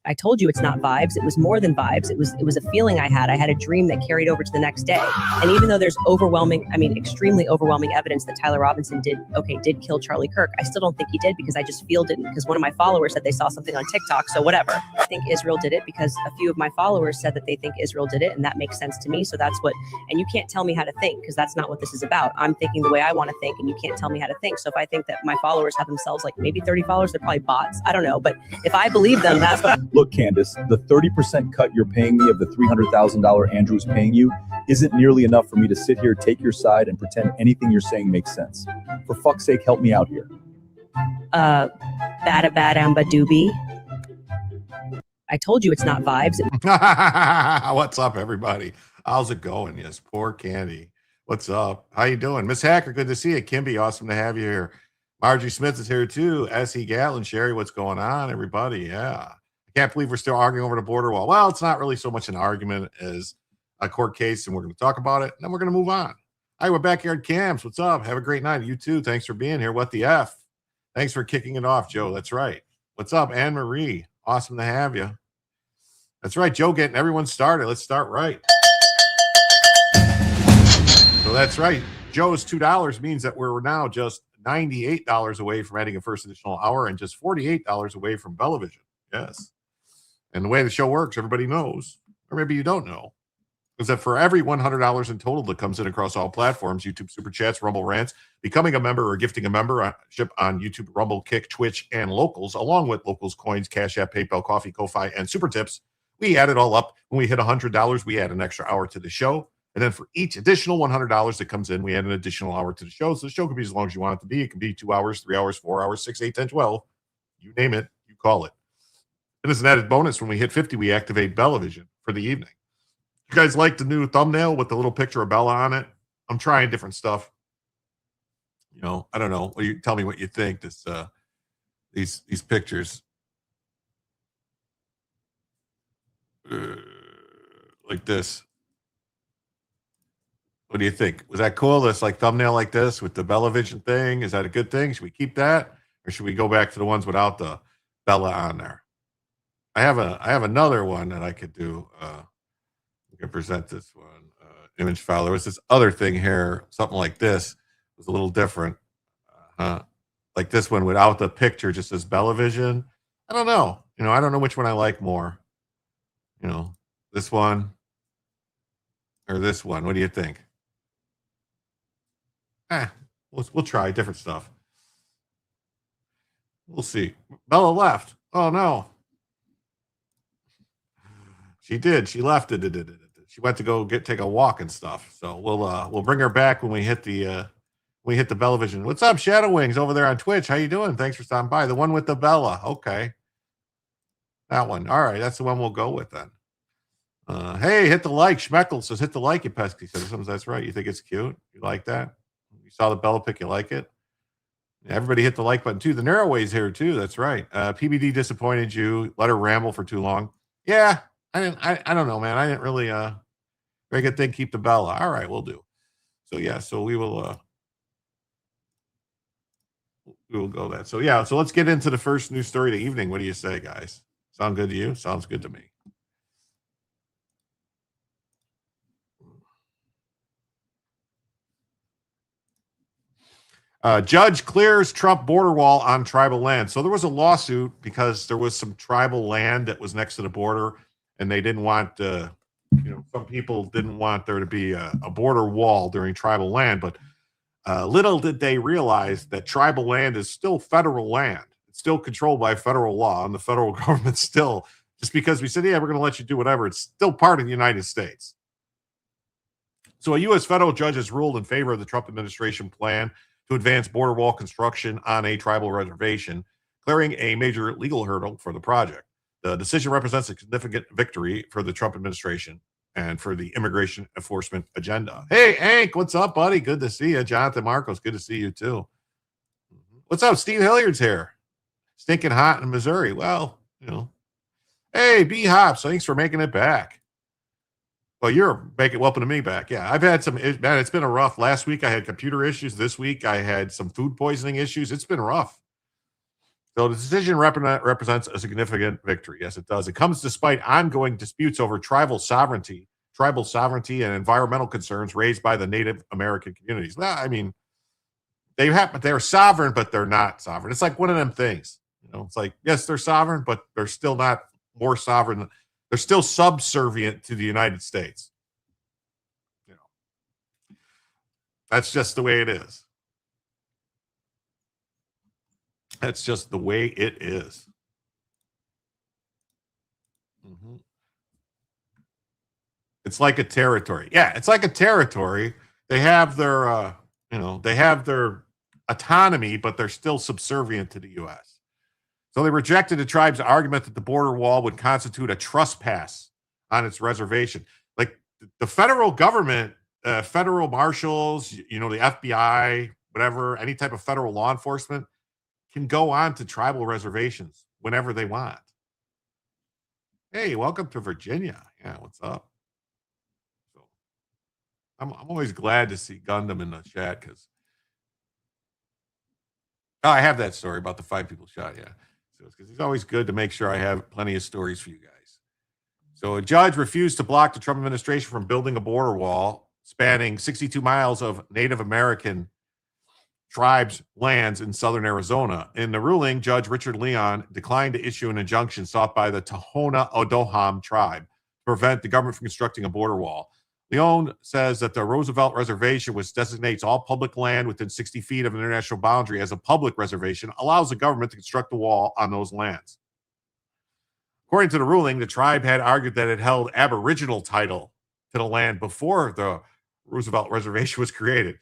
I told you it's not vibes. It was more than vibes. It was a feeling I had. I had a dream that carried over to the next day. And even though there's extremely overwhelming evidence that Tyler Robinson did kill Charlie Kirk, I still don't think he did because I just feel didn't, because one of my followers said they saw something on TikTok, so whatever. I think Israel did it because a few of my followers said that they think Israel did it, and that makes sense to me. So that's what, and you can't tell me how to think because that's not what this is about. I'm thinking the way I want to think, and you can't tell me how to think. So if I think that my followers have themselves like maybe 30 followers, they're probably bots. I don't know. But if I believe them, that's what Look, Candace, the 30% cut you're paying me of the $300,000 Andrew's paying you isn't nearly enough for me to sit here, take your side, and pretend anything you're saying makes sense. For fuck's sake, help me out here. Bada doobie. I told you it's not vibes. What's up, everybody? How's it going? Yes, poor Candy. What's up? How you doing? Miss Hacker, good to see you. Kimby, awesome to have you here. Margie Smith is here too. S.E. Gatlin, Sherry, what's going on, everybody? Yeah. I can't believe we're still arguing over the border wall. Well, it's not really so much an argument as a court case, and we're going to talk about it, and then we're going to move on. Hi, we're Backyard Cams. What's up? Have a great night. You too. Thanks for being here. What the F? Thanks for kicking it off, Joe. That's right. What's up, Anne Marie? Awesome to have you. That's right, Joe, getting everyone started. Let's start right. So that's right. Joe's $2 means that we're now just $98 away from adding a first additional hour and just $48 away from Bellavision. Yes. And the way the show works, everybody knows, or maybe you don't know, is that for every $100 in total that comes in across all platforms, YouTube Super Chats, Rumble Rants, becoming a member or gifting a membership on YouTube, Rumble, Kick, Twitch, and Locals, along with Locals coins, Cash App, PayPal, Coffee, Ko-Fi, and Super Tips, we add it all up. When we hit $100, we add an extra hour to the show. And then for each additional $100 that comes in, we add an additional hour to the show. So the show can be as long as you want it to be. It can be 2 hours, 3 hours, 4 hours, 6, 8, 10, 12. You name it, you call it. And as an added bonus, when we hit 50, we activate Bellavision for the evening. You guys like the new thumbnail with the little picture of Bella on it? I'm trying different stuff. You know, I don't know. Well, you tell me what you think. These pictures, like this. What do you think? Was that cool? This like thumbnail like this with the Bellavision thing. Is that a good thing? Should we keep that, or should we go back to the ones without the Bella on there? I have another one that I could do. We can present this one. Image file. There was this other thing here, something like this. It was a little different. Like this one without the picture, just as Bellavision. I don't know. You know, I don't know which one I like more. You know, this one or this one. What do you think? We'll try different stuff. We'll see. Bella left. Oh no. She did. She left. she went to go take a walk and stuff. So we'll bring her back when we hit the Bellavision. What's up, Shadow Wings over there on Twitch? How you doing? Thanks for stopping by. The one with the Bella. Okay. That one. All right, that's the one we'll go with then. Hey, hit the like. Schmeckel says, hit the like, you pesky citizens. That's right. You think it's cute? You like that? You saw the Bella pic, you like it? Everybody hit the like button too. The Narrowway's here too. That's right. PBD disappointed you. Let her ramble for too long. Yeah, I don't know, man. I didn't really very good thing. Keep the Bella. All right, we'll do. So yeah, so we will go that. So yeah, so let's get into the first news story of the evening. What do you say, guys? Sound good to you? Sounds good to me. Judge clears Trump border wall on tribal land. So there was a lawsuit because there was some tribal land that was next to the border, and they didn't want, some people didn't want there to be a border wall during tribal land. But little did they realize that tribal land is still federal land. It's still controlled by federal law, and the federal government still, just because we said, yeah, we're going to let you do whatever, it's still part of the United States. So a U.S. federal judge has ruled in favor of the Trump administration plan to advance border wall construction on a tribal reservation, clearing a major legal hurdle for the project. The decision represents a significant victory for the Trump administration and for the immigration enforcement agenda. Hey, Hank, what's up, buddy? Good to see you. Jonathan Marcos, good to see you too. What's up? Steve Hilliard's here. Stinking hot in Missouri. Well, Hey, B Hops, thanks for making it back. Well, you're welcoming me back. Yeah, I've had it's been a rough. Last week I had computer issues. This week I had some food poisoning issues. It's been rough. So the decision represents a significant victory. Yes, it does. It comes despite ongoing disputes over tribal sovereignty and environmental concerns raised by the Native American communities. Well, I mean, they're sovereign, but they're not sovereign. It's like one of them things. It's like, yes, they're sovereign, but they're still not more sovereign. They're still subservient to the United States. That's just the way it is. That's just the way it is. Mm-hmm. It's like a territory. Yeah, it's like a territory. They have their, they have their autonomy, but they're still subservient to the U.S. So they rejected the tribe's argument that the border wall would constitute a trespass on its reservation. Like the federal government, federal marshals, the FBI, whatever, any type of federal law enforcement can go on to tribal reservations whenever they want. Hey, welcome to Virginia. Yeah, what's up? So I'm always glad to see Gundam in the chat because I have that story about the 5 people shot. Yeah. Because it's always good to make sure I have plenty of stories for you guys. So a judge refused to block the Trump administration from building a border wall spanning 62 miles of Native American tribes' lands in southern Arizona. In the ruling, Judge Richard Leon declined to issue an injunction sought by the Tohono O'odham tribe to prevent the government from constructing a border wall. Leon says that the Roosevelt Reservation, which designates all public land within 60 feet of an international boundary as a public reservation, allows the government to construct a wall on those lands. According to the ruling, the tribe had argued that it held aboriginal title to the land before the Roosevelt Reservation was created.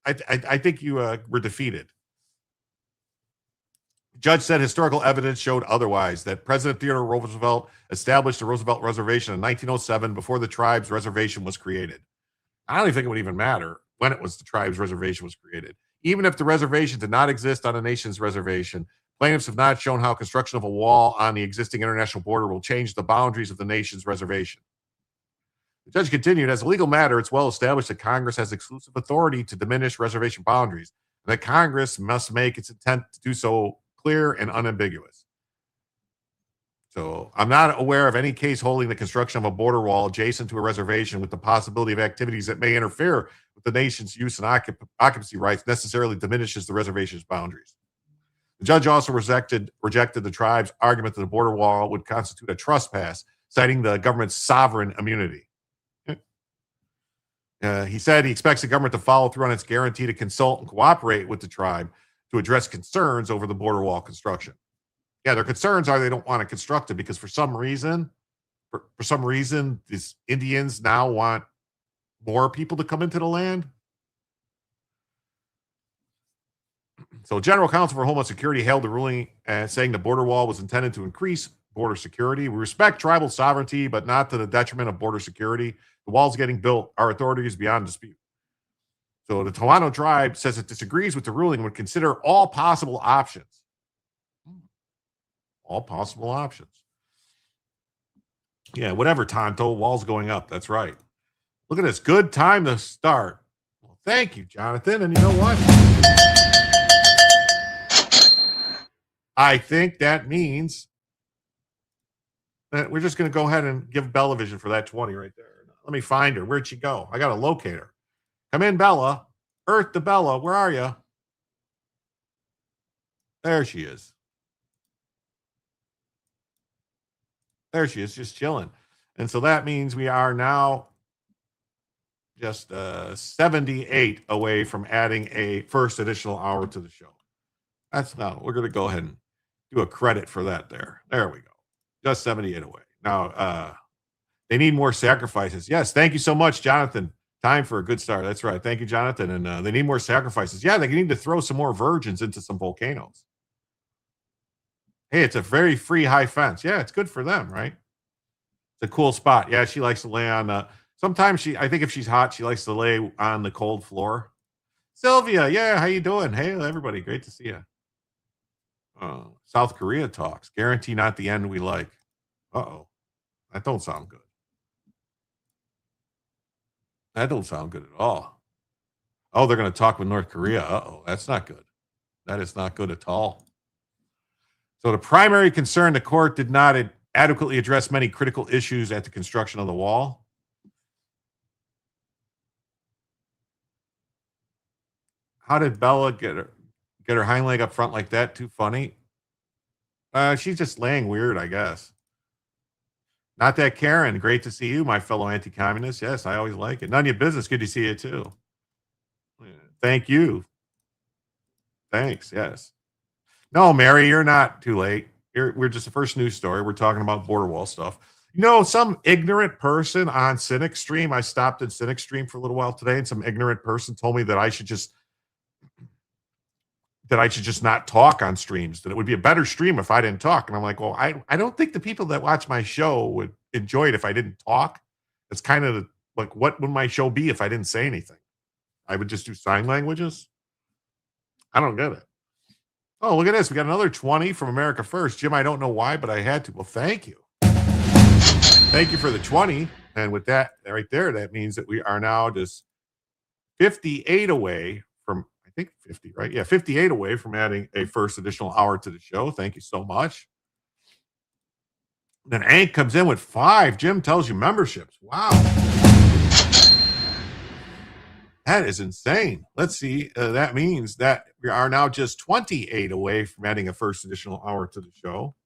I think you were defeated. The judge said historical evidence showed otherwise, that President Theodore Roosevelt established the Roosevelt Reservation in 1907 before the tribe's reservation was created. I don't even think it would even matter when it was the tribe's reservation was created. Even if the reservation did not exist on a nation's reservation, plaintiffs have not shown how construction of a wall on the existing international border will change the boundaries of the nation's reservation. The judge continued, as a legal matter, it's well established that Congress has exclusive authority to diminish reservation boundaries, and that Congress must make its intent to do so clear and unambiguous. So I'm not aware of any case holding the construction of a border wall adjacent to a reservation with the possibility of activities that may interfere with the nation's use and occupancy rights necessarily diminishes the reservation's boundaries. The judge also rejected the tribe's argument that the border wall would constitute a trespass, citing the government's sovereign immunity. He said he expects the government to follow through on its guarantee to consult and cooperate with the tribe to address concerns over the border wall construction. Yeah, their concerns are they don't want to construct it because for some reason, for some reason, these Indians now want more people to come into the land. So General Counsel for Homeland Security hailed the ruling saying the border wall was intended to increase border security. We respect tribal sovereignty, but not to the detriment of border security. The wall's getting built. Our authority is beyond dispute. So the Tawano tribe says it disagrees with the ruling and would consider all possible options. All possible options. Yeah, whatever, Tonto. Wall's going up. That's right. Look at this. Good time to start. Well, thank you, Jonathan. And you know what? I think that means that we're just going to go ahead and give Bella Vision for that 20 right there. Let me find her. Where'd she go? I got to locate her. Come in, Bella. Earth to Bella. Where are you? There she is. There she is, just chilling. And so that means we are now just 78 away from adding a first additional hour to the show. That's now, we're going to go ahead and do a credit for that there. There we go. Just 78 away. Now, they need more sacrifices. Yes, thank you so much, Jonathan. Time for a good start. That's right. Thank you, Jonathan. And they need more sacrifices. Yeah, they need to throw some more virgins into some volcanoes. Hey, it's a very free high fence. Yeah, it's good for them, right? It's a cool spot. Yeah, she likes to lay on sometimes I think if she's hot, she likes to lay on the cold floor. Sylvia, yeah, how you doing? Hey, everybody, great to see you. South Korea talks. Guarantee not the end we like. Uh-oh. That don't sound good. That don't sound good at all. Oh, they're going to talk with North Korea. Uh-oh, that's not good. That is not good at all. So the primary concern, the court did not adequately address many critical issues at the construction of the wall. How did Bella get her hind leg up front like that? Too funny. She's just laying weird, I guess. Not that Karen. Great to see you, my fellow anti-communist. Yes, I always like it. None of your business. Good to see you too. Thank you. Thanks. Yes. No, Mary, you're not too late. We're just the first news story. We're talking about border wall stuff. You know, some ignorant person on Cynic Stream, I stopped at Cynic Stream for a little while today, and some ignorant person told me that I should just not talk on streams, that it would be a better stream if I didn't talk. And I'm like, well, I don't think the people that watch my show would enjoy it if I didn't talk. It's kind of like, what would my show be if I didn't say anything? I would just do sign languages? I don't get it. Oh, look at this. We got another 20 from America First. Jim, I don't know why, but I had to. Well, thank you. Thank you for the 20. And with that right there, that means that we are now just 58 away from, I think 50, right? Yeah, 58 away from adding a first additional hour to the show. Thank you so much. Then Hank comes in with 5 Jim Tells You memberships. Wow. That is insane. Let's see. That means that we are now just 28 away from adding a first additional hour to the show.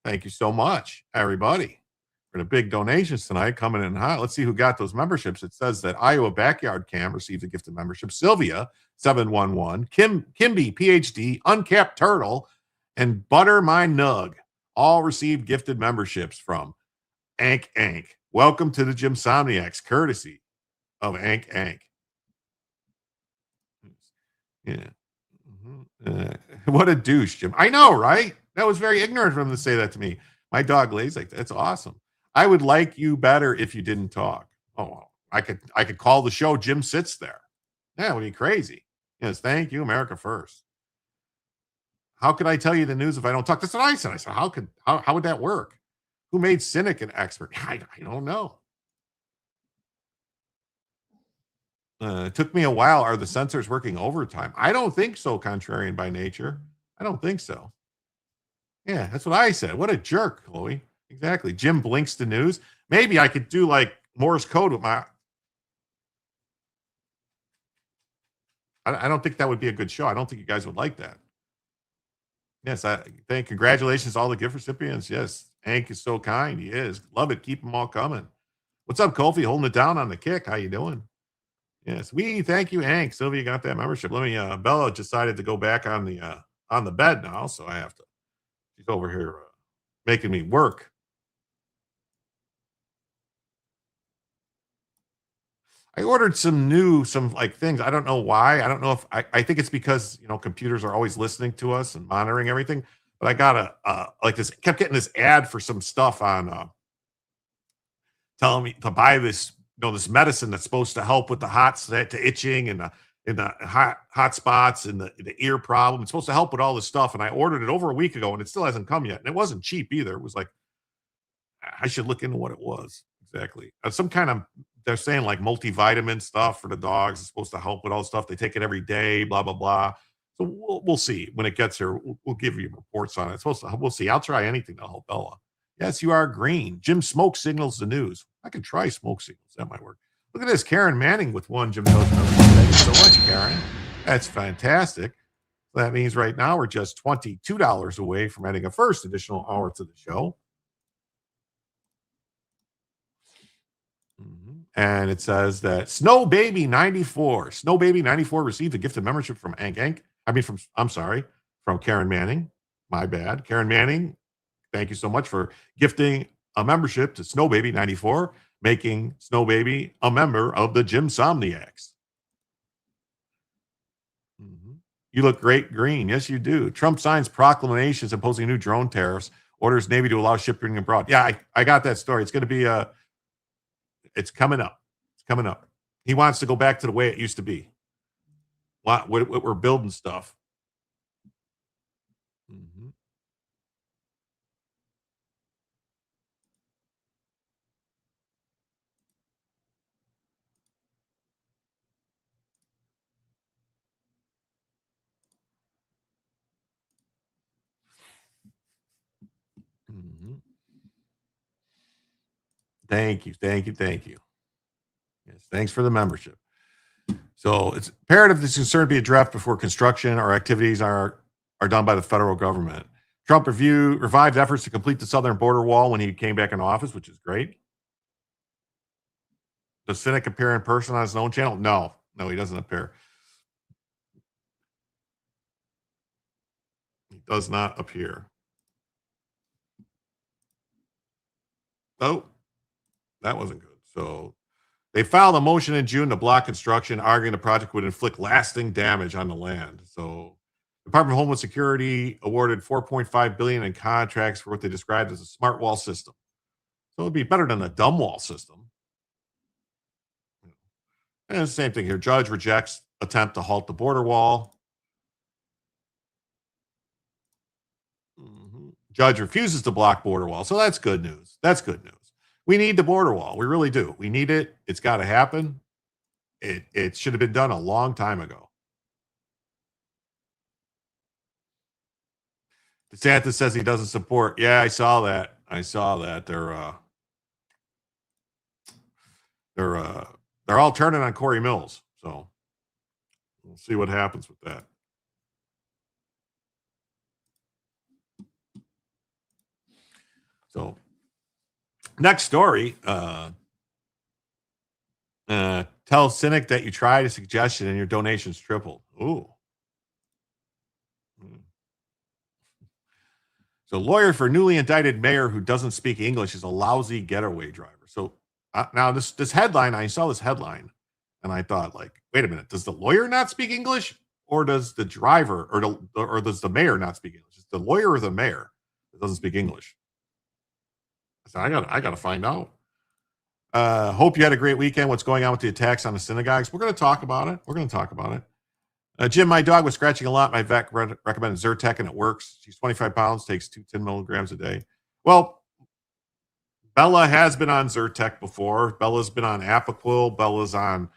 Thank you so much, everybody, for the big donations tonight coming in hot. Let's see who got those memberships. It says that Iowa Backyard Cam received a gifted membership. Sylvia, 711. Kimby, PhD, Uncapped Turtle, and Butter My Nug all received gifted memberships from Ank Ank. Welcome to the Jimsomniacs, courtesy of Ank Ank. Yeah. What a douche, Jim. I know, right? That was very ignorant for him to say that to me. My dog lays like that. That's awesome. I would like you better if you didn't talk. Oh, I could call the show Jim Sits There. Yeah, it would be crazy. Yes, thank you, America First. How could I tell you the news if I don't talk? That's what I said. I said, how would that work? Who made Cynic an expert? I don't know. It took me a while. Are the censors working overtime? I don't think so, contrarian by nature. I don't think so. Yeah, that's what I said. What a jerk, Chloe. Exactly. Jim blinks the news. Maybe I could do like Morse code with my... I don't think that would be a good show. I don't think you guys would like that. Yes, I think congratulations to all the gift recipients. Yes, Hank is so kind. He is. Love it. Keep them all coming. What's up, Kofi? Holding it down on the kick. How you doing? Yes, thank you, Hank. Sylvia got that membership. Let me. Bella decided to go back on the bed now, so I have to. She's over here making me work. I ordered some like things. I don't know why. I don't know if I think it's because, computers are always listening to us and monitoring everything. But I got like this, kept getting this ad for some stuff on telling me to buy this, this medicine that's supposed to help with the itching and the hot spots and the ear problem. It's supposed to help with all this stuff. And I ordered it over a week ago and it still hasn't come yet. And it wasn't cheap either. It was like, I should look into what it was exactly. Some kind of, they're saying like multivitamin stuff for the dogs. It's supposed to help with all the stuff. They take it every day, blah, blah, blah. So we'll see when it gets here. We'll give you reports on it. We'll see. I'll try anything to help Bella. Yes, you are green. Jim smoke signals the news. I can try smoke signals. That might work. Look at this. Karen Manning with one. Jim knows. Thank you so much, Karen. That's fantastic. That means right now we're just $22 away from adding a first additional hour to the show. And it says that Snow Baby 94 received a gifted membership from from Karen Manning. My bad. Karen Manning, thank you so much for gifting a membership to Snow Baby 94, making Snow Baby a member of the JimTellsYou. You look great green. Yes, you do. Trump signs proclamations imposing new drone tariffs, orders Navy to allow shipping abroad. Yeah, I got that story. It's going to be it's coming up. It's coming up. He wants to go back to the way it used to be. We're building stuff. Thank you. Yes, thanks for the membership. So it's imperative this concern be addressed before construction or activities are done by the federal government. Trump revived efforts to complete the southern border wall when he came back in office, which is great. Does Cynic appear in person on his own channel? No, he doesn't appear. He does not appear. Oh, that wasn't good. So they filed a motion in June to block construction, arguing the project would inflict lasting damage on the land. So Department of Homeland Security awarded $4.5 billion in contracts for what they described as a smart wall system. So it'd be better than a dumb wall system. And the same thing here. Judge rejects attempt to halt the border wall. Judge refuses to block border wall. So that's good news. We need the border wall. We really do. We need it. It's got to happen. It should have been done a long time ago. DeSantis says he doesn't support. Yeah, I saw that. They're all turning on Corey Mills. So we'll see what happens with that. So next story, tell Cynic that you tried a suggestion and your donations tripled. Ooh. So lawyer for newly indicted mayor who doesn't speak English is a lousy getaway driver. So now this headline, I saw this headline and I thought like, wait a minute, does the lawyer not speak English or does the driver or does the mayor not speak English? Is the lawyer or the mayor that doesn't speak English? So I gotta find out. Hope you had a great weekend. What's going on with the attacks on the synagogues? We're going to talk about it. Jim, my dog was scratching a lot. My vet recommended Zyrtec and it works. She's 25 pounds, takes 10 milligrams a day. Well, Bella has been on Zyrtec before. Bella's been on Apoquil. Bella's on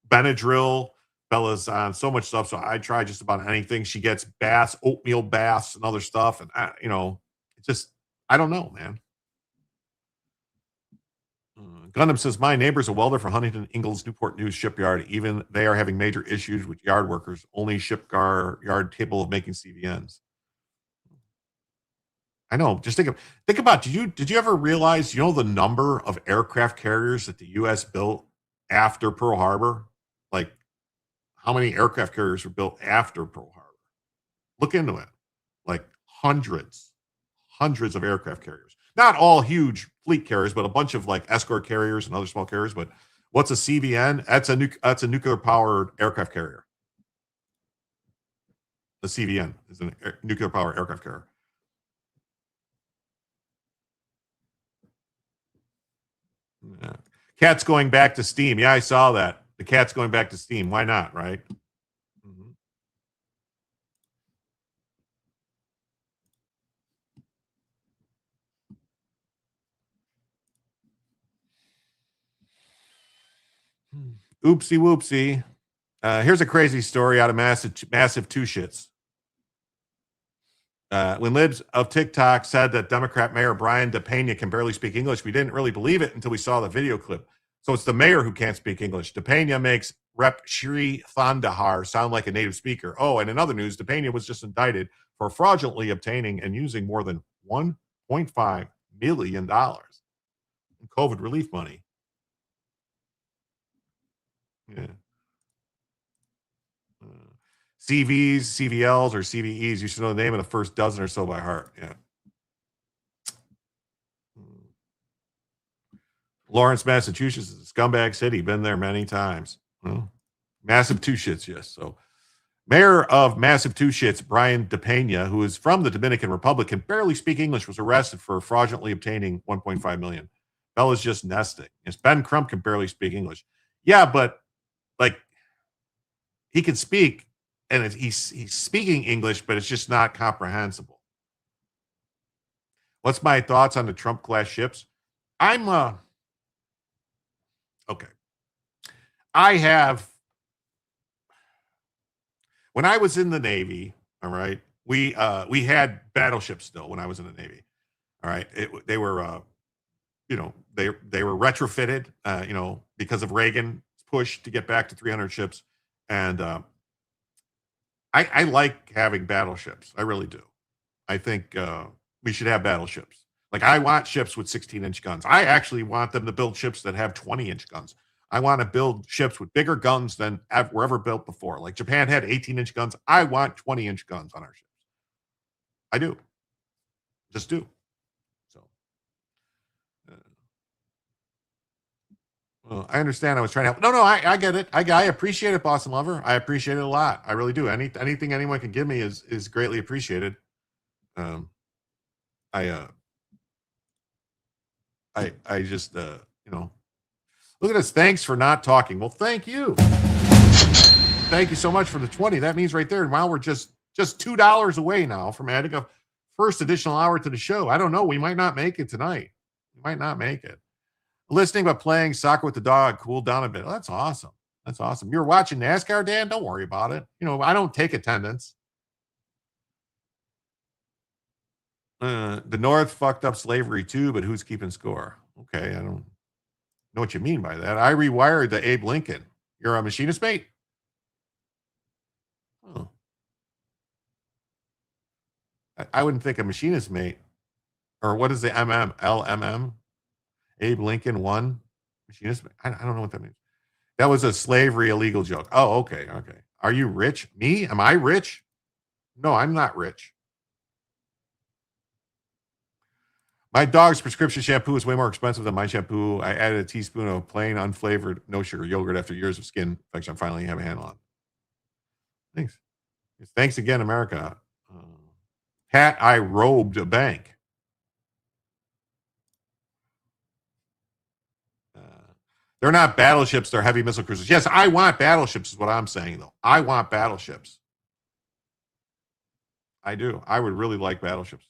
Benadryl. Bella's on so much stuff. So I try just about anything. She gets baths, oatmeal baths and other stuff. And I don't know, man. Gundam says, my neighbor's a welder for Huntington Ingalls Newport News shipyard. Even they are having major issues with yard workers. Only yard capable of making CVNs. I know. Just think about, did you ever realize, the number of aircraft carriers that the U.S. built after Pearl Harbor? Like how many aircraft carriers were built after Pearl Harbor? Look into it. Like hundreds of aircraft carriers. Not all huge fleet carriers, but a bunch of like escort carriers and other small carriers. But What's a CVN? That's a nuclear powered aircraft carrier. The CVN is a nuclear powered aircraft carrier. Yeah. Cat's going back to Steam. Yeah, I saw that. The cat's going back to Steam. Why not, right? Oopsie whoopsie. Here's a crazy story out of massive two shits. When libs of TikTok said that Democrat Mayor Brian DePena can barely speak English, we didn't really believe it until we saw the video clip. So it's the mayor who can't speak English. DePena makes Rep. Shri Thandahar sound like a native speaker. Oh, and in other news, DePena was just indicted for fraudulently obtaining and using more than $1.5 million in COVID relief money. Yeah. CVs, CVLs, or CVEs. You should know the name of the first dozen or so by heart. Yeah. Lawrence, Massachusetts is a scumbag city. Been there many times. Well, massive two shits, yes. So, Mayor of Massive Two Shits, Brian DePena, who is from the Dominican Republic, can barely speak English, was arrested for fraudulently obtaining $1.5 million. Bella's just nesting. Yes, Ben Crump can barely speak English. Yeah, but like he can speak, and he's speaking English, but it's just not comprehensible. What's my thoughts on the Trump class ships? I'm okay. I have, when I was in the Navy, all right, we had battleships still when I was in the Navy. All right. They were they were retrofitted, because of Reagan's push to get back to 300 ships. And I like having battleships. I really do. I think we should have battleships. Like, I want ships with 16-inch guns. I actually want them to build ships that have 20-inch guns. I want to build ships with bigger guns than were ever built before. Like, Japan had 18-inch guns. I want 20-inch guns on our ships. I do. Just do. So, well, I understand. I was trying to help. No, I get it. I appreciate it, Boston Lover. I appreciate it a lot. I really do. Anything anyone can give me is greatly appreciated. I just, look at this. Thanks for not talking. Well, thank you. Thank you so much for the 20. That means right there. And while we're just $2 away now from adding a first additional hour to the show. I don't know. We might not make it tonight. We might not make it. Listening but playing soccer with the dog cooled down a bit. Oh, that's awesome. That's awesome. You're watching NASCAR, Dan? Don't worry about it. I don't take attendance. The North fucked up slavery too, but who's keeping score? Okay, I don't know what you mean by that. I rewired the Abe Lincoln. You're a machinist mate? Oh. I wouldn't think a machinist mate. Or what is the LMM? Abe Lincoln 1? Machinist mate? I don't know what that means. That was a slavery illegal joke. Oh, okay. Are you rich? Me? Am I rich? No, I'm not rich. My dog's prescription shampoo is way more expensive than my shampoo. I added a teaspoon of plain, unflavored, no sugar yogurt after years of skin infection. I finally have a handle on. Thanks. Thanks again, America. Pat, I robed a bank. They're not battleships. They're heavy missile cruisers. Yes, I want battleships is what I'm saying, though. I want battleships. I do. I would really like battleships.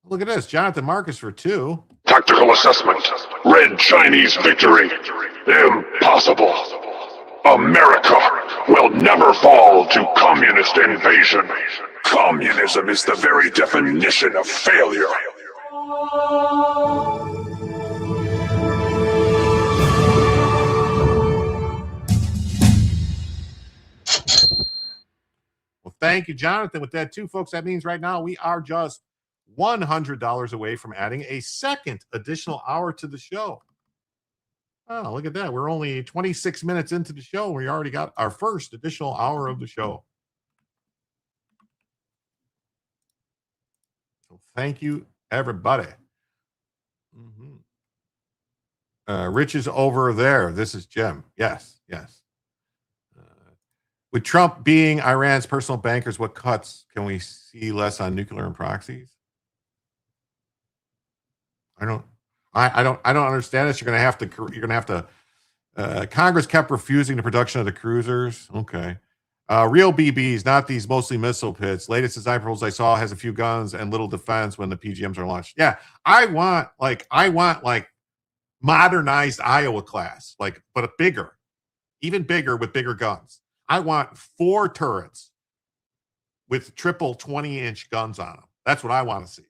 Look at this. Jonathan Marcus for 2. Tactical assessment. Red Chinese victory. Impossible. America will never fall to communist invasion. Communism is the very definition of failure. Well, thank you, Jonathan. With that, too, folks, that means right now we are just $100 away from adding a second additional hour to the show. Oh, look at that. We're only 26 minutes into the show. We already got our first additional hour of the show. So thank you, everybody. Rich is over there. This is Jim. Yes, yes. With Trump being Iran's personal bankers, what cuts can we see less on nuclear and proxies? I don't understand this. You're gonna have to. Congress kept refusing the production of the cruisers. Okay. Real BBs, not these mostly missile pits. Latest design proposal I saw has a few guns and little defense when the PGMs are launched. Yeah, I want modernized Iowa class, but a bigger, even bigger with bigger guns. I want 4 turrets with triple 20-inch guns on them. That's what I want to see.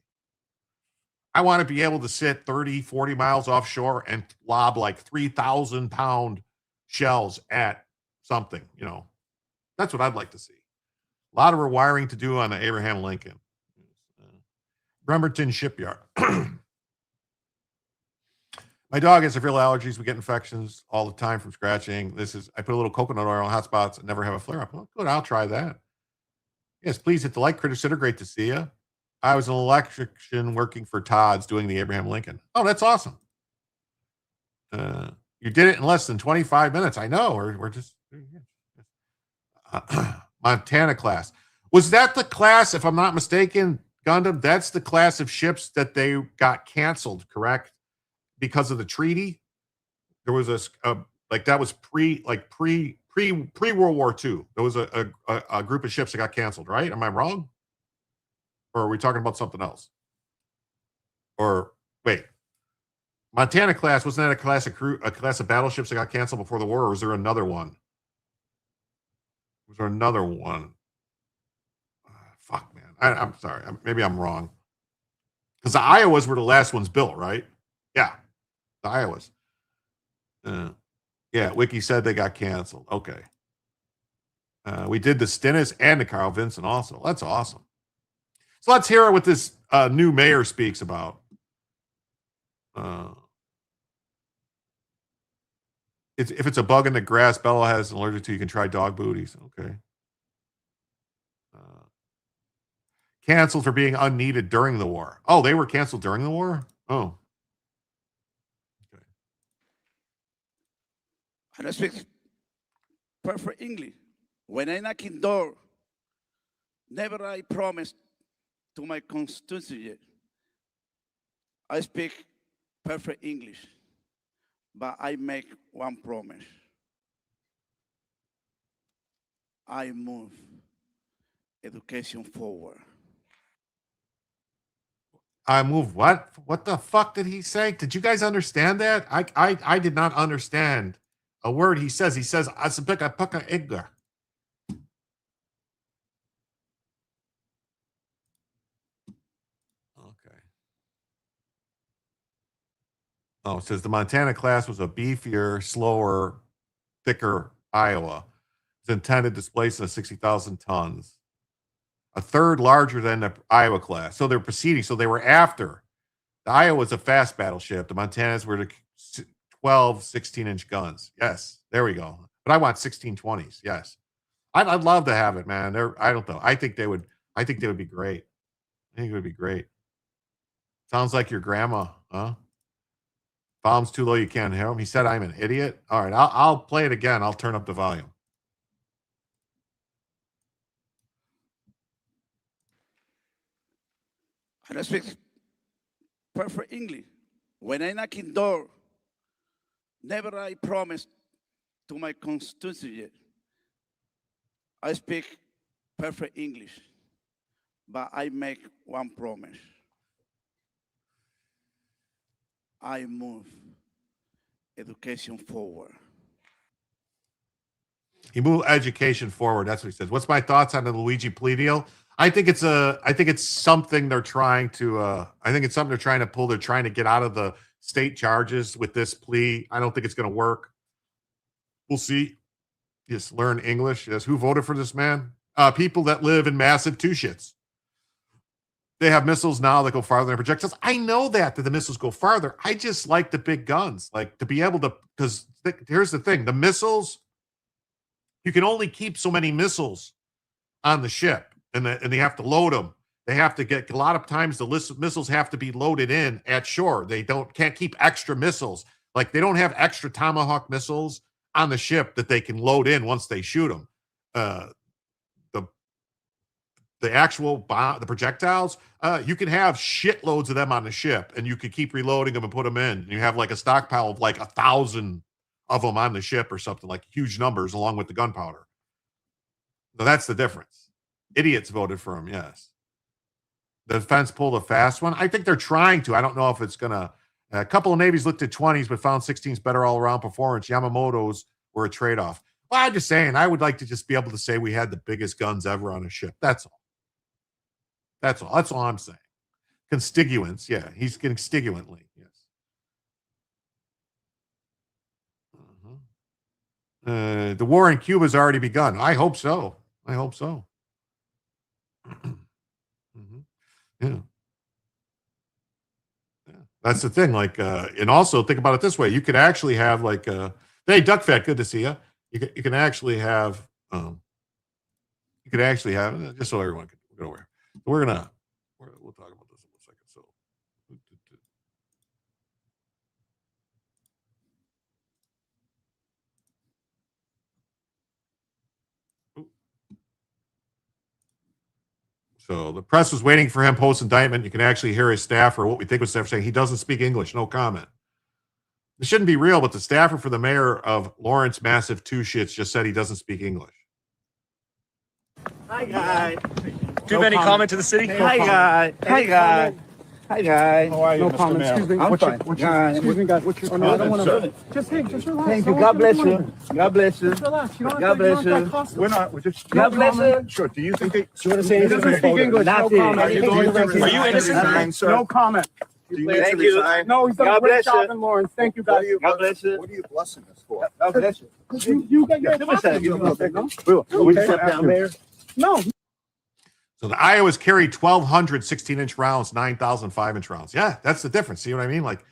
I want to be able to sit 30, 40 miles offshore and lob 3,000-pound shells at something, That's what I'd like to see. A lot of rewiring to do on the Abraham Lincoln. Bremerton Shipyard. My dog has severe allergies. We get infections all the time from scratching. I put a little coconut oil on hot spots and never have a flare up. Well, good. I'll try that. Yes, please hit the like, consider. Great to see you. I was an electrician working for Todd's doing the Abraham Lincoln. Oh, that's awesome. You did it in less than 25 minutes. I know. We're just Montana class. Was that the class, if I'm not mistaken, Gundam? That's the class of ships that they got canceled, correct? Because of the treaty. There was that was pre World War II. There was a group of ships that got canceled, right? Am I wrong? Or are we talking about something else? Or wait, Montana class, wasn't that a class of battleships that got canceled before the war, or was there another one? Was there another one? Fuck, man. I'm sorry. Maybe I'm wrong. Because the Iowas were the last ones built, right? Yeah, the Iowas. Yeah, Wiki said they got canceled. Okay. We did the Stennis and the Carl Vinson also. That's awesome. So let's hear what this new mayor speaks about. If it's a bug in the grass Bella has an allergic to, you can try dog booties. Okay. Canceled for being unneeded during the war. Oh, they were canceled during the war? Oh. Okay. I don't speak perfect English. When I knock in door, never I promise to my constituency. I speak perfect English, but I make one promise. I move education forward. I move what? What the fuck did he say? Did you guys understand that? I did not understand a word he says. He says, "Asapika puka igga." Okay. Oh, it says the Montana class was a beefier, slower, thicker Iowa. It's intended to displace 60,000 tons. A third larger than the Iowa class. So they're proceeding. So they were after. The Iowa was a fast battleship. The Montanas were the 12, 16-inch guns. Yes, there we go. But I want 1620s. Yes. I'd love to have it, man. I don't know. I think they would be great. I think it would be great. Sounds like your grandma, huh? Volume's too low, you can't hear him. He said I'm an idiot. All right, I'll play it again. I'll turn up the volume. I don't speak perfect English. When I knock in door, never I promise to my constituency. I speak perfect English, but I make one promise. I move education forward. He moved education forward. That's what he says. What's my thoughts on the Luigi plea deal? I think it's something they're trying to pull. They're trying to get out of the state charges with this plea. I don't think it's going to work. We'll see. Just learn English. Yes. Who voted for this man? People that live in massive two-shits. They have missiles now that go farther than projectiles. I know that the missiles go farther. I just like the big guns, like to be able to, because here's the thing. The missiles, you can only keep so many missiles on the ship, and they have to load them. They have to get, a lot of times the missiles have to be loaded in at shore. They can't keep extra missiles. Like they don't have extra Tomahawk missiles on the ship that they can load in once they shoot them. The actual bomb, the projectiles, you can have shitloads of them on the ship, and you could keep reloading them and put them in. And you have like a stockpile of like 1,000 of them on the ship or something, like huge numbers along with the gunpowder. So that's the difference. Idiots voted for him, yes. The defense pulled a fast one. I think they're trying to. I don't know if it's going to. A couple of navies looked at 20s, but found 16s better all-around performance. Yamamoto's were a trade-off. Well, I'm just saying, I would like to just be able to say we had the biggest guns ever on a ship. That's all. That's all I'm saying. Constituents, yeah. He's constituently, yes. The war in Cuba has already begun. I hope so. Yeah. That's the thing. Like, and also think about it this way: you could actually have like, hey, Duck Fat, good to see you. You can actually have, just so everyone can go aware. We'll talk about this in a second. So, so the press was waiting for him post indictment. You can actually hear his staffer, what we think was staffer, saying he doesn't speak English. No comment. It shouldn't be real, but the staffer for the mayor of Lawrence Massive Two Shits just said he doesn't speak English. Hi, guys. Do you have any comment to the city? Hi, guys. Hi, guys. Hi, guys. How are you, no Mr. comment. Mayor? Excuse me. I'm fine. Excuse me, guys. What's your I don't want to. Just relax. Thank you. God bless you. God bless you. Just relax. You don't God bless you. We're not. We're just. God bless you. Sure. Do you think they? You want to say anything? Doesn't speak English. No comment. Are you innocent? sir? No comment. Do you Thank you. No, he's done God a great bless job you. in Lawrence. Thank you, guys. God bless you. What are you blessing us for? God bless you. You get your What's that? You We just step down there. No. So the Iowas carried 1,200 16-inch rounds, 9,000 5-inch rounds. Yeah, that's the difference. See what I mean? Like,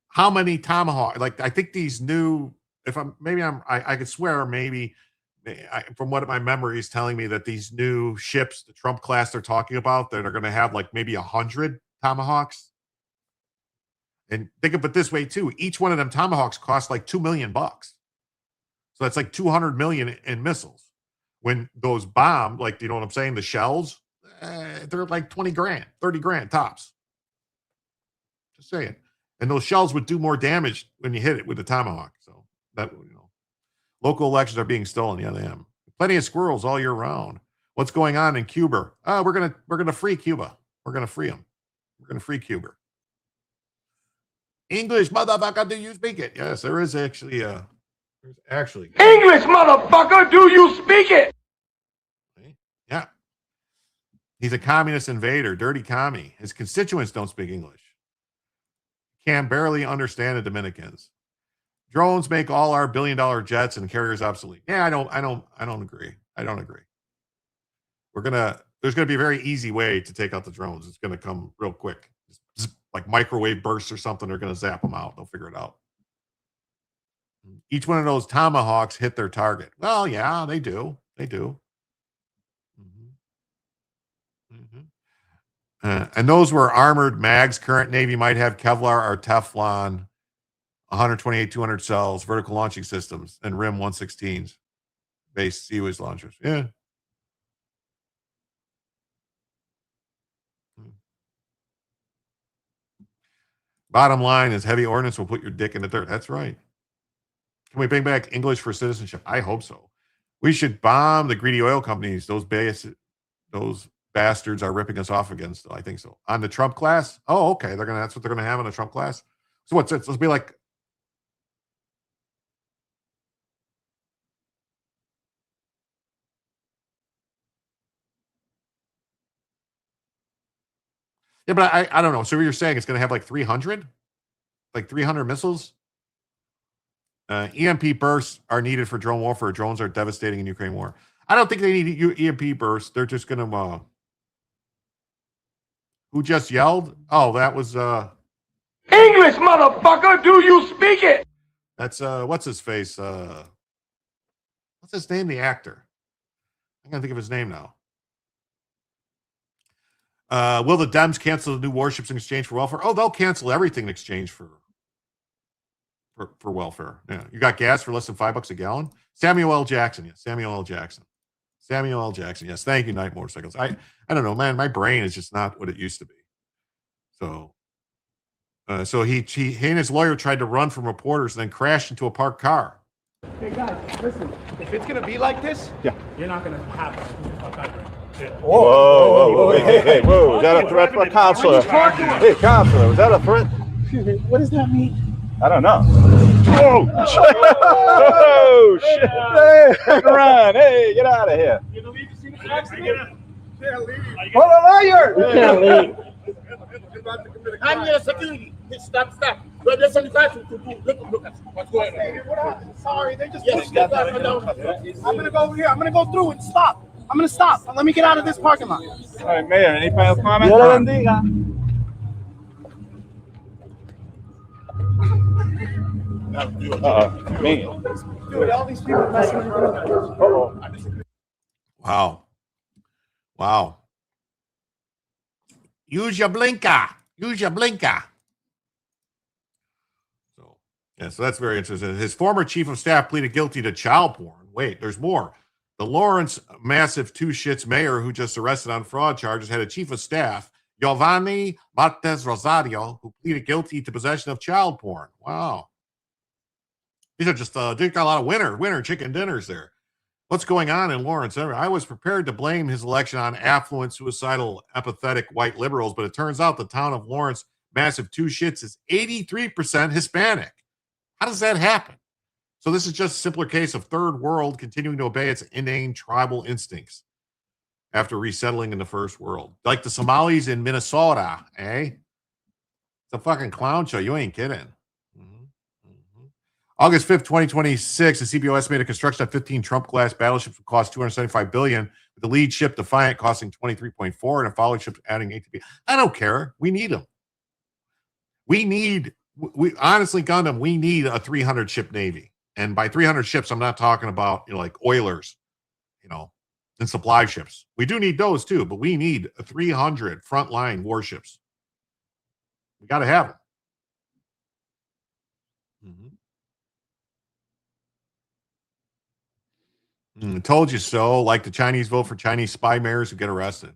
how many Tomahawk? Like, I think these new. I could swear maybe. From what my memory is telling me, that these new ships, the Trump class they're talking about, that are going to have like maybe 100 Tomahawks. And think of it this way too: each one of them Tomahawks costs like $2 million. So that's like 200 million in missiles. When those bomb, like, you know what I'm saying, the shells, they're like 20 grand, 30 grand tops. Just saying. And those shells would do more damage when you hit it with the Tomahawk. So that, local elections are being stolen. Yeah, they am. Plenty of squirrels all year round. What's going on in Cuba? We're gonna free Cuba. We're gonna free them. We're gonna free Cuba. English, motherfucker, do you speak it? Yes, there is actually English, motherfucker, do you speak it? Yeah. He's a communist invader, dirty commie. His constituents don't speak English. Can barely understand the Dominicans. Drones make all our billion-dollar jets and carriers obsolete. Yeah, I don't agree. I don't agree. There's gonna be a very easy way to take out the drones. It's gonna come real quick. Just like microwave bursts or something, they're gonna zap them out. They'll figure it out. Each one of those Tomahawks hit their target. Well, yeah, they do. They do. And those were armored mags. Current Navy might have Kevlar or Teflon, 128, 200 cells, vertical launching systems, and RIM 116s, based Seaways launchers. Yeah. Bottom line is heavy ordnance will put your dick in the dirt. That's right. Can we bring back English for citizenship? I hope so. We should bomb the greedy oil companies. Those bastards are ripping us off again. Still, I think so. On the Trump class? Oh, okay. That's what they're gonna have on the Trump class. So what's it? Let's be like. Yeah, but I don't know. So you're saying it's gonna have like 300? Like 300 missiles? EMP bursts are needed for drone warfare. Drones are devastating in Ukraine war. I don't think they need EMP bursts. They're just going to. Who just yelled? Oh, that was. English, motherfucker, do you speak it? That's what's his face? What's his name? The actor. I'm gonna think of his name now. Will the Dems cancel the new warships in exchange for welfare? Oh, they'll cancel everything in exchange for for welfare. Yeah, you got gas for less than $5 a gallon. Samuel L. Jackson. Yes, Samuel L. Jackson. Samuel L. Jackson. Yes, thank you, Night Motorcycles. I don't know, man. My brain is just not what it used to be. So he and his lawyer tried to run from reporters and then crashed into a parked car. Hey guys, listen. If it's gonna be like this, you're not gonna have Whoa, hey, whoa. Is that a threat for a counselor? Hey, counselor, was that a threat? Excuse me, what does that mean? I don't know. Oh, shit. Hey, run. Hey, get out of here. You gonna leave the scene of the accident? Can't leave. Hold on, lawyer. You can't leave. I'm your security. Stop. Well, there's something to do. Look at what's going on. Sorry, they just pushed me. I'm gonna go over here. I'm gonna go through and stop. I'm gonna stop. Let me get out of this parking lot. All right, Mayor, any final comments? Me. Dude, all these people messing with Wow. Use your blinker. So that's very interesting. His former chief of staff pleaded guilty to child porn. Wait, there's more. The Lawrence massive two shits mayor who just arrested on fraud charges had a chief of staff, Giovanni Martez Rosario, who pleaded guilty to possession of child porn. Wow. These are just, they got a lot of winter chicken dinners there. What's going on in Lawrence? I was prepared to blame his election on affluent, suicidal, apathetic white liberals, but it turns out the town of Lawrence, massive two shits, is 83% Hispanic. How does that happen? So this is just a simpler case of third world continuing to obey its inane tribal instincts after resettling in the first world. Like the Somalis in Minnesota, eh? It's a fucking clown show. You ain't kidding. August 5th, 2026, the CBO estimated construction of 15 Trump-class battleships would cost $275 billion, with the lead ship Defiant costing $23.4 and a follow ship adding $8 billion. I don't care. We need them. We honestly, Gundam, we need a 300 ship Navy. And by 300 ships, I'm not talking about, like oilers, and supply ships. We do need those too, but we need 300 frontline warships. We got to have them. Told you so. Like the Chinese vote for Chinese spy mayors who get arrested.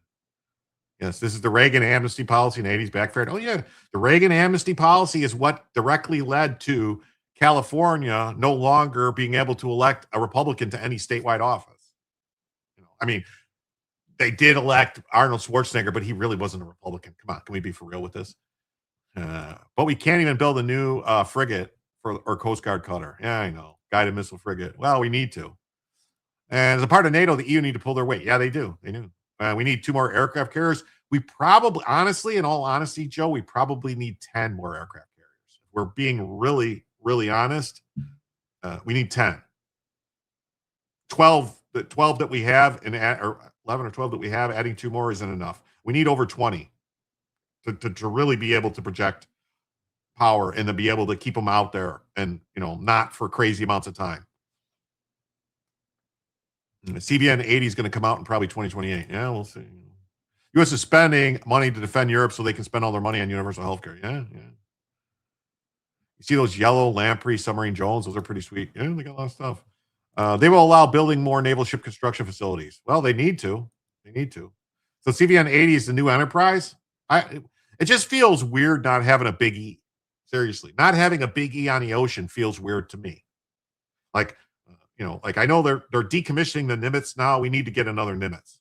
Yes, this is the Reagan amnesty policy in the 80s backfired. Oh, yeah. The Reagan amnesty policy is what directly led to California no longer being able to elect a Republican to any statewide office. I mean, they did elect Arnold Schwarzenegger, but he really wasn't a Republican. Come on, can we be for real with this? But we can't even build a new frigate or Coast Guard cutter. Yeah, I know. Guided missile frigate. Well, we need to. And as a part of NATO, the EU need to pull their weight. Yeah, they do. They do. We need 2 more aircraft carriers. We probably, honestly, in all honesty, Joe, we probably need 10 more aircraft carriers. If we're being really, really honest. We need 10. 12 that we have, or 11 or 12 that we have, adding 2 more isn't enough. We need over 20 to really be able to project power and to be able to keep them out there and, not for crazy amounts of time. CBN 80 is going to come out in probably 2028. Yeah, we'll see. U.S. is spending money to defend Europe so they can spend all their money on universal health care. Yeah. You see those yellow Lamprey submarine drones? Those are pretty sweet. Yeah, they got a lot of stuff. They will allow building more naval ship construction facilities. Well, they need to. So CBN 80 is the new enterprise. It just feels weird not having a big E. Seriously, not having a big E on the ocean feels weird to me. Like I know they're decommissioning the Nimitz now. We need to get another Nimitz.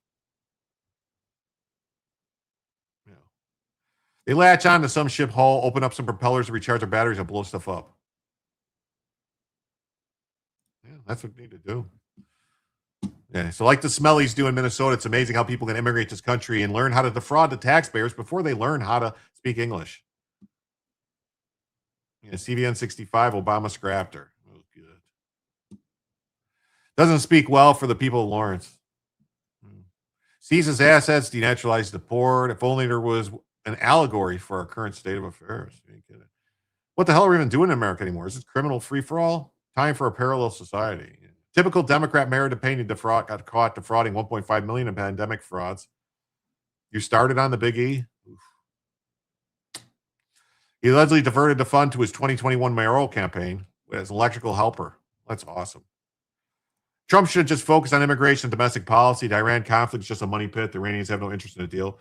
They latch on to some ship hull, open up some propellers to recharge their batteries and blow stuff up. Yeah, that's what we need to do. Yeah, so like the Smellies do in Minnesota, it's amazing how people can immigrate to this country and learn how to defraud the taxpayers before they learn how to speak English. Yeah, CBN 65, Obama scrapped her. That was good. Doesn't speak well for the people of Lawrence. Seizes assets, denaturalized the port. If only there was an allegory for our current state of affairs. What the hell are we even doing in America anymore? Is this criminal free-for-all? Time for a parallel society. Typical Democrat mayor DePayne got caught defrauding $1.5 million in pandemic frauds. You started on the Big E. Oof. He allegedly diverted the fund to his 2021 mayoral campaign as an electrical helper. That's awesome. Trump should just focus on immigration and domestic policy. The Iran conflict is just a money pit. The Iranians have no interest in the deal.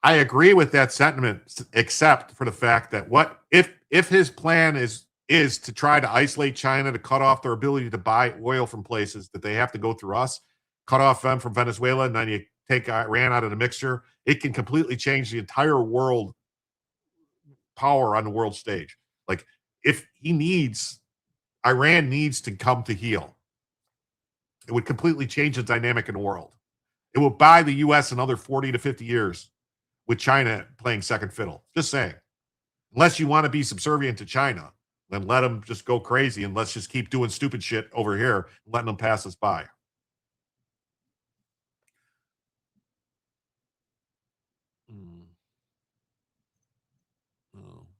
I agree with that sentiment, except for the fact that what if his plan is to try to isolate China, to cut off their ability to buy oil from places that they have to go through us, cut off them from Venezuela, and then you take Iran out of the mixture, it can completely change the entire world power on the world stage. Like, if Iran needs to come to heel, it would completely change the dynamic in the world. It will buy the U.S. another 40 to 50 years with China playing second fiddle. Just saying. Unless you want to be subservient to China, then let them just go crazy and let's just keep doing stupid shit over here and letting them pass us by.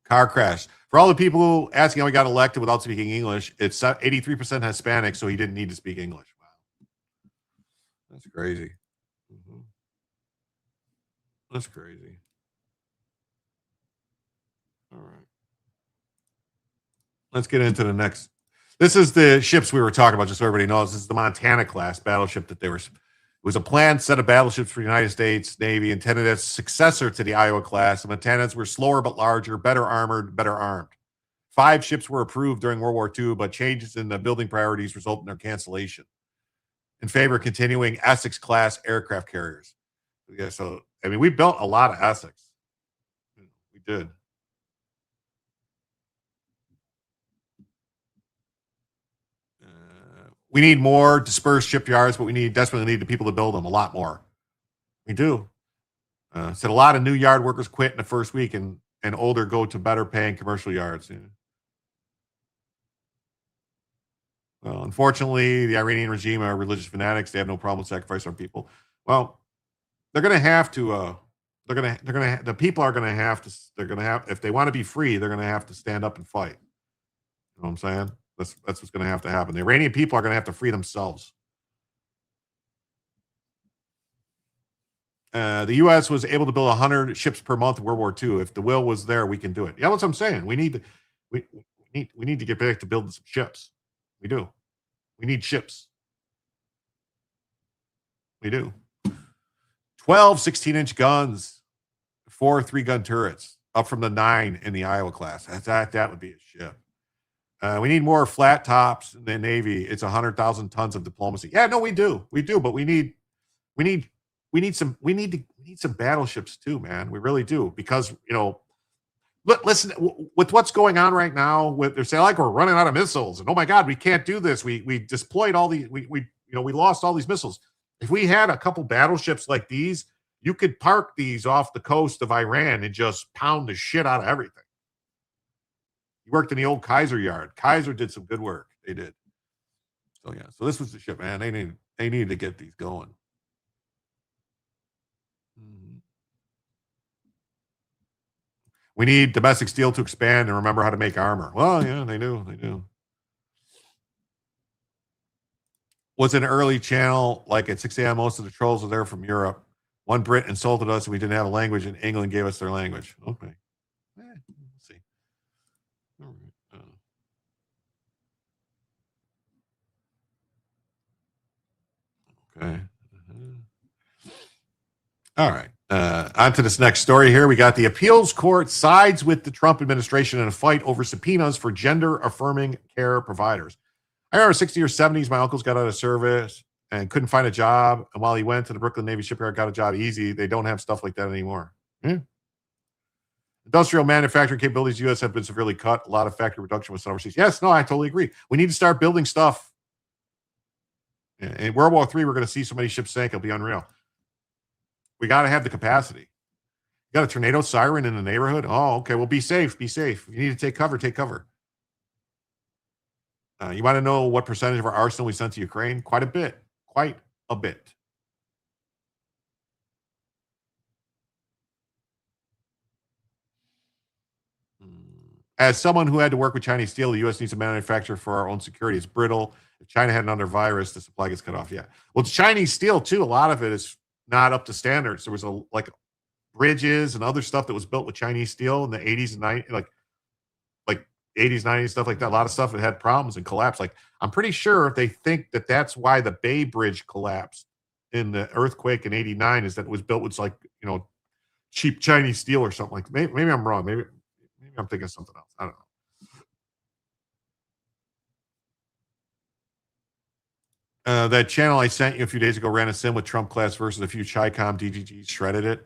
Car crash. For all the people asking how he got elected without speaking English, it's 83% Hispanic, so he didn't need to speak English. Wow. That's crazy. That's crazy. All right. Let's get into the next. This is the ships we were talking about, just so everybody knows. This is the Montana class battleship that they were. It was a planned set of battleships for the United States Navy intended as successor to the Iowa class. The Montanas were slower but larger, better armored, better armed. 5 ships were approved during World War II, but changes in the building priorities resulted in their cancellation in favor of continuing Essex-class aircraft carriers. Yeah, so, I mean, we built a lot of Essex. We did. We need more dispersed shipyards, but we desperately need the people to build them a lot more. We do. Said a lot of new yard workers quit in the first week and older go to better paying commercial yards. Yeah. Well, unfortunately, the Iranian regime are religious fanatics. They have no problem with sacrificing our people. Well, they're going to have to. The people are going to have to. They're going to have, if they want to be free, they're going to have to stand up and fight. You know what I'm saying? That's what's going to have to happen. The Iranian people are going to have to free themselves. The U.S. was able to build 100 ships per month in World War II. If the will was there, we can do it. Yeah, that's what I'm saying. We need to get back to building some ships. We do. We need ships. We do. 12 16-inch guns, 4 3-gun turrets, up from the 9 in the Iowa class. That would be a ship. We need more flat tops in the Navy. It's 100,000 tons of diplomacy. Yeah, no, we do, but we need some battleships too, man. We really do, because listen, with what's going on right now, they're saying like we're running out of missiles, and oh my God, we can't do this. We deployed all the we lost all these missiles. If we had a couple battleships like these, you could park these off the coast of Iran and just pound the shit out of everything. He worked in the old Kaiser yard. Kaiser did some good work. They did. So yeah. So this was the ship, man. They needed to get these going. We need domestic steel to expand and remember how to make armor. Well, yeah, they do. Was an early channel, like at 6 a.m. Most of the trolls are there from Europe. One Brit insulted us and we didn't have a language, and England gave us their language. Okay. We'll see. Okay. All right. On to this next story here. We got the appeals court sides with the Trump administration in a fight over subpoenas for gender-affirming care providers. I remember 60s or 70s, my uncles got out of service and couldn't find a job. And while he went to the Brooklyn Navy shipyard, got a job easy. They don't have stuff like that anymore. Industrial manufacturing capabilities in the U.S. have been severely cut. A lot of factory reduction was overseas. Yes, no, I totally agree. We need to start building stuff. In World War III, we're going to see so many ships sink, it'll be unreal. We got to have the capacity. You got a tornado siren in the neighborhood? Oh, okay. Well, be safe. Be safe. You need to take cover. Take cover. You want to know what percentage of our arsenal we sent to Ukraine? Quite a bit. Quite a bit. As someone who had to work with Chinese steel, the U.S. needs to manufacture for our own security. It's brittle. If China had another virus, the supply gets cut off. Yeah. Well, the Chinese steel, too, a lot of it is not up to standards. There was a bridges and other stuff that was built with Chinese steel in the 80s and 90s, like 80s, 90s, stuff like that. A lot of stuff that had problems and collapsed. Like, I'm pretty sure if they think that that's why the Bay Bridge collapsed in the earthquake in 89 is that it was built with like, cheap Chinese steel or something. Like, maybe I'm wrong. Maybe I'm thinking of something else. I don't know. That channel I sent you a few days ago ran a sim with Trump class versus a few Chi-Com DDGs shredded it.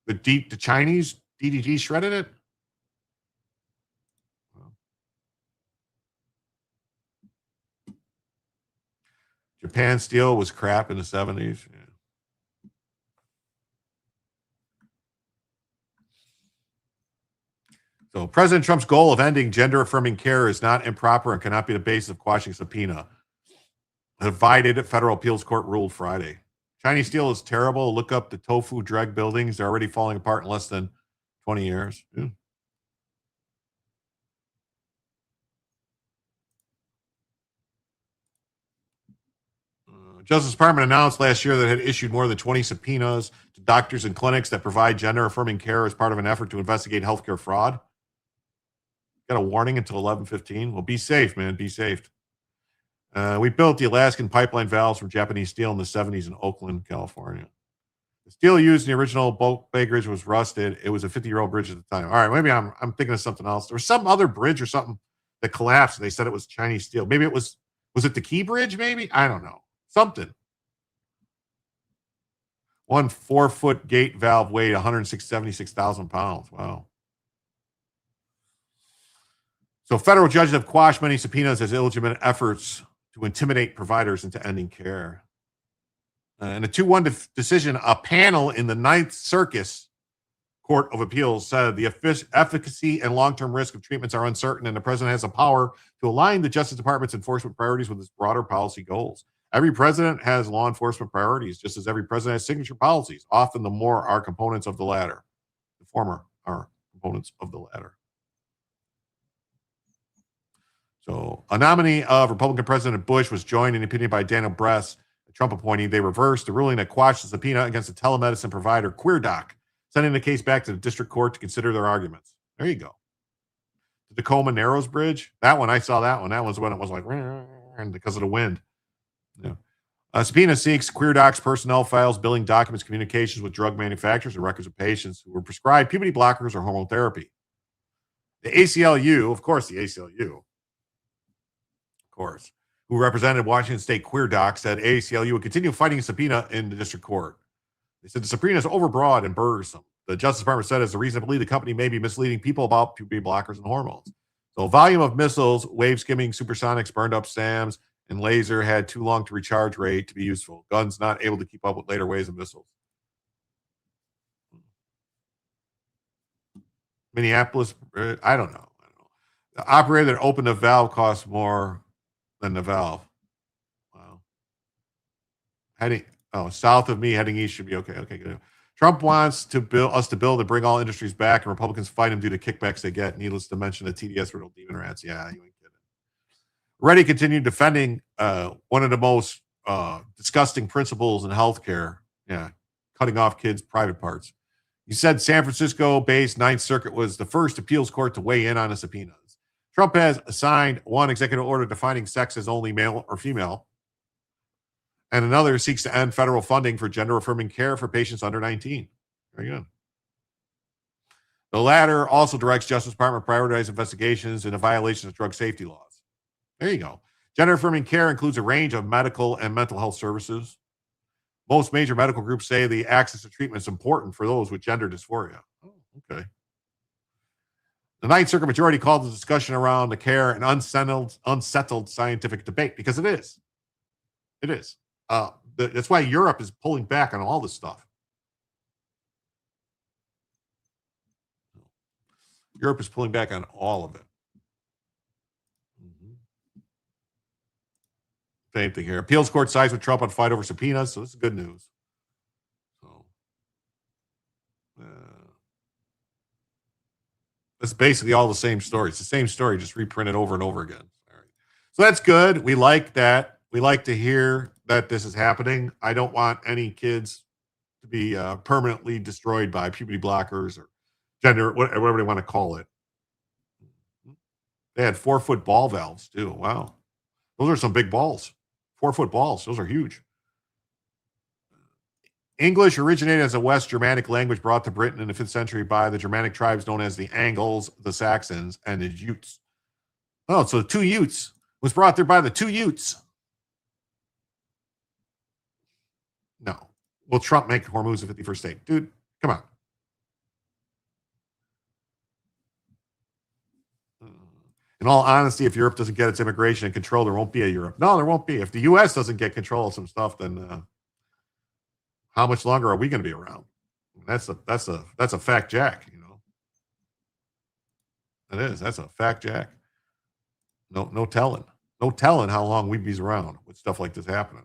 The Chinese DDG shredded it? Japan steel was crap in the 70s. Yeah. So President Trump's goal of ending gender-affirming care is not improper and cannot be the basis of quashing subpoena. A divided federal appeals court ruled Friday. Chinese steel is terrible. Look up the tofu dreg buildings. They're already falling apart in less than 20 years. Yeah. Justice Department announced last year that it had issued more than 20 subpoenas to doctors and clinics that provide gender-affirming care as part of an effort to investigate healthcare fraud. Got a warning until 11/15. Well, be safe, man. Be safe. We built the Alaskan pipeline valves from Japanese steel in the 70s in Oakland, California. The steel used in the original bulk Bay Bridge was rusted. It was a 50-year-old bridge at the time. All right, maybe I'm thinking of something else. There was some other bridge or something that collapsed. And they said it was Chinese steel. Maybe it was it the Key Bridge? Maybe, I don't know. Something. One 4-foot gate valve weighed 176,000 pounds. Wow. So federal judges have quashed many subpoenas as illegitimate efforts to intimidate providers into ending care. In a 2-1 decision, a panel in the Ninth Circuit Court of Appeals said the efficacy and long-term risk of treatments are uncertain, and the president has the power to align the Justice Department's enforcement priorities with its broader policy goals. Every president has law enforcement priorities, just as every president has signature policies. Often the more are components of the latter. The former are components of the latter. So a nominee of Republican President Bush was joined in opinion by Daniel Bress, a Trump appointee. They reversed the ruling that quashed the subpoena against the telemedicine provider QueerDoc, sending the case back to the district court to consider their arguments. There you go. The Tacoma Narrows Bridge, that one, I saw that one. That was when it was like, because of the wind. Yeah. Subpoena seeks QueerDoc's personnel files, billing documents, communications with drug manufacturers, and records of patients who were prescribed puberty blockers or hormone therapy. The ACLU, of course, who represented Washington State QueerDoc, said ACLU would continue fighting a subpoena in the district court. They said the subpoena is overbroad and burdensome. The Justice Department said it's a reason to believe the company may be misleading people about puberty blockers and hormones. So volume of missiles, wave skimming, supersonics, burned up SAMs, and laser had too long to recharge rate to be useful. Guns not able to keep up with later waves of missiles. Minneapolis, I don't know. The operator that opened the valve cost more than the valve. Wow. South of me, heading east should be okay. Okay, good. Trump wants us to build and bring all industries back, and Republicans fight him due to kickbacks they get. Needless to mention the TDS riddle demon rats. Yeah, you ain't kidding. Reddy continued defending one of the most disgusting principles in healthcare. Yeah, cutting off kids' private parts. He said San Francisco-based Ninth Circuit was the first appeals court to weigh in on the subpoenas. Trump has signed one executive order defining sex as only male or female, and another seeks to end federal funding for gender-affirming care for patients under 19. Very good. The latter also directs Justice Department to prioritize investigations into violations of drug safety laws. There you go. Gender-affirming care includes a range of medical and mental health services. Most major medical groups say the access to treatment is important for those with gender dysphoria. Oh, okay. The Ninth Circuit majority called the discussion around the care an unsettled scientific debate, because it is. It is. That's why Europe is pulling back on all this stuff. Europe is pulling back on all of it. Same thing here. Appeals court sides with Trump on fight over subpoenas, so this is good news. So, it's basically all the same story. It's the same story, just reprinted over and over again. All right. So that's good. We like that. We like to hear that this is happening. I don't want any kids to be permanently destroyed by puberty blockers or gender, whatever they want to call it. They had 4-foot ball valves too. Wow. Those are some big balls. 4-foot balls. Those are huge. English originated as a West Germanic language brought to Britain in the 5th century by the Germanic tribes known as the Angles, the Saxons, and the Utes. Oh, so the 2 Utes was brought there by the 2 Utes. No. Will Trump make Hormuz a 51st state? Dude, come on. In all honesty, if Europe doesn't get its immigration in control, there won't be a Europe. No, there won't be. If the U.S. doesn't get control of some stuff, then how much longer are we going to be around? That's a fact, Jack. You know, that is. That's a fact, Jack. No telling how long we'd be around with stuff like this happening.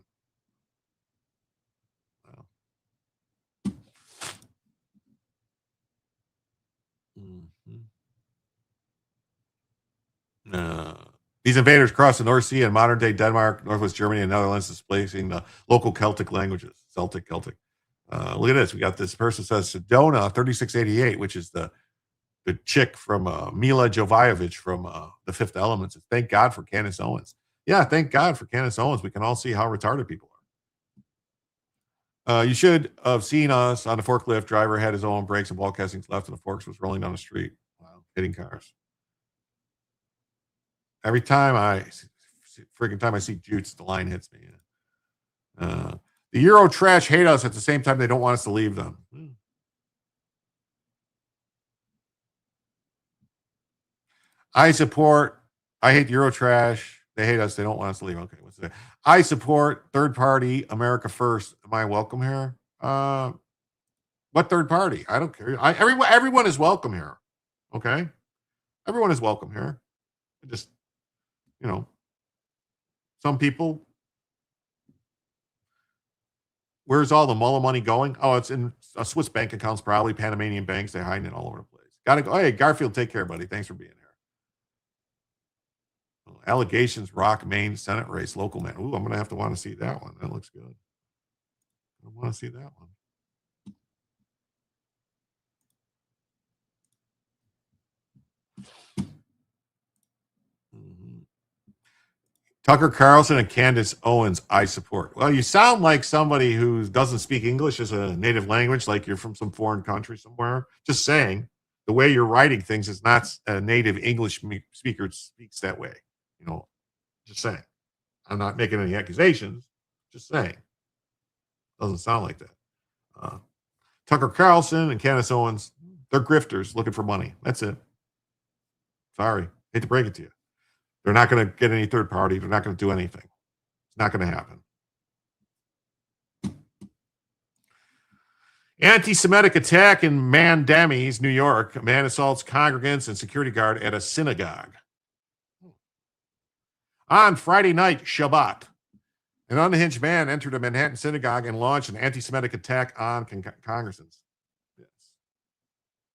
These invaders crossed the North Sea in modern-day Denmark, northwest Germany, and Netherlands, displacing the local Celtic languages. Celtic. Look at this. We got this person says Sedona 3688, which is the chick from Mila Jovovich from The Fifth Element. Says, thank God for Candace Owens. Yeah, thank God for Candace Owens. We can all see how retarded people are. You should have seen us on the forklift. Driver had his own brakes and ball castings left, and the forks was rolling down the street. Wow, hitting cars. Every time I see Jutes, the line hits me. The Euro trash hate us at the same time they don't want us to leave them. I hate Euro trash. They hate us. They don't want us to leave. Okay, what's that? I support third party America first. Am I welcome here? What third party? I don't care. Everyone is welcome here. Okay? Everyone is welcome here. Just, some people, where's all the Mullah money going? Oh, it's in Swiss bank accounts, probably Panamanian banks. They're hiding it all over the place. Got to go. Hey, Garfield, take care, buddy. Thanks for being here. Allegations, rock Maine Senate race, local man. Ooh, I'm going to have to want to see that one. That looks good. I want to see that one. Tucker Carlson and Candace Owens, I support. Well, you sound like somebody who doesn't speak English as a native language, like you're from some foreign country somewhere. Just saying, the way you're writing things is not a native English speaker speaks that way. Just saying. I'm not making any accusations. Just saying. Doesn't sound like that. Tucker Carlson and Candace Owens, they're grifters looking for money. That's it. Sorry. Hate to break it to you. They're not going to get any third party. They're not going to do anything. It's not going to happen. Anti-Semitic attack in Mandamis, New York. A man assaults congregants and security guard at a synagogue. On Friday night, Shabbat, an unhinged man entered a Manhattan synagogue and launched an anti-Semitic attack on congregants. Yes.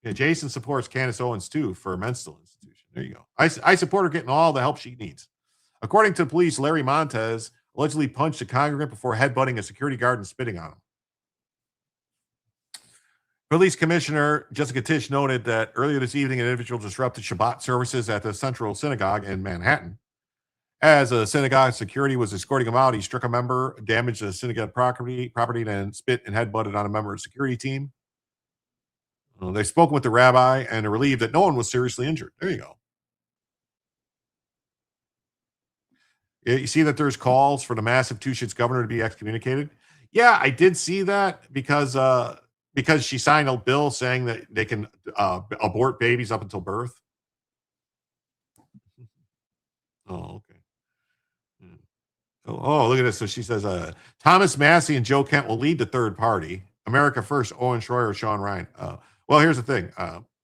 Yeah, Jason supports Candace Owens, too, for a mental institution. There you go. I support her getting all the help she needs. According to police, Larry Montez allegedly punched a congregant before headbutting a security guard and spitting on him. Police Commissioner Jessica Tisch noted that earlier this evening, an individual disrupted Shabbat services at the Central Synagogue in Manhattan. As a synagogue security was escorting him out, he struck a member, damaged the synagogue property, and spit and headbutted on a member of the security team. They spoke with the rabbi and are relieved that no one was seriously injured. There you go. You see that there's calls for the massive Massachusetts governor to be excommunicated? Yeah, I did see that because she signed a bill saying that they can abort babies up until birth. Oh, okay. Oh, look at this. So she says, Thomas Massey and Joe Kent will lead the third party. America First, Owen Schroyer, Sean Ryan. Well, here's the thing.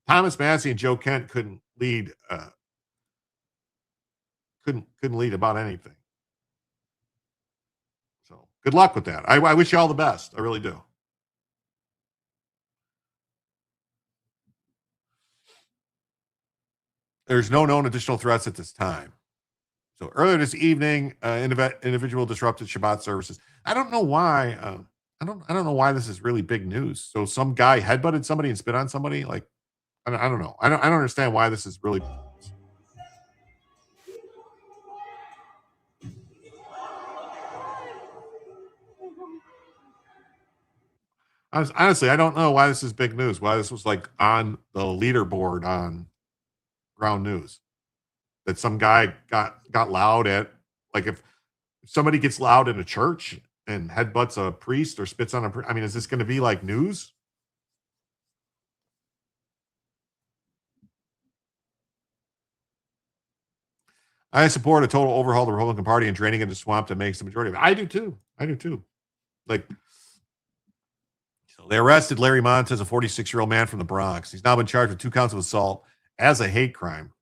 Thomas Massey and Joe Kent couldn't lead about anything. So good luck with that. I wish you all the best. I really do. There's no known additional threats at this time. So earlier this evening, individual disrupted Shabbat services. I don't know why. I don't know why this is really big news. So some guy headbutted somebody and spit on somebody. Like, I don't know. I don't understand why this is really. Honestly, I don't know why this is big news. Why this was like on the leaderboard on Ground News. That some guy got loud at, like, if somebody gets loud in a church and headbutts a priest or spits on I mean, is this going to be like news? I support a total overhaul of the Republican Party and draining it into swamp that makes the majority of it. I do too. Like, so they arrested Larry Montez, a 46-year-old man from the Bronx. He's now been charged with 2 counts of assault as a hate crime.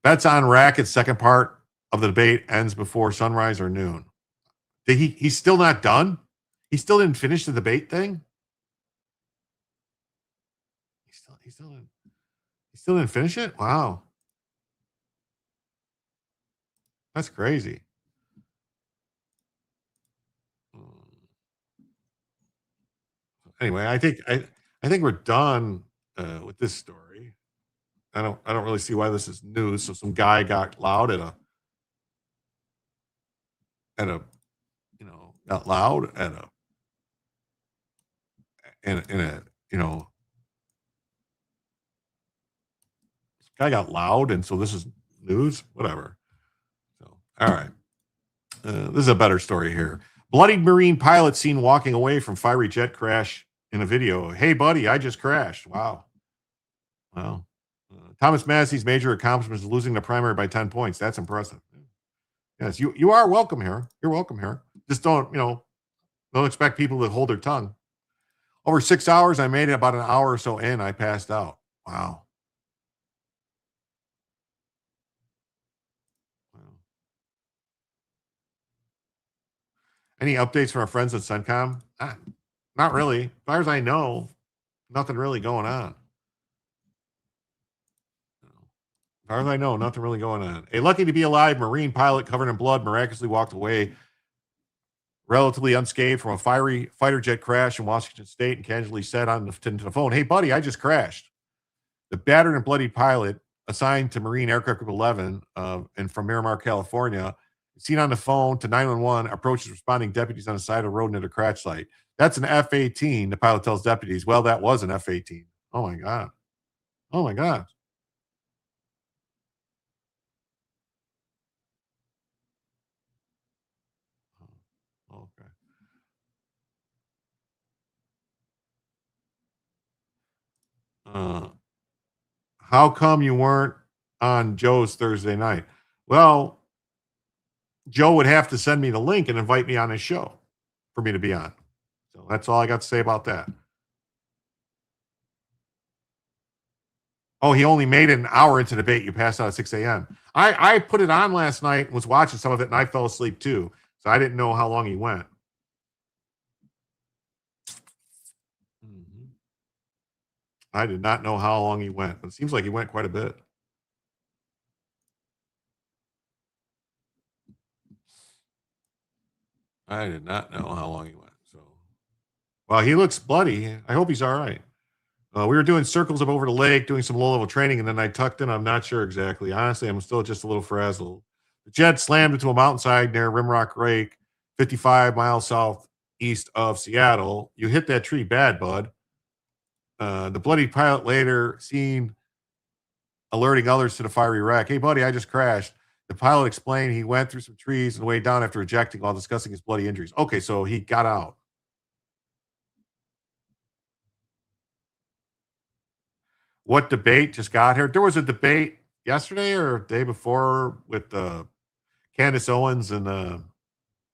Bets on rackets. Second part of the debate ends before sunrise or noon. He's still not done? He still didn't finish the debate thing? He still didn't finish it? Wow. That's crazy. Anyway, I think we're done with this story. I don't really see why this is news. So some guy got loud got loud guy got loud, and so this is news. Whatever. So all right, this is a better story here. Bloodied Marine pilot seen walking away from fiery jet crash in a video. Hey, buddy, I just crashed. Wow. Thomas Massey's major accomplishment is losing the primary by 10 points. That's impressive. Yes, you are welcome here. You're welcome here. Just don't expect people to hold their tongue. Over 6 hours, I made it. About an hour or so in, I passed out. Wow. Any updates from our friends at CENTCOM? Not really. As far as I know, nothing really going on. As far as I know, nothing really going on. A lucky to be alive Marine pilot covered in blood miraculously walked away relatively unscathed from a fiery fighter jet crash in Washington State and casually said on the phone, "Hey, buddy, I just crashed." The battered and bloodied pilot, assigned to Marine Aircraft Group 11 and from Miramar, California, seen on the phone to 911, approaches responding deputies on the side of the road near the crash site. That's an F-18, the pilot tells deputies. Well, that was an F-18. Oh, my God. Oh, my God. Okay. How come you weren't on Joe's Thursday night? Well, Joe would have to send me the link and invite me on his show for me to be on. So that's all I got to say about that. Oh, he only made it an hour into the debate. You passed out at 6 a.m. I put it on last night and was watching some of it, and I fell asleep too. So I didn't know how long he went. I did not know how long he went, but it seems like he went quite a bit. I did not know how long he went. So, well, he looks bloody. I hope he's all right. We were doing circles up over the lake, doing some low-level training, and then I tucked in. I'm not sure exactly. Honestly, I'm still just a little frazzled. The jet slammed into a mountainside near Rimrock Lake, 55 miles southeast of Seattle. You hit that tree bad, bud. The bloody pilot later seen alerting others to the fiery wreck. Hey, buddy, I just crashed. The pilot explained he went through some trees and way down after ejecting while discussing his bloody injuries. Okay, so he got out. What debate just got here? There was a debate yesterday or the day before with Candace Owens and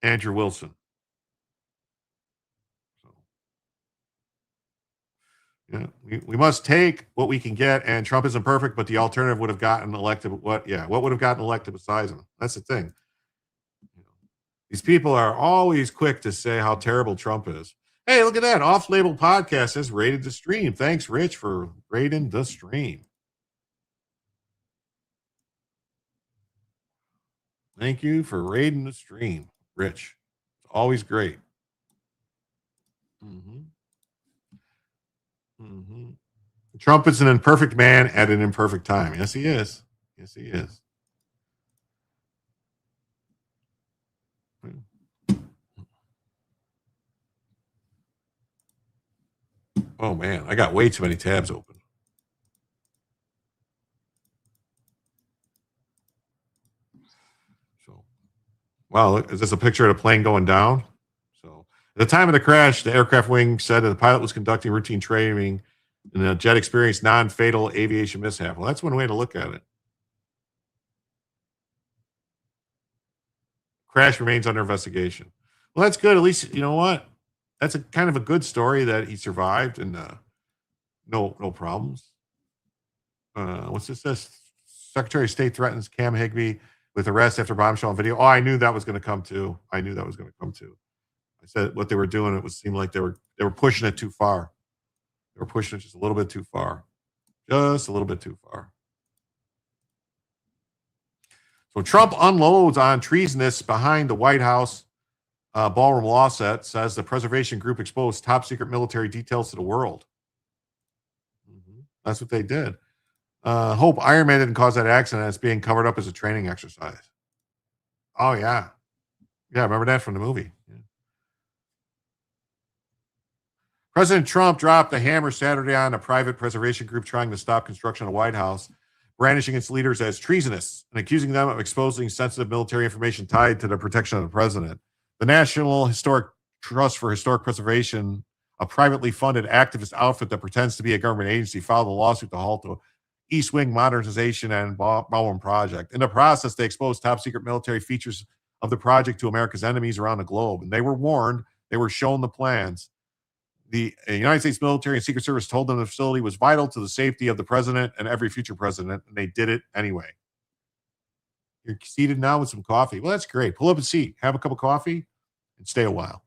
Andrew Wilson. Yeah, we must take what we can get, and Trump isn't perfect, but the alternative would have gotten elected. What would have gotten elected besides him? That's the thing. These people are always quick to say how terrible Trump is. Hey, look at that. Off-label podcast has rated the stream. Thanks, Rich, for rating the stream. Thank you for rating the stream. Rich. It's always great. Mm-hmm. Mm-hmm. Trump is an imperfect man at an imperfect time. Yes, he is. Yes, he is. Oh, man. I got way too many tabs open. So, wow. Look, is this a picture of a plane going down? So, at the time of the crash, the aircraft wing said that the pilot was conducting routine training and the jet experienced non-fatal aviation mishap. Well, that's one way to look at it. Crash remains under investigation. Well, that's good. At least, you know what? That's a kind of a good story that he survived and no problems. What's this? Secretary of State threatens Cam Higbee with arrest after bombshell on video. Oh, I knew that was going to come too. I said what they were doing. It seemed like they were pushing it too far. They were pushing it just a little bit too far. Just a little bit too far. So Trump unloads on treasonous behind the White House ballroom law set, says the preservation group exposed top secret military details to the world. Mm-hmm. That's what they did. Hope Iron Man didn't cause that accident. It's being covered up as a training exercise. Oh, yeah. Yeah, remember that from the movie. Yeah. President Trump dropped the hammer Saturday on a private preservation group trying to stop construction of the White House, brandishing its leaders as treasonous and accusing them of exposing sensitive military information tied to the protection of the president. The National Historic Trust for Historic Preservation, a privately funded activist outfit that pretends to be a government agency, filed a lawsuit to halt the East Wing modernization and ballroom project. In the process, they exposed top secret military features of the project to America's enemies around the globe. And they were warned, they were shown the plans. The United States military and Secret Service told them the facility was vital to the safety of the president and every future president, and they did it anyway. You're seated now with some coffee. Well, that's great. Pull up a seat, have a cup of coffee, and stay a while.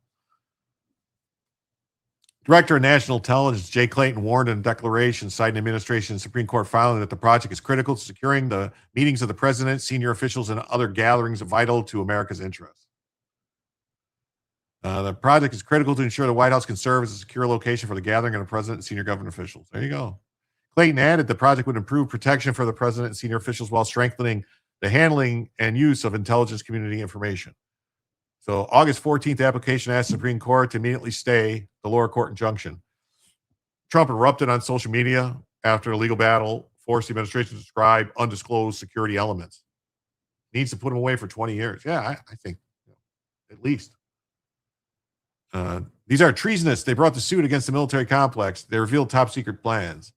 Director of National Intelligence Jay Clayton warned in a declaration citing administration and Supreme Court filing that the project is critical to securing the meetings of the president, senior officials, and other gatherings vital to America's interests. The project is critical to ensure the White House can serve as a secure location for the gathering of the president and senior government officials. There you go. Clayton added the project would improve protection for the president and senior officials while strengthening the handling and use of intelligence community information. So August 14th application asked the Supreme Court to immediately stay the lower court injunction. Trump erupted on social media after a legal battle forced the administration to describe undisclosed security elements. Needs to put them away for 20 years. Yeah, I think at least. These are treasonous. They brought the suit against the military complex. They revealed top secret plans.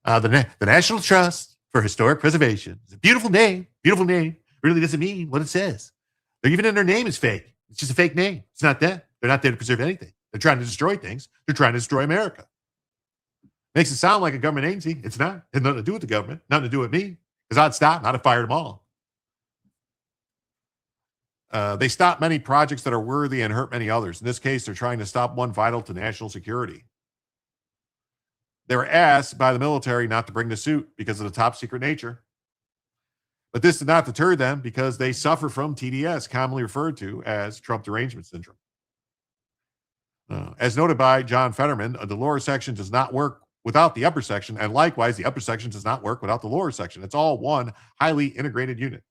The National Trust for Historic Preservation. It's a beautiful name. Beautiful name. Really doesn't mean what it says. They're even in their name is fake. It's just a fake name. It's not that. They're not there to preserve anything. They're trying to destroy things. They're trying to destroy America. Makes it sound like a government agency. It's not. It has nothing to do with the government. Nothing to do with me. Because I'd stop and I'd have fired them all. They stop many projects that are worthy and hurt many others. In this case, they're trying to stop one vital to national security. They were asked by the military not to bring the suit because of the top secret nature. But this did not deter them because they suffer from TDS, commonly referred to as Trump derangement syndrome. As noted by John Fetterman, the lower section does not work without the upper section, and likewise, the upper section does not work without the lower section. It's all one highly integrated unit.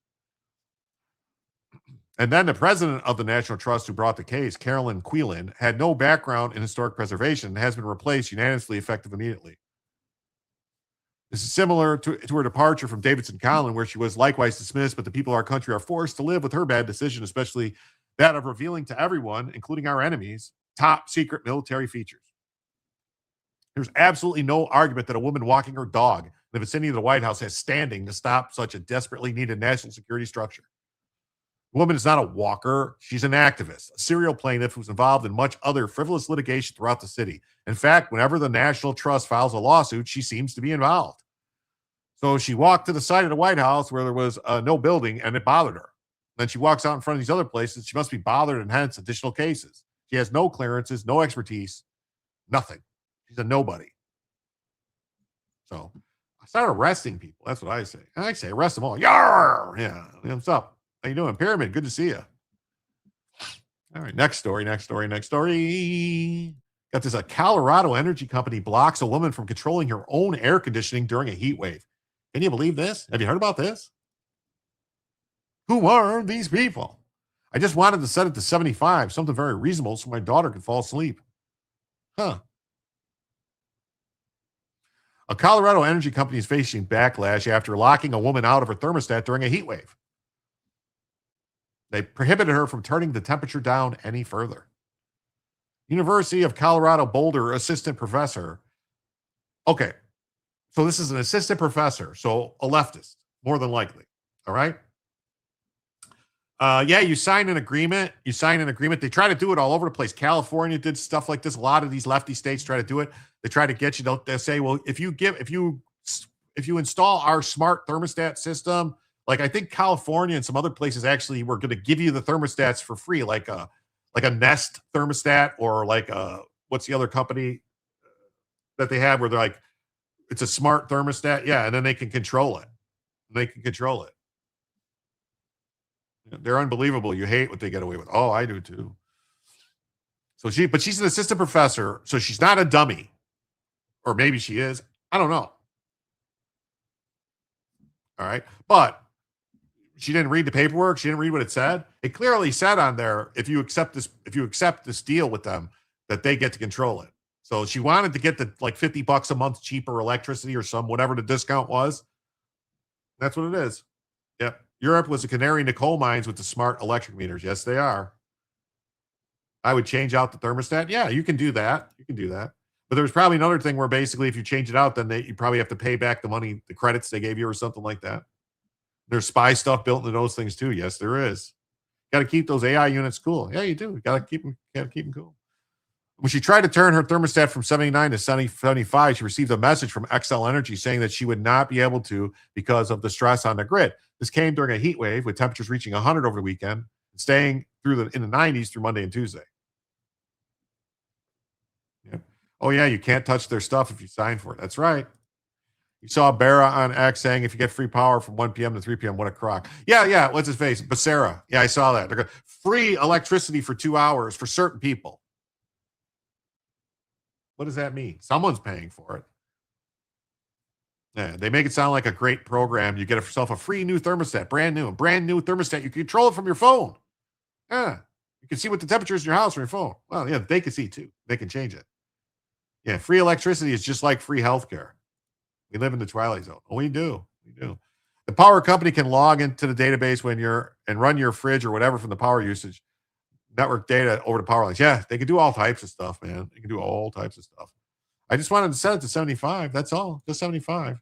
And then the president of the National Trust who brought the case, Carolyn Quillen, had no background in historic preservation and has been replaced unanimously effective immediately. This is similar to her departure from Davidson Conlon, where she was likewise dismissed, but the people of our country are forced to live with her bad decision, especially that of revealing to everyone, including our enemies, top secret military features. There's absolutely no argument that a woman walking her dog in the vicinity of the White House has standing to stop such a desperately needed national security structure. The woman is not a walker. She's an activist, a serial plaintiff who's involved in much other frivolous litigation throughout the city. In fact, whenever the National Trust files a lawsuit, she seems to be involved. So she walked to the side of the White House where there was no building, and it bothered her. Then she walks out in front of these other places. She must be bothered, and hence additional cases. She has no clearances, no expertise, nothing. She's a nobody. So I start arresting people. That's what I say. I say arrest them all. Yarr! Yeah, what's up? How you doing? Pyramid, good to see you. All right, next story. Got this, a Colorado energy company blocks a woman from controlling her own air conditioning during a heat wave. Can you believe this? Have you heard about this? Who are these people? I just wanted to set it to 75, something very reasonable so my daughter could fall asleep. Huh. A Colorado energy company is facing backlash after locking a woman out of her thermostat during a heat wave. They prohibited her from turning the temperature down any further. University of Colorado Boulder assistant professor. Okay, so this is an assistant professor, so a leftist, more than likely. All right? Yeah, you sign an agreement. They try to do it all over the place. California did stuff like this. A lot of these lefty states try to do it. They try to get you. They'll say, well, if you install our smart thermostat system, like I think California and some other places actually were going to give you the thermostats for free, like a Nest thermostat, or like what's the other company that they have where they're like, it's a smart thermostat. Yeah, and then they can control it. They're unbelievable. You hate what they get away with. Oh, I do too. But she's an assistant professor, so she's not a dummy. Or maybe she is. I don't know. All right. But she didn't read the paperwork. She didn't read what it said. It clearly said on there, if you accept this deal with them, that they get to control it. So she wanted to get the like $50 a month cheaper electricity or whatever the discount was. That's what it is. Yep. Europe was a canary in the coal mines with the smart electric meters. Yes, they are. I would change out the thermostat. Yeah, you can do that. But there's probably another thing where basically if you change it out, then you probably have to pay back the money, the credits they gave you or something like that. There's spy stuff built into those things too. Yes, there is. Got to keep those AI units cool. Yeah, you do. Got to keep them cool. When she tried to turn her thermostat from 79 to 75, she received a message from Xcel Energy saying that she would not be able to because of the stress on the grid. This came during a heat wave with temperatures reaching 100 over the weekend and staying in the 90s through Monday and Tuesday. Yeah. Oh, yeah, you can't touch their stuff if you sign for it. That's right. You saw Barra on X saying if you get free power from 1 p.m. to 3 p.m., what a crock. Yeah, what's his face? Becerra. Yeah, I saw that. They're going free electricity for 2 hours for certain people. What does that mean? Someone's paying for it. Yeah, they make it sound like a great program. You get yourself a free new thermostat, brand new thermostat. You can control it from your phone. Yeah, you can see what the temperature is in your house from your phone. Well, yeah, they can see too. They can change it. Yeah, free electricity is just like free healthcare. We live in the twilight zone. Oh, we do. The power company can log into the database and run your fridge or whatever from the power usage network data over the power lines. Yeah, they can do all types of stuff, man. They can do all types of stuff. I just wanted to set it to 75. That's all. Just 75.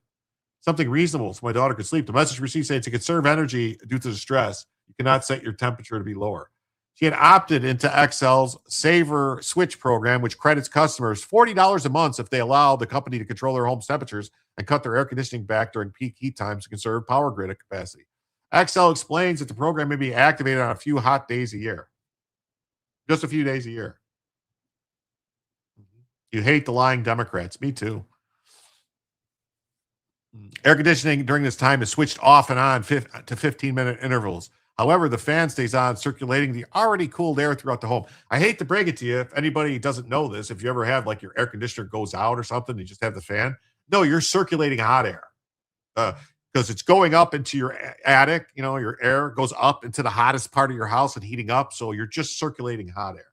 Something reasonable so my daughter could sleep. The message received saying to conserve energy due to the stress, you cannot set your temperature to be lower. She had opted into Xcel's Saver Switch program, which credits customers $40 a month if they allow the company to control their home's temperatures and cut their air conditioning back during peak heat times to conserve power grid capacity. Xcel explains that the program may be activated on a few hot days a year. Just a few days a year. You hate the lying Democrats. Me too. Air conditioning during this time is switched off and on to 15-minute intervals. However, the fan stays on, circulating the already cooled air throughout the home. I hate to break it to you. If anybody doesn't know this, if you ever have like your air conditioner goes out or something, you just have the fan. No, you're circulating hot air because it's going up into your attic. You know, your air goes up into the hottest part of your house and heating up. So you're just circulating hot air.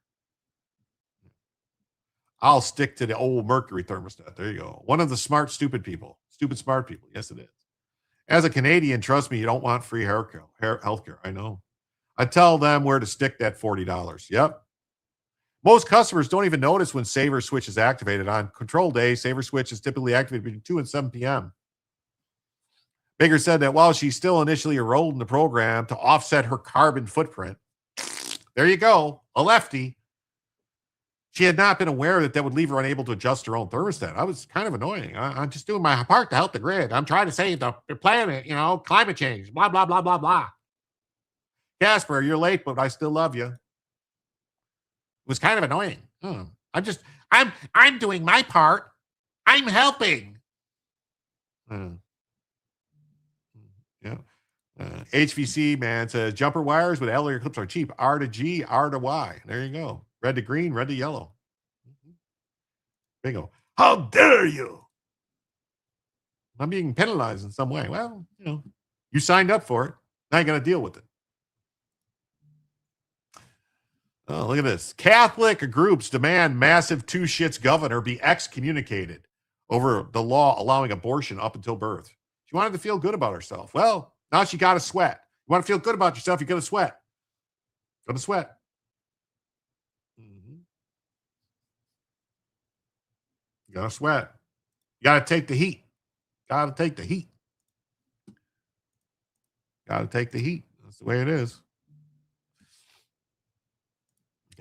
I'll stick to the old mercury thermostat. There you go. One of the smart, stupid people. Stupid, smart people. Yes, it is. As a Canadian, trust me, you don't want free healthcare. I know. I tell them where to stick that $40. Yep. Most customers don't even notice when Saver Switch is activated. On control day, Saver Switch is typically activated between 2 and 7 p.m. Baker said that while she still initially enrolled in the program to offset her carbon footprint, there you go, a lefty, she had not been aware that would leave her unable to adjust her own thermostat. I was kind of annoying. I'm just doing my part to help the grid. I'm trying to save the planet, climate change, blah, blah, blah, blah, blah. Casper, you're late, but I still love you. It was kind of annoying. I'm doing my part. I'm helping. Yeah. HVC man says jumper wires with alligator clips are cheap. R to G, R to Y. There you go. Red to green, red to yellow. Bingo. How dare you? I'm being penalized in some way. Well, you signed up for it. Now you got to deal with it. Oh, look at this. Catholic groups demand massive two shits governor be excommunicated over the law allowing abortion up until birth. She wanted to feel good about herself. Well, now she got to sweat. You want to feel good about yourself, you got to sweat. Got to sweat. You got to sweat. You got to take the heat. Got to take the heat. Got to take the heat. That's the way it is.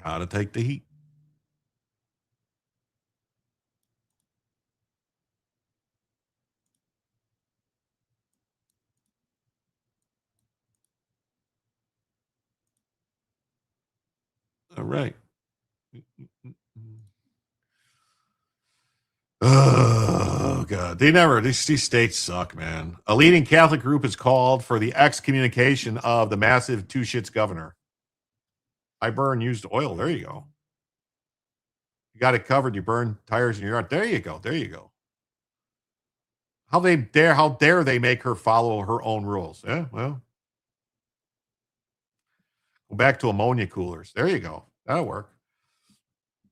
Got to take the heat. All right. Oh, God. These states suck, man. A leading Catholic group has called for the excommunication of the massive two shits governor. I burn used oil. There you go. You got it covered. You burn tires in your yard. There you go. There you go. How dare they make her follow her own rules? Yeah, well. Go back to ammonia coolers. There you go. That'll work.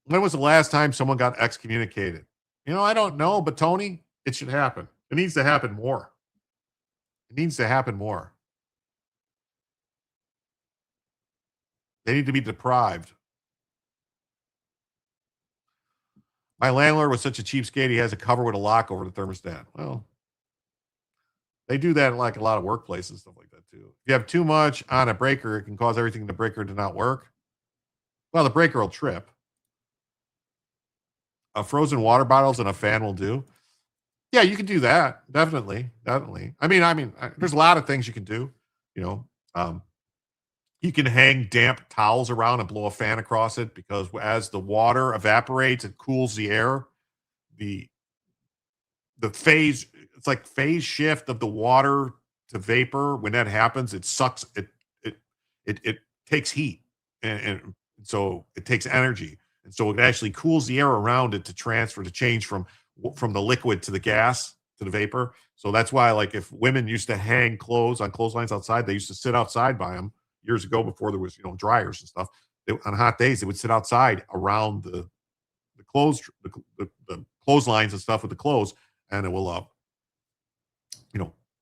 When was the last time someone got excommunicated? I don't know, but Tony, it should happen. It needs to happen more. It needs to happen more. They need to be deprived. My landlord was such a cheapskate, he has a cover with a lock over the thermostat. Well, they do that in like a lot of workplaces, stuff like that too. If you have too much on a breaker, it can cause everything in the breaker to not work. Well, the breaker will trip. Frozen water bottles and a fan will do. Yeah, you can do that. Definitely. I mean, there's a lot of things you can do. You can hang damp towels around and blow a fan across it because as the water evaporates, it cools the air. The phase, it's like phase shift of the water to vapor. When that happens, it sucks. It takes heat and so it takes energy. And so it actually cools the air around it to change from the liquid to the gas to the vapor. So that's why, like, if women used to hang clothes on clotheslines outside, they used to sit outside by them years ago before there was, dryers and stuff. On hot days, they would sit outside around the clotheslines and stuff with the clothes, and it will,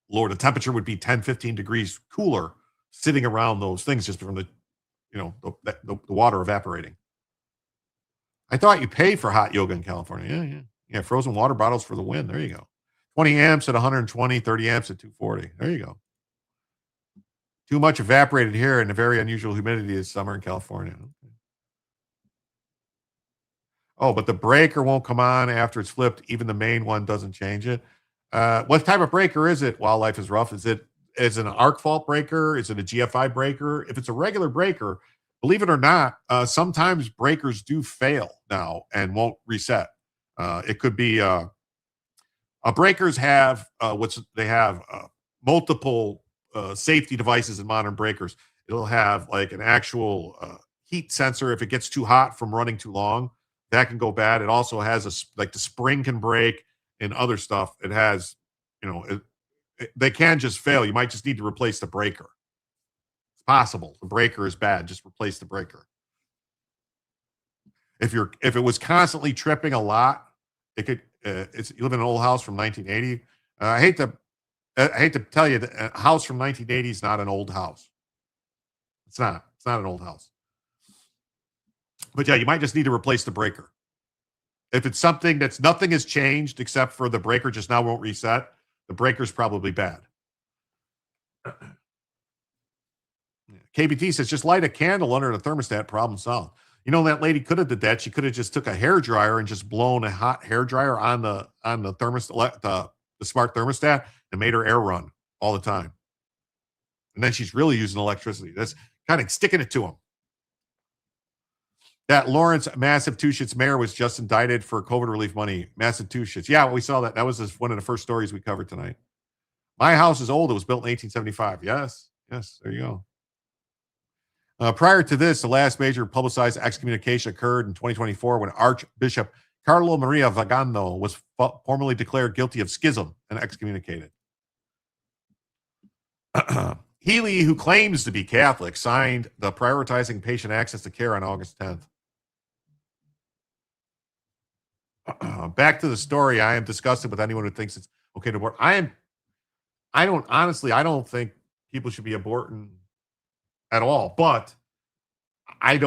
lower the temperature would be 10, 15 degrees cooler sitting around those things just from the water evaporating. I thought you pay for hot yoga in California. Yeah. Frozen water bottles for the win. There you go. 20 amps at 120, 30 amps at 240. There you go. Too much evaporated here and a very unusual humidity this summer in California. Okay. Oh, but the breaker won't come on after it's flipped. Even the main one doesn't change it. What type of breaker is it? Wildlife is rough. Is it an arc fault breaker? Is it a GFI breaker? If it's a regular breaker, believe it or not, sometimes breakers do fail now and won't reset. It could be breakers have multiple safety devices in modern breakers. It'll have like an actual heat sensor. If it gets too hot from running too long, that can go bad. It also has the spring can break and other stuff. It has, they can just fail. You might just need to replace the breaker. It's possible. The breaker is bad. Just replace the breaker. If it was constantly tripping a lot, it could. You live in an old house from 1980. I hate to tell you that a house from 1980 is not an old house. It's not. It's not an old house. But yeah, you might just need to replace the breaker. If it's something that's nothing has changed except for the breaker just now won't reset, the breaker's probably bad. KBT says, just light a candle under the thermostat, problem solved. That lady could have did that. She could have just took a hair dryer and just blown a hot hair dryer on the thermostat, the smart thermostat, and made her air run all the time. And then she's really using electricity. That's kind of sticking it to him. That Lawrence Massachusetts mayor was just indicted for COVID relief money. Massachusetts. Yeah, we saw that. That was one of the first stories we covered tonight. My house is old. It was built in 1875. Yes. There you go. Prior to this, the last major publicized excommunication occurred in 2024 when Archbishop Carlo Maria Vagano was formally declared guilty of schism and excommunicated. Healy, who claims to be Catholic, signed the Prioritizing Patient Access to Care on August 10th. Back to the story. I am disgusted with anyone who thinks it's okay to abort. I don't think people should be aborting at all, but I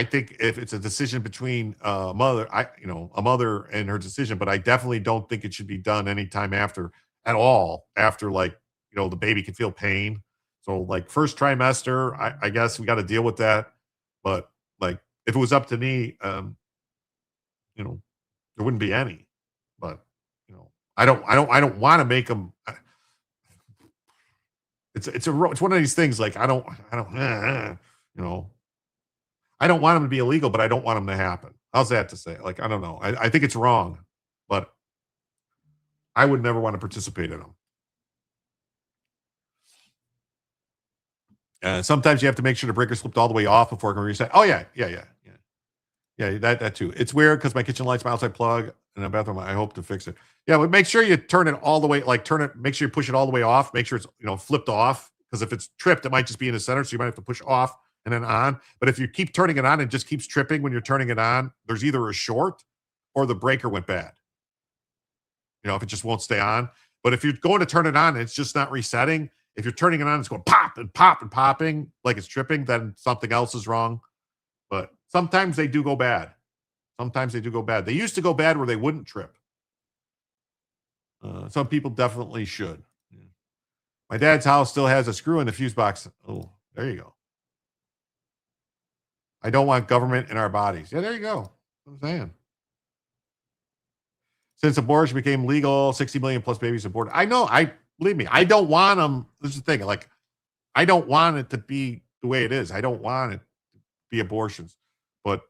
think if it's a decision between a mother and her decision, but I definitely don't think it should be done anytime after like, the baby can feel pain. So like first trimester, I guess we got to deal with that. But like, if it was up to me, there wouldn't be any, but I don't want to make them. It's one of these things. Like I don't want them to be illegal, but I don't want them to happen. How's that to say? Like, I don't know. I think it's wrong, but I would never want to participate in them. Sometimes you have to make sure the breaker slipped all the way off before it can reset. Oh yeah. That too. It's weird because my kitchen light's my outside plug in the bathroom. I hope to fix it. Yeah, but make sure you turn it all the way. Like make sure you push it all the way off. Make sure it's flipped off, because if it's tripped, it might just be in the center. So you might have to push off and then on. But if you keep turning it on and just keeps tripping when you're turning it on, there's either a short or the breaker went bad. If it just won't stay on. But if you're going to turn it on and it's just not resetting, if you're turning it on, it's going pop and pop and popping like it's tripping, then something else is wrong. But sometimes they do go bad. They used to go bad where they wouldn't trip. Some people definitely should. Yeah. My dad's house still has a screw in the fuse box. Oh, there you go. I don't want government in our bodies. Yeah, there you go. What I'm saying. Since abortion became legal, 60 million plus babies aborted. I know. Believe me, I don't want them. This is the thing. Like, I don't want it to be the way it is. I don't want it to be abortions. But,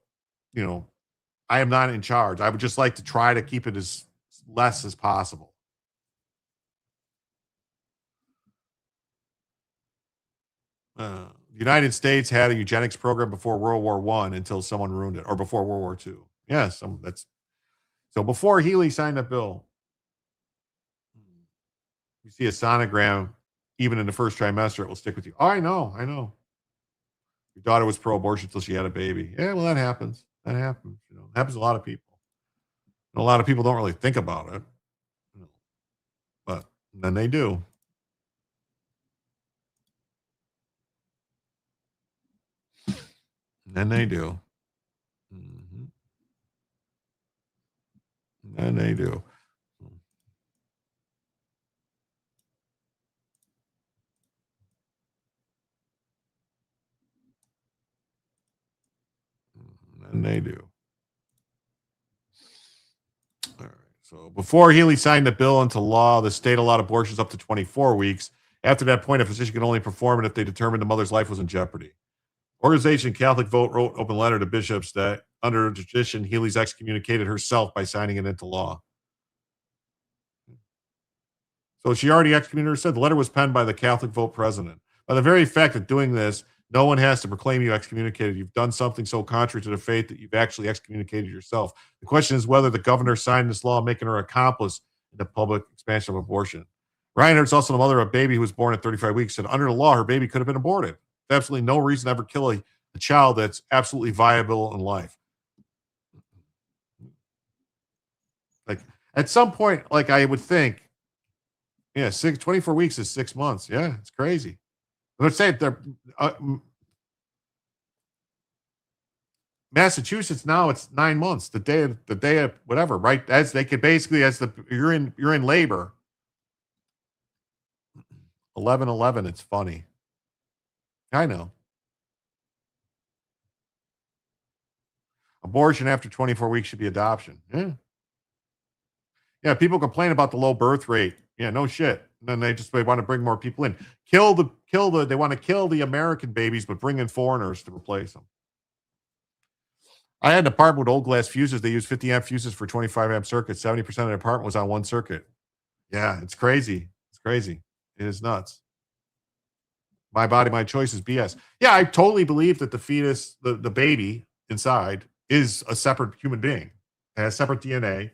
I am not in charge. I would just like to try to keep it as less as possible. The United States had a eugenics program before World War I until someone ruined it, or before World War II. Yes, so before Healy signed that bill. You see a sonogram, even in the first trimester, it will stick with you. Oh, I know. Your daughter was pro-abortion until she had a baby. Yeah, well, that happens. It happens to a lot of people. And a lot of people don't really think about it. But then they do. And then they do. Mm-hmm. And then they do. And they do. All right. So before Healy signed the bill into law, the state allowed abortions up to 24 weeks. After that point, a physician could only perform it if they determined the mother's life was in jeopardy. Organization Catholic Vote wrote open letter to bishops that under tradition, Healy's excommunicated herself by signing it into law. So she already excommunicated herself. The letter was penned by the Catholic Vote president. By the very fact of doing this, no one has to proclaim you excommunicated. You've done something so contrary to the faith that you've actually excommunicated yourself. The question is whether the governor signed this law making her accomplice in the public expansion of abortion. Reinhardt's also the mother of a baby who was born at 35 weeks, and under the law, her baby could have been aborted. There's absolutely no reason to ever kill a child that's absolutely viable in life. Like, at some point, like I would think, 24 weeks is 6 months. Yeah, it's crazy. Let's say they're Massachusetts now. It's 9 months. The day of whatever, right? As they could basically you're in labor. 11/11. It's funny. I know. Abortion after 24 weeks should be adoption. Yeah. People complain about the low birth rate. Yeah, no shit. And then they want to bring more people in. They want to kill the American babies, but bring in foreigners to replace them. I had an apartment with old glass fuses. They used 50 amp fuses for 25 amp circuits. 70% of the apartment was on one circuit. Yeah, it's crazy. crazy. It is nuts. My body, my choice is BS. Yeah, I totally believe that the fetus, the baby inside, is a separate human being. It has separate DNA.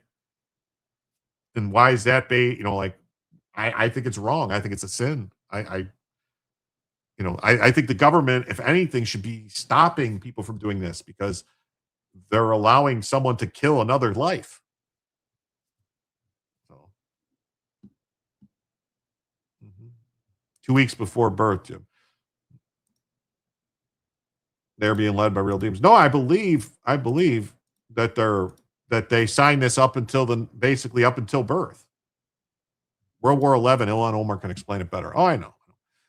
And why is that I think it's wrong. I think it's a sin. I think the government, if anything, should be stopping people from doing this because they're allowing someone to kill another life. So, 2 weeks before birth, Jim. They're being led by real demons. No, I believe that they signed this up until birth. World War XI, Ilhan Omar can explain it better. Oh, I know.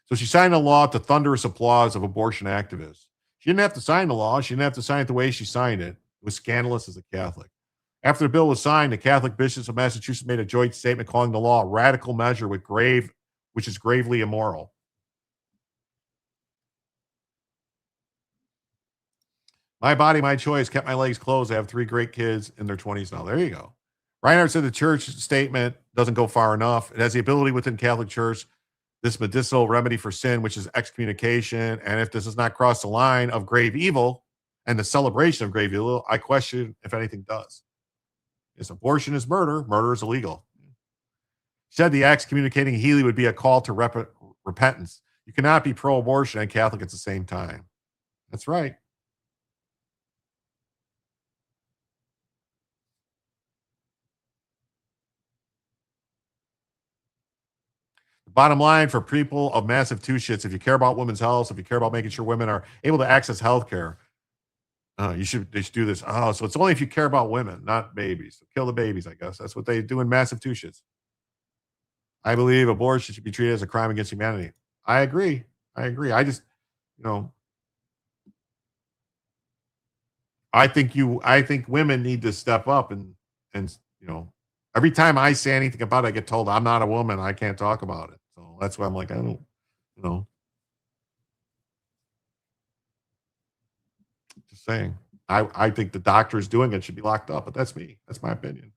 So she signed a law to thunderous applause of abortion activists. She didn't have to sign the law. She didn't have to sign it the way she signed it. It was scandalous as a Catholic. After the bill was signed, the Catholic bishops of Massachusetts made a joint statement calling the law a radical measure which is gravely immoral. My body, my choice, kept my legs closed. I have 3 great kids in their 20s now. There you go. Reinhardt said the church statement doesn't go far enough. It has the ability within Catholic Church, this medicinal remedy for sin, which is excommunication. And if this does not cross the line of grave evil and the celebration of grave evil, I question if anything does. Yes, abortion is murder. Murder is illegal. He said the excommunicating Healy would be a call to repentance. You cannot be pro-abortion and Catholic at the same time. That's right. Bottom line for people of massive two shits, if you care about women's health, if you care about making sure women are able to access health care, they should do this. Oh, so it's only if you care about women, not babies. So kill the babies, I guess. That's what they do in massive two shits. I believe abortion should be treated as a crime against humanity. I agree. I just, I think women need to step up and every time I say anything about it, I get told I'm not a woman. I can't talk about it. So that's why I'm like, I don't, just saying. I think the doctors doing it should be locked up, but that's me. That's my opinion.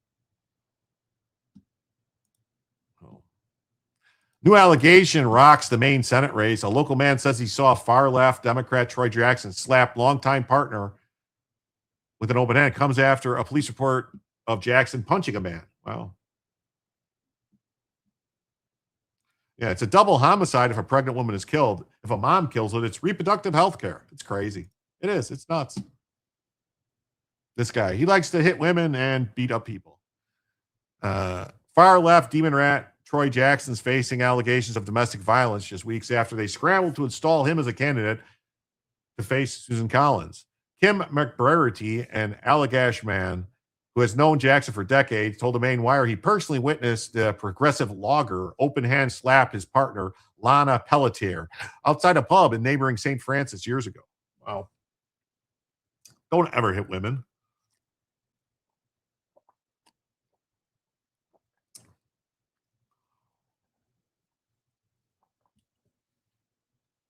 New allegation rocks the Maine Senate race. A local man says he saw far-left Democrat Troy Jackson slap longtime partner with an open hand. It comes after a police report of Jackson punching a man. Wow. Yeah, it's a double homicide if a pregnant woman is killed. If a mom kills it, it's reproductive health care. It's crazy. It is. It's nuts. This guy, he likes to hit women and beat up people. Far-left demon rat Troy Jackson's facing allegations of domestic violence just weeks after they scrambled to install him as a candidate to face Susan Collins. Kim McBrarity, an Allagash man who has known Jackson for decades, told the Maine Wire he personally witnessed the progressive logger open hand slap his partner, Lana Pelletier, outside a pub in neighboring St. Francis years ago. Wow. Don't ever hit women.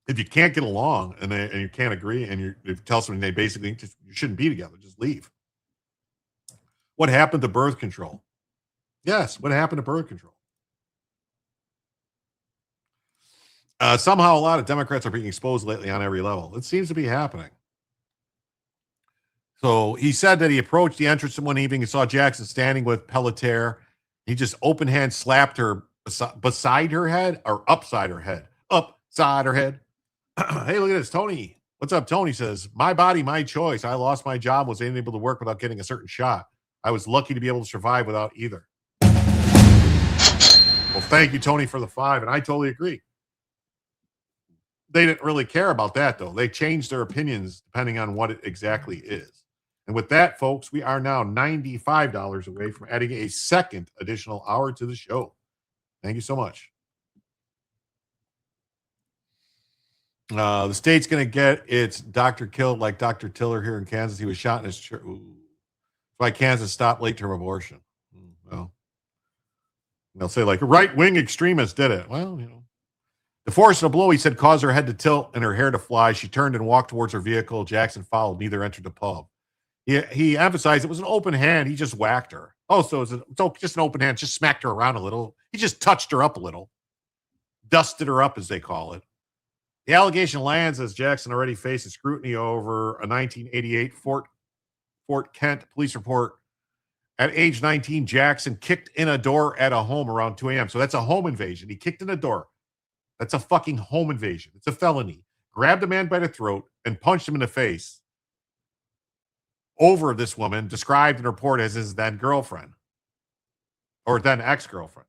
If you can't get along and you can't agree and you tell someone they basically just you shouldn't be together, just leave. What happened to birth control? Yes, what happened to birth control? Somehow a lot of Democrats are being exposed lately on every level. It seems to be happening. So he said that he approached the entrance one evening and saw Jackson standing with Pelletier. He just open hand slapped her beside her head or upside her head. Upside her head. Hey, look at this. Tony. What's up? Tony says, my body, my choice. I lost my job, was unable to work without getting a certain shot. I was lucky to be able to survive without either. Well, thank you, Tony, for the 5. And I totally agree. They didn't really care about that, though. They changed their opinions depending on what it exactly is. And with that, folks, we are now $95 away from adding a second additional hour to the show. Thank you so much. The state's going to get its doctor killed like Dr. Tiller here in Kansas. He was shot in his church. That's why Kansas stopped late-term abortion. Well, they'll say like a right-wing extremist did it. Well, the force of the blow, he said, caused her head to tilt and her hair to fly. She turned and walked towards her vehicle. Jackson followed. Neither entered the pub. He emphasized it was an open hand. He just whacked her. Oh, so it's just an open hand. Just smacked her around a little. He just touched her up a little. dusted her up, as they call it. The allegation lands as Jackson already faces scrutiny over a 1988 Fort Kent police report. At age 19, Jackson kicked in a door at a home around 2 a.m. So that's a home invasion. He kicked in a door. That's a fucking home invasion. It's a felony. Grabbed a man by the throat and punched him in the face over this woman, described in the report as his then girlfriend or then ex-girlfriend.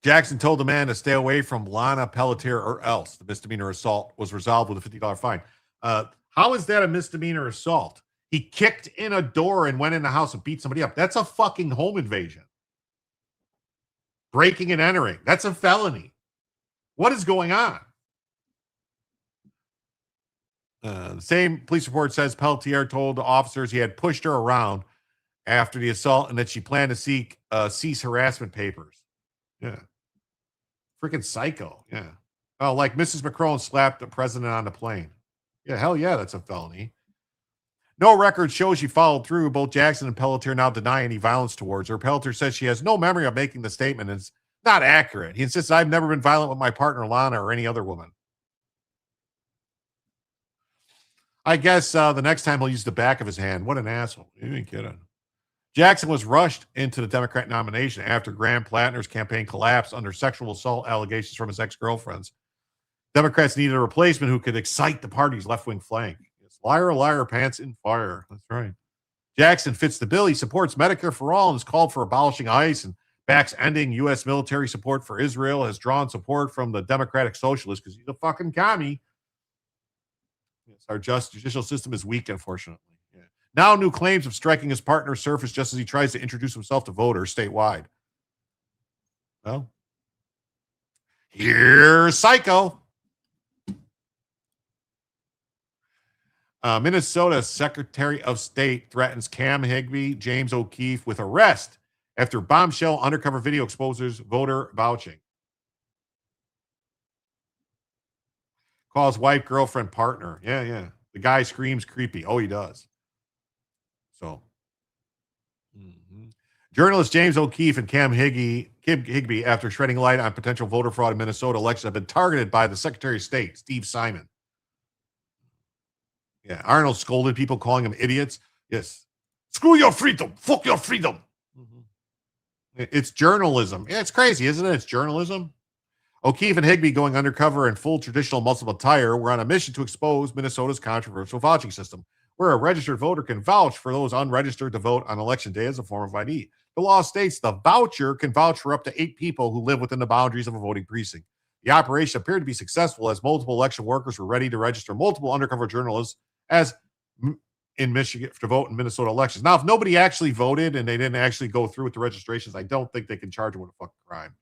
Jackson told the man to stay away from Lana Pelletier or else. The misdemeanor assault was resolved with a $50 fine. How is that a misdemeanor assault? He kicked in a door and went in the house and beat somebody up. That's a fucking home invasion. Breaking and entering. That's a felony. What is going on? The same police report says Pelletier told the officers he had pushed her around after the assault and that she planned to cease harassment papers. Yeah. Freaking psycho. Yeah. Oh, like Mrs. Macron slapped the president on the plane. Yeah, hell yeah, that's a felony. No record shows she followed through. Both Jackson and Pelletier now deny any violence towards her. Pelletier says she has no memory of making the statement and it's not accurate. He insists, I've never been violent with my partner, Lana, or any other woman. I guess the next time he'll use the back of his hand. What an asshole. You ain't kidding. Jackson was rushed into the Democrat nomination after Graham Plattner's campaign collapsed under sexual assault allegations from his ex-girlfriends. Democrats needed a replacement who could excite the party's left-wing flank. It's liar, liar, pants in fire. That's right. Jackson fits the bill. He supports Medicare for all and has called for abolishing ICE and backs ending U.S. military support for Israel, has drawn support from the Democratic Socialists because he's a fucking commie. Yes, our judicial system is weak, unfortunately. Yeah. Now new claims of striking his partner surface just as he tries to introduce himself to voters statewide. Well, here's psycho. Minnesota Secretary of State threatens Cam Higbee, James O'Keefe with arrest after bombshell undercover video exposes voter vouching. Calls wife, girlfriend, partner. Yeah. The guy screams creepy. Oh, he does. So, Journalist James O'Keefe and Cam Higbee, after shedding light on potential voter fraud in Minnesota elections, have been targeted by the Secretary of State, Steve Simon. Yeah, Arnold scolded people, calling them idiots. Yes. Screw your freedom. Fuck your freedom. It's journalism. Yeah, it's crazy, isn't it? It's journalism. O'Keefe and Higbee, going undercover in full traditional Muslim attire, were on a mission to expose Minnesota's controversial vouching system, where a registered voter can vouch for those unregistered to vote on election day as a form of ID. The law states the voucher can vouch for up to 8 people who live within the boundaries of a voting precinct. The operation appeared to be successful as multiple election workers were ready to register multiple undercover journalists as in Michigan to vote in Minnesota elections. Now, if nobody actually voted and they didn't actually go through with the registrations, I don't think they can charge them with a fucking crime.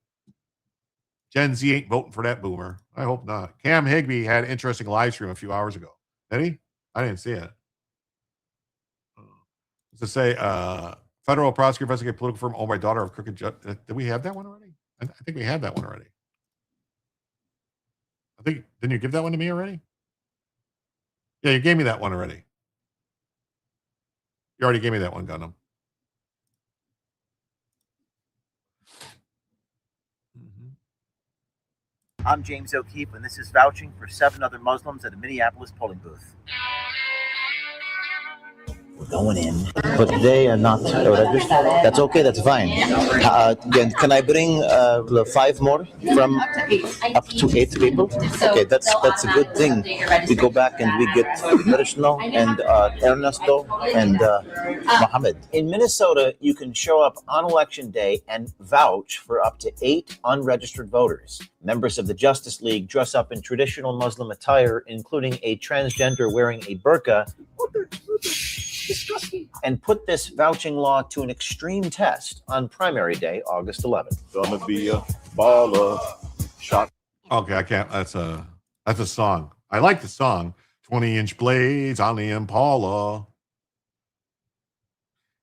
Gen Z ain't voting for that boomer. I hope not. Cam Higbee had an interesting live stream a few hours ago. Did he? I didn't see it. To say, federal prosecutor investigate political firm owned by daughter of crooked judge. Did we have that one already? I think we had that one already. Didn't you give that one to me already? Yeah, you gave me that one already. You already gave me that one, Gundam. I'm James O'Keefe, and this is vouching for 7 other Muslims at a Minneapolis polling booth. We're going in. But they are not registered. That's okay, that's fine. Can I bring 5 more from up to 8 people? Okay, that's a good thing. We go back and we get Krishna and Ernesto and Mohammed. In Minnesota, you can show up on election day and vouch for up to 8 unregistered voters. Members of the Justice League dress up in traditional Muslim attire, including a transgender wearing a burqa. Disgusting. And put this vouching law to an extreme test on primary day, August 11th. Gonna be a baller. Shot. Okay, I can't. That's a song. I like the song. 20-inch blades on the Impala.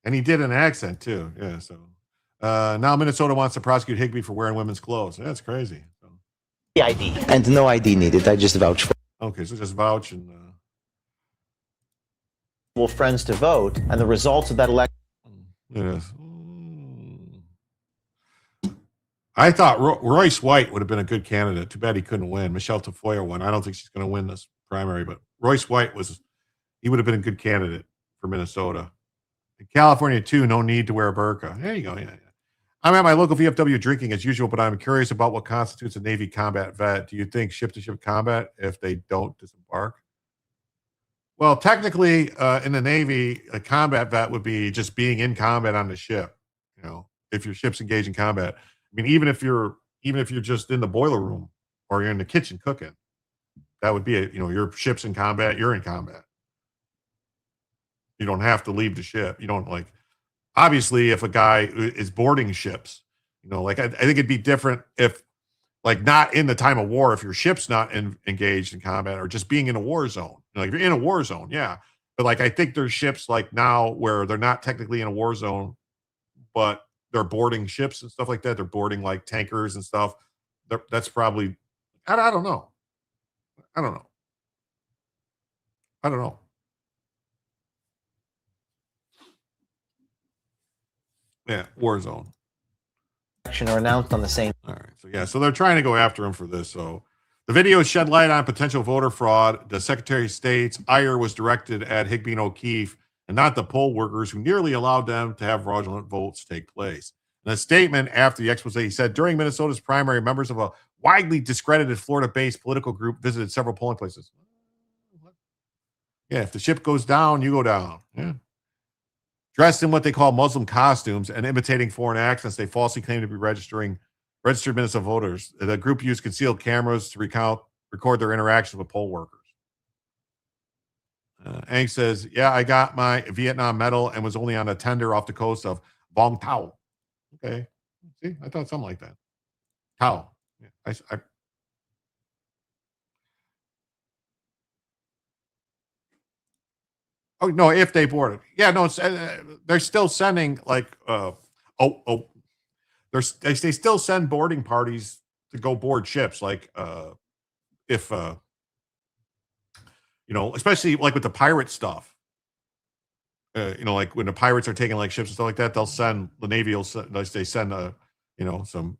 And he did an accent too. Yeah. So now Minnesota wants to prosecute Higbee for wearing women's clothes. That's crazy. So. The ID. And no ID needed. I just vouch for. Okay, so just vouch and. friends to vote, and the results of that election. Yes. I thought Royce White would have been a good candidate. Too bad he couldn't win. Michelle Tafoya won. I don't think she's going to win this primary, but Royce White he would have been a good candidate for Minnesota. In California, too, no need to wear a burqa. There you go. Yeah. I'm at my local VFW drinking as usual, but I'm curious about what constitutes a Navy combat vet. Do you think ship-to-ship combat if they don't disembark? Well, technically, in the Navy, a combat vet would be just being in combat on the ship. You know, if your ship's engaged in combat. I mean, even if you're just in the boiler room or you're in the kitchen cooking, that would be your ship's in combat. You're in combat. You don't have to leave the ship. You don't obviously, if a guy is boarding ships, I think it'd be different if, not in the time of war, if your ship's not engaged in combat or just being in a war zone. If you're in a war zone, yeah. But I think there's ships now where they're not technically in a war zone, but they're boarding ships and stuff like that. They're boarding tankers and stuff. That's probably, I don't know. I don't know. Yeah, war zone. Are announced on the same. All right. So they're trying to go after him for this. So the video shed light on potential voter fraud. The Secretary of State's ire was directed at Higby and O'Keefe and not the poll workers who nearly allowed them to have fraudulent votes take place. In a statement after the expose, he said, during Minnesota's primary, members of a widely discredited Florida-based political group visited several polling places. Yeah, if the ship goes down, you go down. Yeah. Dressed in what they call Muslim costumes and imitating foreign accents, they falsely claim to be registered Minnesota voters. The group used concealed cameras to record their interactions with poll workers. Ang says, yeah, I got my Vietnam medal and was only on a tender off the coast of Vong Tau. Okay. See, I thought something like that. Tau. Yeah, Oh no! If they boarded, yeah, no, they're still sending they still send boarding parties to go board ships, if especially with the pirate stuff. When the pirates are taking ships and stuff like that, the Navy will send some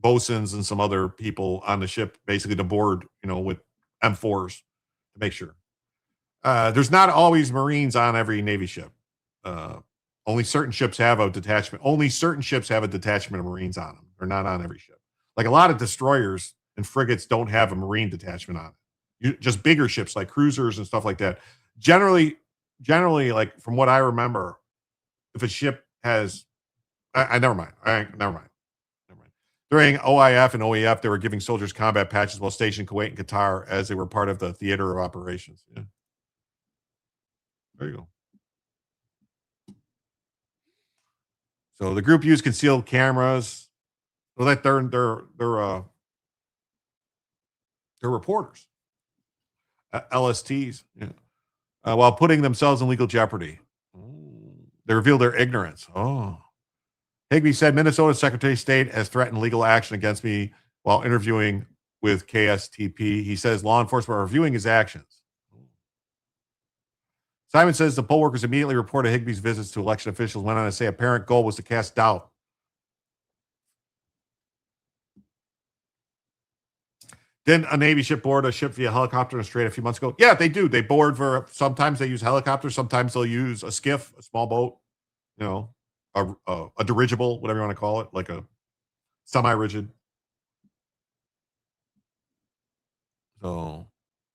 bosuns and some other people on the ship basically to board with M4s to make sure. There's not always Marines on every Navy ship. Only certain ships have a detachment. Only certain ships have a detachment of Marines on them. They're not on every ship. A lot of destroyers and frigates don't have a Marine detachment on it. Just bigger ships like cruisers and stuff like that. Generally, from what I remember, if a ship has, never mind. During OIF and OEF, they were giving soldiers combat patches while stationed in Kuwait and Qatar as they were part of the theater of operations. Yeah. There you go. So the group used concealed cameras. Well, that they're reporters, LSTs, yeah. While putting themselves in legal jeopardy. They revealed their ignorance. Higby said Minnesota Secretary of State has threatened legal action against me while interviewing with KSTP. He says law enforcement are reviewing his actions. Simon says the poll workers immediately reported Higby's visits to election officials, went on to say apparent goal was to cast doubt. Didn't a Navy ship board a ship via helicopter in a strait a few months ago? Yeah, they do. They board sometimes they use helicopters, sometimes they'll use a skiff, a small boat, a dirigible, whatever you want to call it, like a semi-rigid. So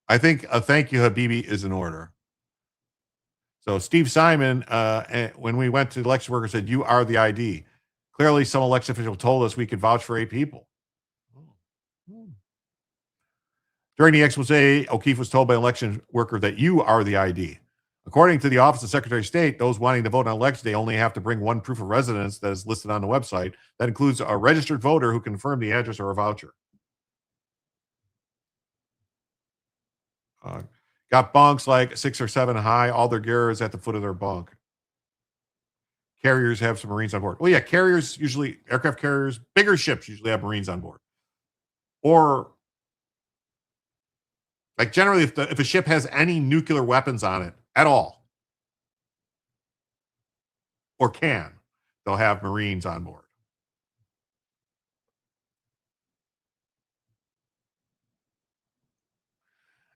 I think a thank you, Habibi, is in order. So Steve Simon, when we went to the election worker, said, you are the ID. Clearly, some election official told us we could vouch for 8 people. During the expose, O'Keefe was told by an election worker that you are the ID. According to the Office of Secretary of State, those wanting to vote on election day only have to bring one proof of residence that is listed on the website. That includes a registered voter who confirmed the address or a voucher. Got bunks 6 or 7 high. All their gear is at the foot of their bunk. Carriers have some Marines on board. Well, yeah, carriers usually, aircraft carriers, bigger ships usually have Marines on board. Or, generally, if a ship has any nuclear weapons on it at all, or can. They'll have Marines on board.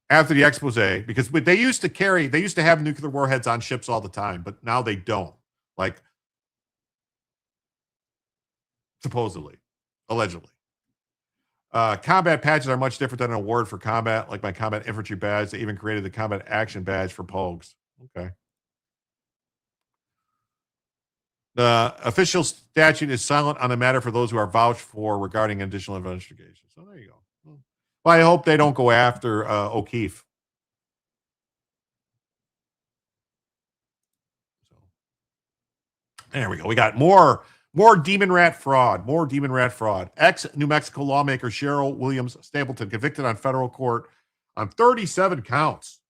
After the expose, because they used to have nuclear warheads on ships all the time, but now they don't. Like, supposedly, allegedly. Combat patches are much different than an award for combat, like my combat infantry badge. They even created the combat action badge for POGs. Okay. The official statute is silent on the matter for those who are vouched for regarding additional investigation. So there you go. Well, I hope they don't go after O'Keefe. So there we go. We got more demon rat fraud. More demon rat fraud. Ex-New Mexico lawmaker Cheryl Williams Stapleton convicted on federal court on 37 counts.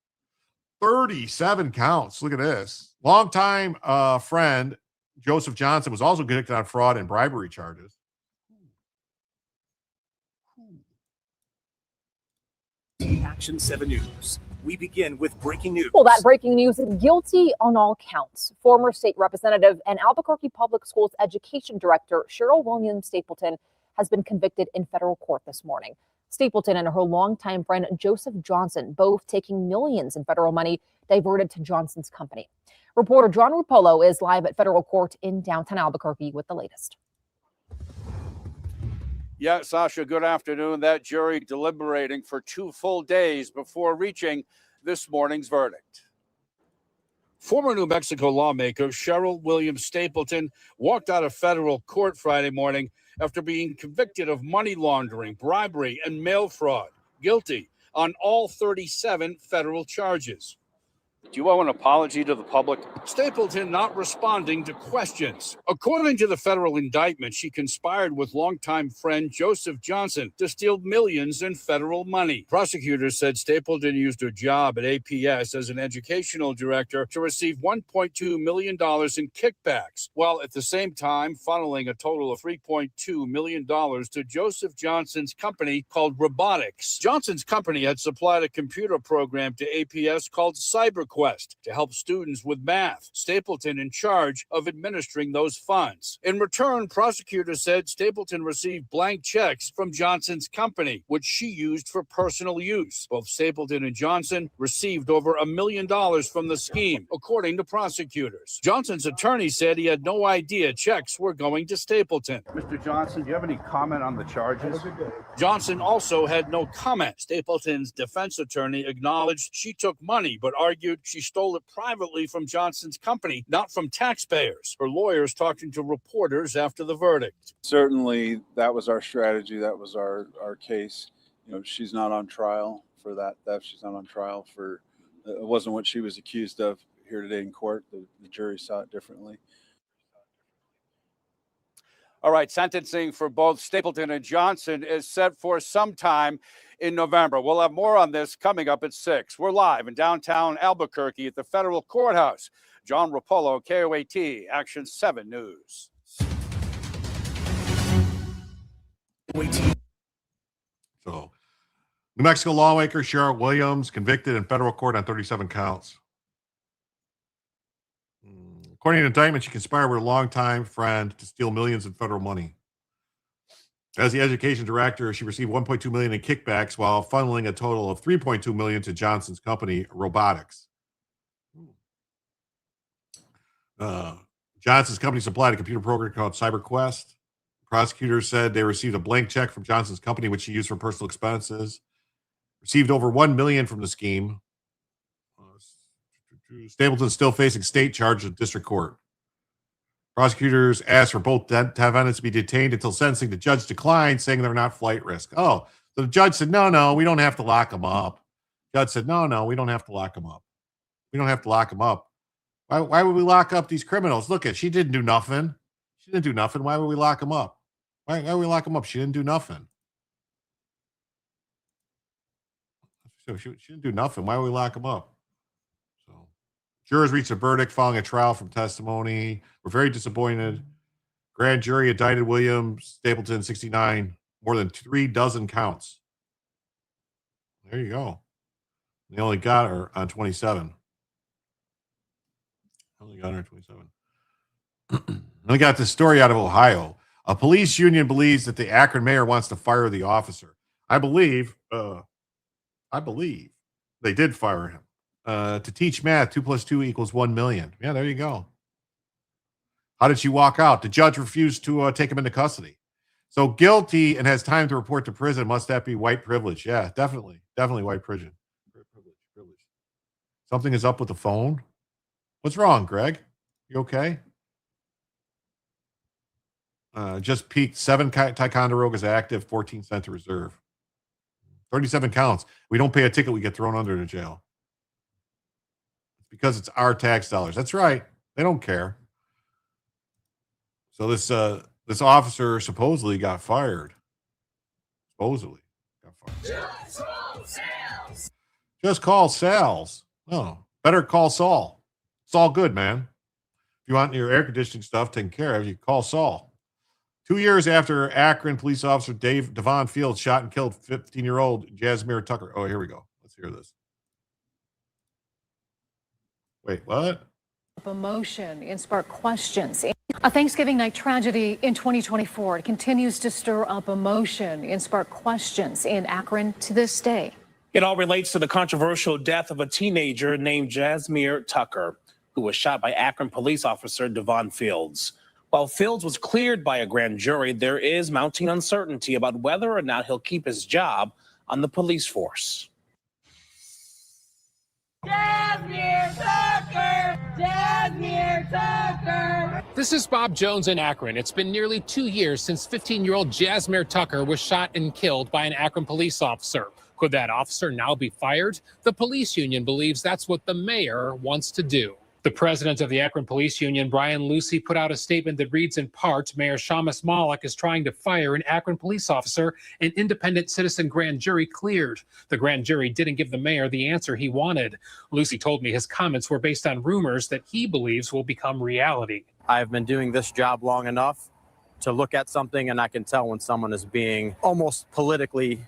37 counts. Look at this. Longtime friend Joseph Johnson was also convicted on fraud and bribery charges. Action 7 News. We begin with breaking news. Well, that breaking news is guilty on all counts. Former state representative and Albuquerque Public Schools education director Cheryl Williams Stapleton has been convicted in federal court this morning. Stapleton and her longtime friend Joseph Johnson both taking millions in federal money diverted to Johnson's company. Reporter John Rupolo is live at federal court in downtown Albuquerque with the latest. Yeah, Sasha, good afternoon. That jury deliberating for 2 full days before reaching this morning's verdict. Former New Mexico lawmaker Cheryl Williams Stapleton walked out of federal court Friday morning after being convicted of money laundering, bribery, and mail fraud. Guilty on all 37 federal charges. Do you owe an apology to the public? Stapleton not responding to questions. According to the federal indictment, she conspired with longtime friend Joseph Johnson to steal millions in federal money. Prosecutors said Stapleton used her job at APS as an educational director to receive $1.2 million in kickbacks, while at the same time funneling a total of $3.2 million to Joseph Johnson's company called Robotics. Johnson's company had supplied a computer program to APS called CyberQuest to help students with math. Stapleton in charge of administering those funds. In return, prosecutors said Stapleton received blank checks from Johnson's company, which she used for personal use. Both Stapleton and Johnson received over $1 million from the scheme, according to prosecutors. Johnson's attorney said he had no idea checks were going to Stapleton. Mr. Johnson, do you have any comment on the charges? Johnson also had no comment. Stapleton's defense attorney acknowledged she took money, but argued she stole it privately from Johnson's company, not from taxpayers. Her lawyers talking to reporters after the verdict. Certainly, that was our strategy. That was our case. You know, she's not on trial for that theft. She's not on trial for, it wasn't what she was accused of here today in court. The jury saw it differently. All right, sentencing for both Stapleton and Johnson is set for sometime in November. We'll have more on this coming up at 6. We're live in downtown Albuquerque at the federal courthouse. John Rapolo, KOAT, Action 7 News. So, New Mexico lawmaker Cheryl Williams convicted in federal court on 37 counts. According to the indictment, she conspired with a longtime friend to steal millions in federal money. As the education director, she received $1.2 million in kickbacks while funneling a total of $3.2 million to Johnson's company, Robotics. Johnson's company supplied a computer program called CyberQuest. Prosecutors said they received a blank check from Johnson's company, which she used for personal expenses. Received over $1 million from the scheme. Stapleton's still facing state charges at district court. Prosecutors asked for both defendants to be detained until sentencing. The judge declined, saying they're not flight risk. Oh, so the judge said, no, we don't have to lock them up. Judge said, no, we don't have to lock them up. We don't have to lock them up. Why would we lock up these criminals? Look she didn't do nothing. She didn't do nothing. Why would we lock them up? Why would we lock them up? She didn't do nothing. So she didn't do nothing. Why would we lock them up? So jurors reached a verdict following a trial from testimony. We're very disappointed. Grand jury indicted Williams Stapleton, 69, more than 3 dozen counts. There you go. They only got her on 27. Only got her on 27. We got this story out of Ohio. A police union believes that the Akron mayor wants to fire the officer. I believe they did fire him to teach math. 2 + 2 = 1 million. Yeah, there you go. How did she walk out? The judge refused to take him into custody. So guilty and has time to report to prison. Must that be white privilege? Yeah, definitely white privilege. Something is up with the phone. What's wrong, Greg? You okay? Just peaked. 7 Ticonderoga's active, 14 sent to reserve. 37 counts. We don't pay a ticket, we get thrown under the jail. It's because it's our tax dollars. That's right. They don't care. So this officer supposedly got fired. Just call Sal's. Oh, better call Saul. It's all good, man. If you want your air conditioning stuff taken care of, you call Saul. 2 years after Akron police officer Devon Fields shot and killed 15-year-old Jasmine Tucker. Oh, here we go. Let's hear this. Wait, what? Emotion and spark questions. A Thanksgiving night tragedy in 2024. It continues to stir up emotion and spark questions in Akron to this day. It all relates to the controversial death of a teenager named Jasmine Tucker, who was shot by Akron police officer Devon Fields. While Fields was cleared by a grand jury, there is mounting uncertainty about whether or not he'll keep his job on the police force. Jasmine Tucker! Jasmine Tucker! This is Bob Jones in Akron. It's been nearly 2 years since 15-year-old Jasmine Tucker was shot and killed by an Akron police officer. Could that officer now be fired? The police union believes that's what the mayor wants to do. The president of the Akron Police Union, Brian Lucy, put out a statement that reads in part, Mayor Shamus Malik is trying to fire an Akron police officer an independent citizen grand jury cleared. The grand jury didn't give the mayor the answer he wanted. Lucy told me his comments were based on rumors that he believes will become reality. I've been doing this job long enough to look at something and I can tell when someone is being almost politically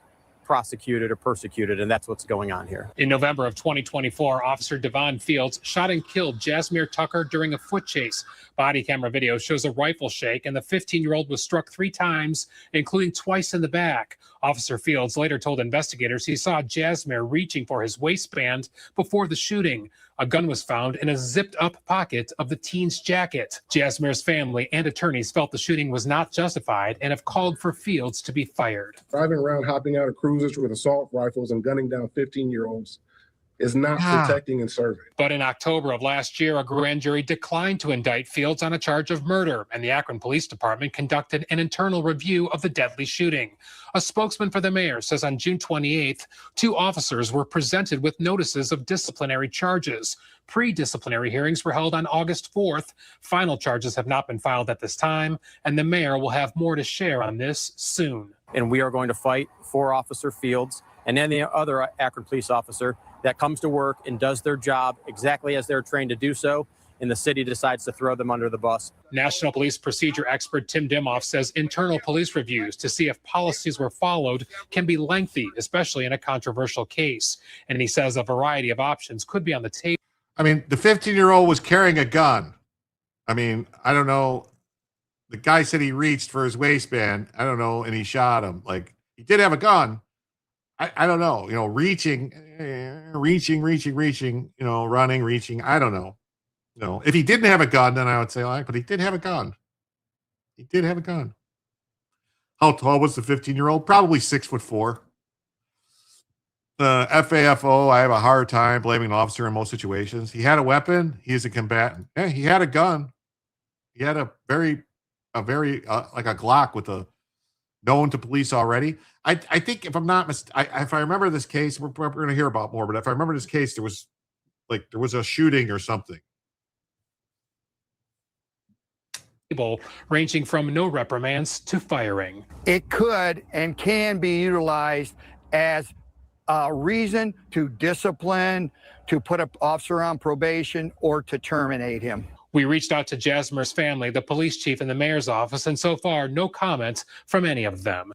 prosecuted or persecuted, and that's what's going on here. In November of 2024, Officer Devon Fields shot and killed Jasmine Tucker during a foot chase. Body camera video shows a rifle shake, and the 15-year-old was struck 3 times, including twice in the back. Officer Fields later told investigators he saw Jasmine reaching for his waistband before the shooting. A gun was found in a zipped-up pocket of the teen's jacket. Jasmine's family and attorneys felt the shooting was not justified and have called for Fields to be fired. Driving around, hopping out of cruisers with assault rifles and gunning down 15-year-olds is not protecting and serving. But in October of last year, a grand jury declined to indict Fields on a charge of murder, and the Akron Police Department conducted an internal review of the deadly shooting. A spokesman for the mayor says on June 28th, 2 officers were presented with notices of disciplinary charges. Pre-disciplinary hearings were held on August 4th. Final charges have not been filed at this time, and the mayor will have more to share on this soon. And we are going to fight for Officer Fields and any other Akron police officer that comes to work and does their job exactly as they're trained to do so, and the city decides to throw them under the bus. National Police Procedure expert Tim Dimoff says internal police reviews to see if policies were followed can be lengthy, especially in a controversial case. And he says a variety of options could be on the table. I mean, the 15-year-old was carrying a gun. I mean, I don't know. The guy said he reached for his waistband. I don't know. And he shot him. Like, he did have a gun. I don't know. You know, reaching, you know, running, reaching. I don't know. You know, if he didn't have a gun, then I would say, but he did have a gun. He did have a gun. How tall was the 15-year-old? Probably 6'4". The FAFO, I have a hard time blaming an officer in most situations. He had a weapon. He is a combatant. Yeah, he had a gun. He had a very like a Glock with a known to police already. I think if I'm not if I remember this case, we're going to hear about more. But if I remember this case, there was a shooting or something. Ranging from no reprimands to firing. It could and can be utilized as a reason to discipline, to put an officer on probation, or to terminate him. We reached out to Jasmine's family, the police chief, and the mayor's office, and so far, no comments from any of them.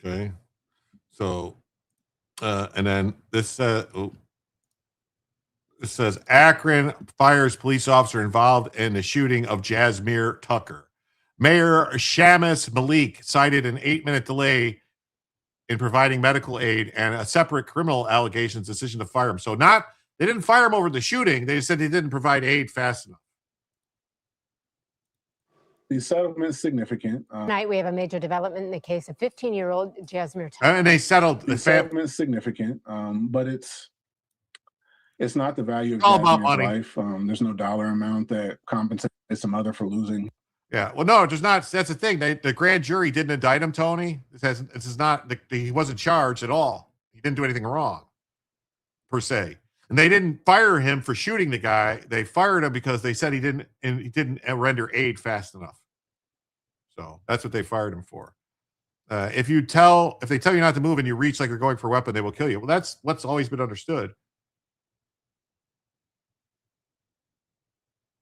Okay. So, and then this, It says Akron fires police officer involved in the shooting of Jasmir Tucker. Mayor Shamus Malik cited an 8-minute delay in providing medical aid and a separate criminal allegations decision to fire him. So they didn't fire him over the shooting. They said they didn't provide aid fast enough. The settlement is significant. Tonight, we have a major development in the case of 15-year-old Jasmir Tucker. And they settled. The settlement is significant, but it's not the value of all about Jasmir's money. life. There's no dollar amount that compensates a mother for losing. Yeah, well, no, there's not. That's the thing. The grand jury didn't indict him, Tony. This is not. He wasn't charged at all. He didn't do anything wrong, per se. And they didn't fire him for shooting the guy. They fired him because they said he didn't render aid fast enough. So that's what they fired him for. If they tell you not to move and you reach like you're going for a weapon, they will kill you. Well, that's what's always been understood.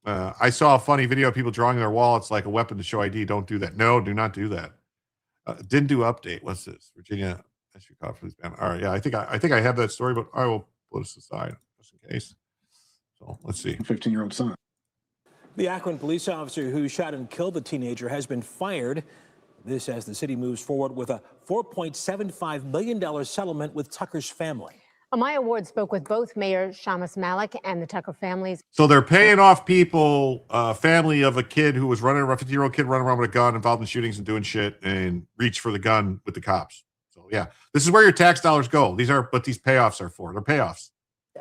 I saw a funny video of people drawing their wallets like a weapon to show ID. Don't do that. No, do not do that. Didn't do update. What's this? Virginia. All right. Yeah, I think I have that story, but I will put this aside just in case. So let's see. 15-year-old son. The Akron police officer who shot and killed the teenager has been fired. This as the city moves forward with a $4.75 million settlement with Tucker's family. Amaya Ward spoke with both Mayor Shamus Malik and the Tucker families. So they're paying off people, family of a kid who was running around, 50-year-old kid running around with a gun, involved in shootings and doing shit, and reach for the gun with the cops. So yeah, this is where your tax dollars go. These are what these payoffs are for. They're payoffs.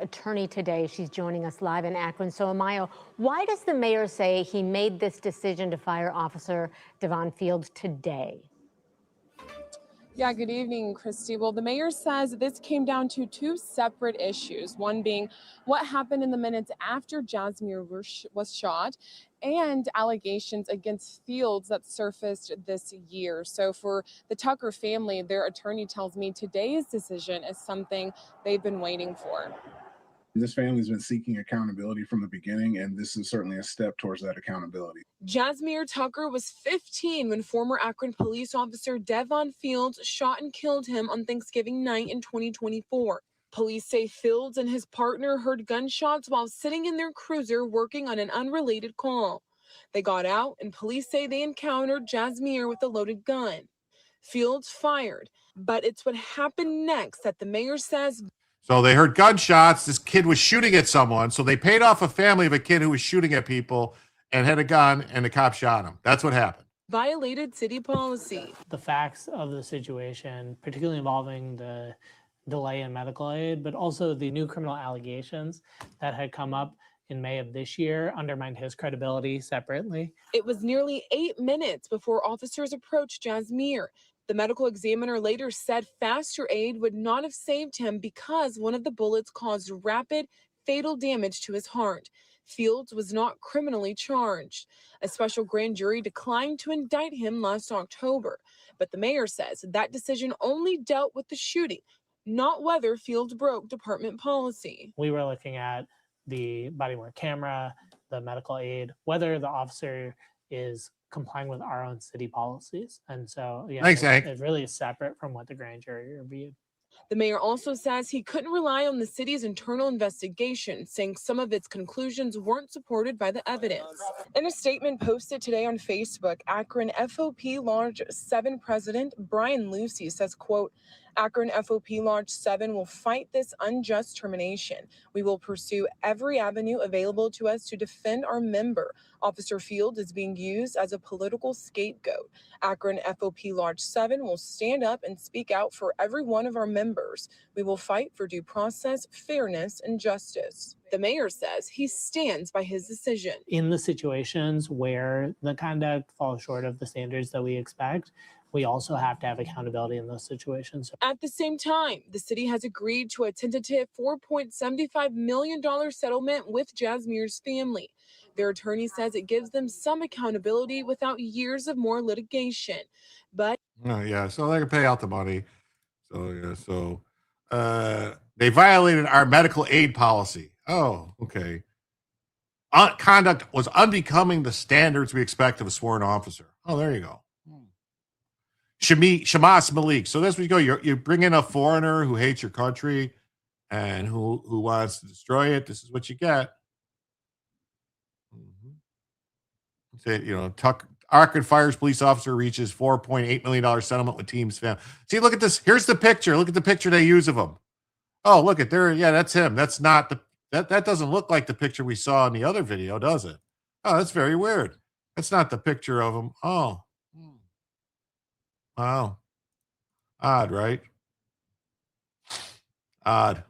Attorney today, she's joining us live in Akron. So Amaya, why does the mayor say he made this decision to fire Officer Devon Fields today? Yeah, good evening, Christy. Well, the mayor says this came down to two separate issues, one being what happened in the minutes after Jasmir was shot and allegations against Fields that surfaced this year. So for the Tucker family, their attorney tells me today's decision is something they've been waiting for. This family's been seeking accountability from the beginning, and this is certainly a step towards that accountability. Jasmir Tucker was 15 when former Akron police officer Devon Fields shot and killed him on Thanksgiving night in 2024. Police say Fields and his partner heard gunshots while sitting in their cruiser working on an unrelated call. They got out, and police say they encountered Jasmir with a loaded gun. Fields fired, but it's what happened next that the mayor says. So they heard gunshots. This kid was shooting at someone. So they paid off a family of a kid who was shooting at people and had a gun, and the cop shot him. That's what happened. Violated city policy. The facts of the situation, particularly involving the delay in medical aid, but also the new criminal allegations that had come up in May of this year, undermined his credibility separately. It was nearly 8 minutes before officers approached Jasmir. The medical examiner later said faster aid would not have saved him because one of the bullets caused rapid, fatal damage to his heart. Fields was not criminally charged. A special grand jury declined to indict him last October, but the mayor says that decision only dealt with the shooting, not whether Fields broke department policy. We were looking at the body-worn camera, the medical aid, whether the officer is complying with our own city policies. And so, yeah, Thanks, Hank. it really is separate from what the grand jury reviewed. The mayor also says he couldn't rely on the city's internal investigation, saying some of its conclusions weren't supported by the evidence. In a statement posted today on Facebook, Akron FOP Lodge 7 President Brian Lucy says, quote, Akron FOP Lodge 7 will fight this unjust termination. We will pursue every avenue available to us to defend our member. Officer Field is being used as a political scapegoat. Akron FOP Lodge 7 will stand up and speak out for every one of our members. We will fight for due process, fairness, and justice. The mayor says he stands by his decision. In the situations where the conduct falls short of the standards that we expect, we also have to have accountability in those situations. At the same time, the city has agreed to a tentative $4.75 million settlement with Jasmir's family. Their attorney says it gives them some accountability without years of more litigation. But yeah, so they can pay out the money. So they violated our medical aid policy. Oh, okay. Conduct was unbecoming the standards we expect of a sworn officer. Oh, there you go. Shamas Malik. So that's where you go. You bring in a foreigner who hates your country, And who wants to destroy it? This is what you get. Say, Akron fires police officer reaches $4.8 million settlement with team's family. See, look at this. Here's the picture. Look at the picture they use of him. Oh, look at there. Yeah, that's him. That's not that doesn't look like the picture we saw in the other video, does it? Oh, that's very weird. That's not the picture of him. Oh. Wow. Odd, right? Odd.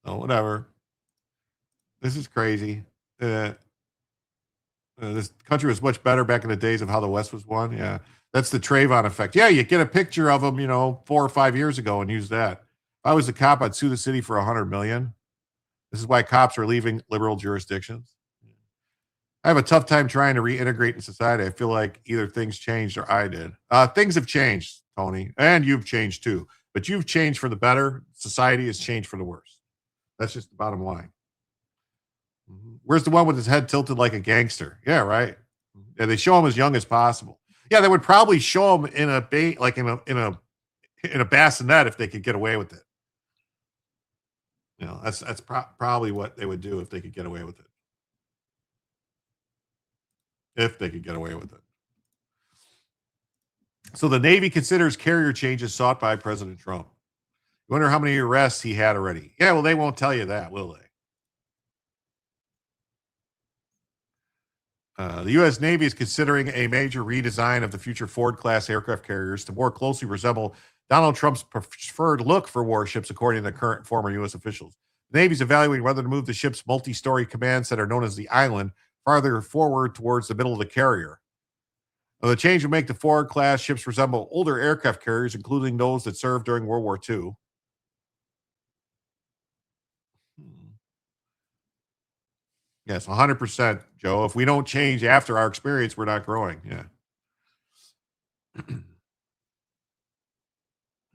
Oh, whatever. This is crazy. This country was much better back in the days of how the West was won. Yeah. That's the Trayvon effect. Yeah, you get a picture of him, 4 or 5 years ago and use that. If I was a cop, I'd sue the city for $100 million. This is why cops are leaving liberal jurisdictions. I have a tough time trying to reintegrate in society. I feel like either things changed or I did. Things have changed, Tony, and you've changed too. But you've changed for the better. Society has changed for the worse. That's just the bottom line. Where's the one with his head tilted like a gangster? Yeah, right. Yeah, they show him as young as possible. Yeah, they would probably show him in a bassinet if they could get away with it. That's probably what they would do if they could get away with it. If they could get away with it. So the Navy considers carrier changes sought by President Trump. You wonder how many arrests he had already. Yeah, well, they won't tell you that, will they? The U.S. Navy is considering a major redesign of the future Ford-class aircraft carriers to more closely resemble Donald Trump's preferred look for warships, according to current and former U.S. officials. The Navy is evaluating whether to move the ship's multi-story command center, known as the Island, farther forward towards the middle of the carrier. Now, the change would make the Ford-class ships resemble older aircraft carriers, including those that served during World War II. Yes, 100%, Joe. If we don't change after our experience, we're not growing. Yeah.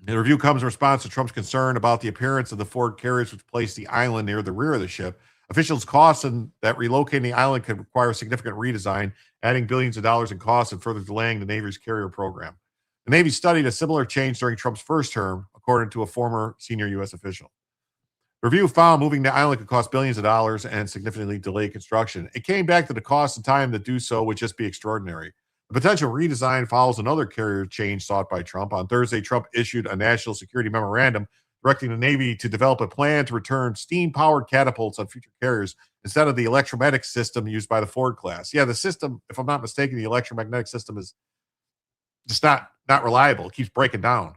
The review comes in response to Trump's concern about the appearance of the Ford carriers, which place the Island near the rear of the ship. Officials caution that relocating the Island could require significant redesign, adding billions of dollars in costs and further delaying the Navy's carrier program. The Navy studied a similar change during Trump's first term, according to a former senior U.S. official. The review found moving the Island could cost billions of dollars and significantly delay construction. It came back to the cost and time to do so would just be extraordinary. The potential redesign follows another carrier change sought by Trump. On Thursday, Trump issued a national security memorandum directing the Navy to develop a plan to return steam-powered catapults on future carriers instead of the electromagnetic system used by the Ford class. Yeah, the system, if I'm not mistaken, the electromagnetic system is just not reliable. It keeps breaking down.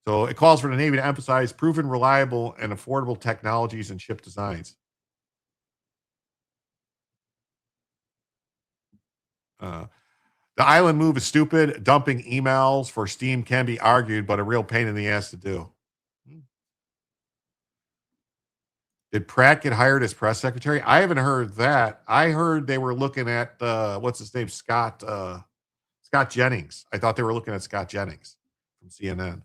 So it calls for the Navy to emphasize proven, reliable, and affordable technologies and ship designs. The Island move is stupid. Dumping emails for steam can be argued, but a real pain in the ass to do. Did Pratt get hired as press secretary? I haven't heard that. I heard they were looking at what's his name, Scott Jennings. I thought they were looking at Scott Jennings from CNN.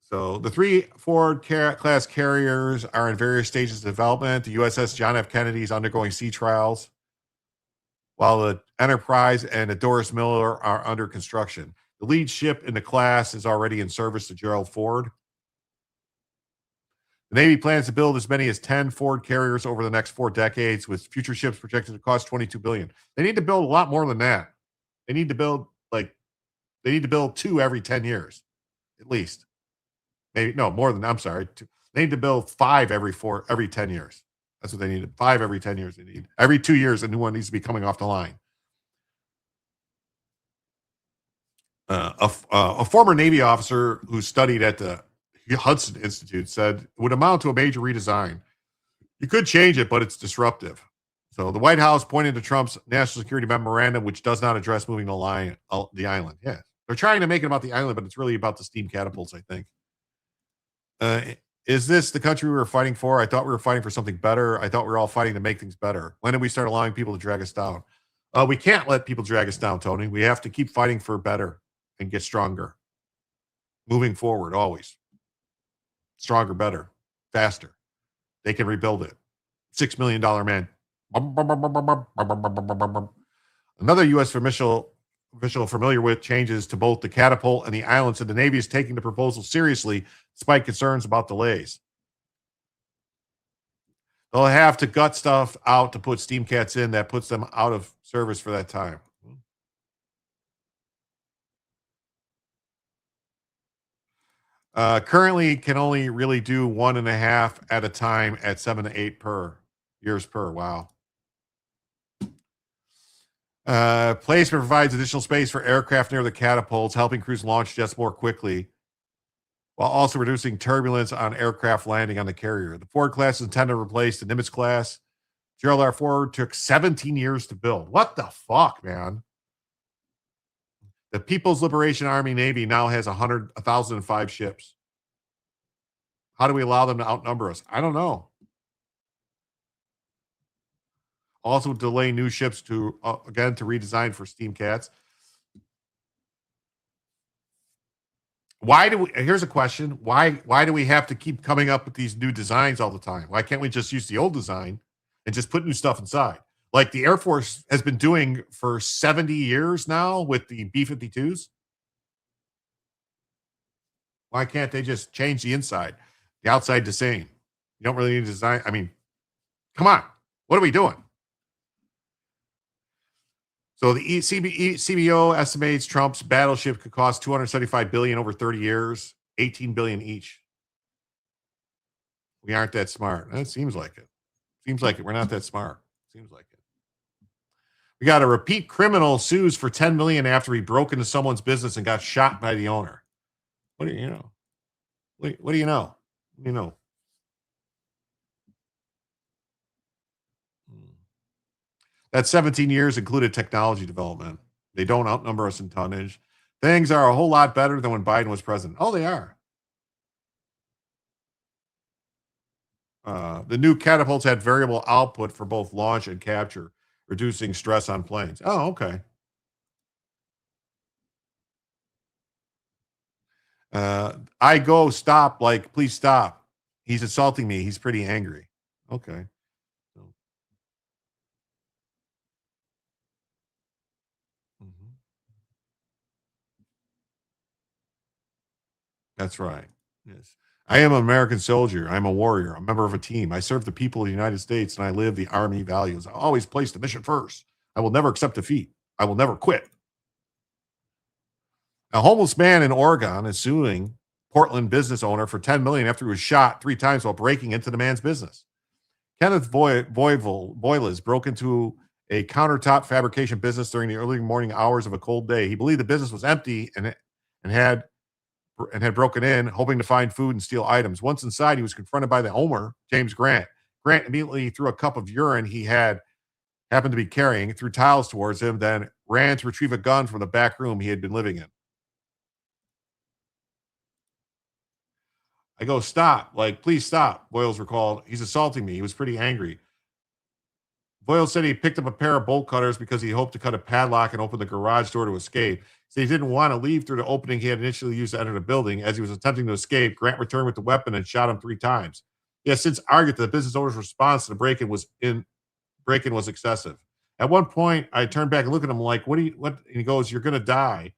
So the 3 Ford-class carriers are in various stages of development. The USS John F. Kennedy is undergoing sea trials, while the Enterprise and the Doris Miller are under construction. The lead ship in the class is already in service to Gerald Ford. The Navy plans to build as many as 10 Ford carriers over the next 4 decades, with future ships projected to cost $22 billion. They need to build a lot more than that. They need to build 2 every 10 years, at least. Maybe no more than. I'm sorry. 2. They need to build 5 every 10 years. That's what they need. 5 every 10 years. They need every 2 years. A new one needs to be coming off the line. A former Navy officer who studied at the Hudson Institute said it would amount to a major redesign. You could change it, but it's disruptive. So the White House pointed to Trump's national security memorandum, which does not address moving the Island. Yeah, they're trying to make it about the Island, but it's really about the steam catapults, I think. Is this the country we were fighting for? I thought we were fighting for something better. I thought we were all fighting to make things better. When did we start allowing people to drag us down? We can't let people drag us down, Tony. We have to keep fighting for better and get stronger. Moving forward, always. Stronger, better, faster. They can rebuild it. $6 million man. Another U.S. official official familiar with changes to both the catapult and the island said the Navy is taking the proposal seriously despite concerns about delays. They'll have to gut stuff out to put steam cats in that puts them out of service for that time. Currently can only really do 1.5 at a time at 7 to 8 years per. Wow. Placement provides additional space for aircraft near the catapults, helping crews launch jets more quickly, while also reducing turbulence on aircraft landing on the carrier. The Ford class is intended to replace the Nimitz class. Gerald R. Ford took 17 years to build. What the fuck, man? The People's Liberation Army Navy now has 1,005 ships. How do we allow them to outnumber us? I don't know. Also delay new ships to redesign for steam cats. Here's a question. Why do we have to keep coming up with these new designs all the time? Why can't we just use the old design and just put new stuff inside? Like the Air Force has been doing for 70 years now with the B-52s. Why can't they just change the inside? The outside the same. You don't really need to design. I mean, come on. What are we doing? So the CBO estimates Trump's battleship could cost $275 billion over 30 years, $18 billion each. We aren't that smart. It seems like it. Seems like it. We're not that smart. Seems like it. We got a repeat criminal sues for $10 million after he broke into someone's business and got shot by the owner. What do you know? What do you know? You know. That 17 years included technology development. They don't outnumber us in tonnage. Things are a whole lot better than when Biden was president. Oh, they are. The new catapults had variable output for both launch and capture, reducing stress on planes. Oh, okay. I go stop, like, please stop. He's insulting me. He's pretty angry. Okay. That's right. Yes. I am an American soldier. I'm a warrior, a member of a team. I serve the people of the United States and I live the Army values. I always place the mission first. I will never accept defeat. I will never quit. A homeless man in Oregon is suing Portland business owner for $10 million after he was shot 3 times while breaking into the man's business. Kenneth Boyles broke into a countertop fabrication business during the early morning hours of a cold day. He believed the business was empty and had broken in, hoping to find food and steal items. Once inside, he was confronted by the owner, James Grant. Grant immediately threw a cup of urine he happened to be carrying, threw towels towards him, then ran to retrieve a gun from the back room he had been living in. I go, stop. Like, please stop. Boyles recalled. He's assaulting me. He was pretty angry. Boyles said he picked up a pair of bolt cutters because he hoped to cut a padlock and open the garage door to escape. So he didn't want to leave through the opening he had initially used to enter the building. As he was attempting to escape, Grant returned with the weapon and shot him 3 times. He has since argued that the business owner's response to the break-in was excessive. At one point, I turned back and looked at him like, what? And he goes, you're going to die.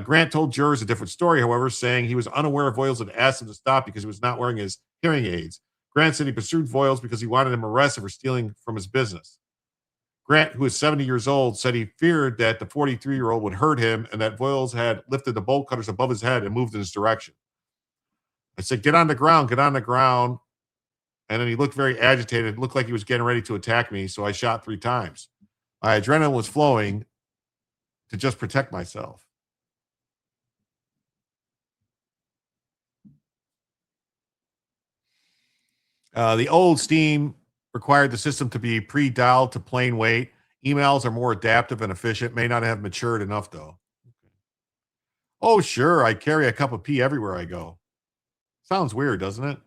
Grant told jurors a different story, however, saying he was unaware of Voiles had asked him to stop because he was not wearing his hearing aids. Grant said he pursued Voiles because he wanted him arrested for stealing from his business. Grant, who is 70 years old, said he feared that the 43-year-old would hurt him and that Voiles had lifted the bolt cutters above his head and moved in his direction. I said, get on the ground, get on the ground. And then he looked very agitated. It looked like he was getting ready to attack me, so I shot 3 times. My adrenaline was flowing to just protect myself. The old Steam required the system to be pre-dialed to plain weight. Emails are more adaptive and efficient. May not have matured enough, though. Oh, sure. I carry a cup of pee everywhere I go. Sounds weird, doesn't it?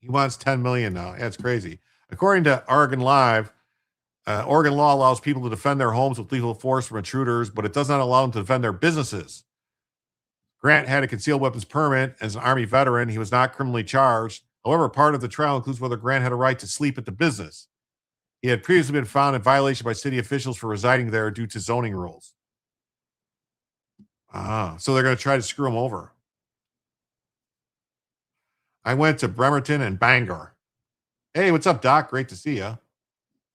He wants $10 million now. That's crazy. According to Oregon Live, Oregon law allows people to defend their homes with lethal force from intruders, but it does not allow them to defend their businesses. Grant had a concealed weapons permit. As an Army veteran, he was not criminally charged. However, part of the trial includes whether Grant had a right to sleep at the business. He had previously been found in violation by city officials for residing there due to zoning rules. So they're going to try to screw him over. I went to Bremerton and Bangor. Hey, what's up, Doc? Great to see you.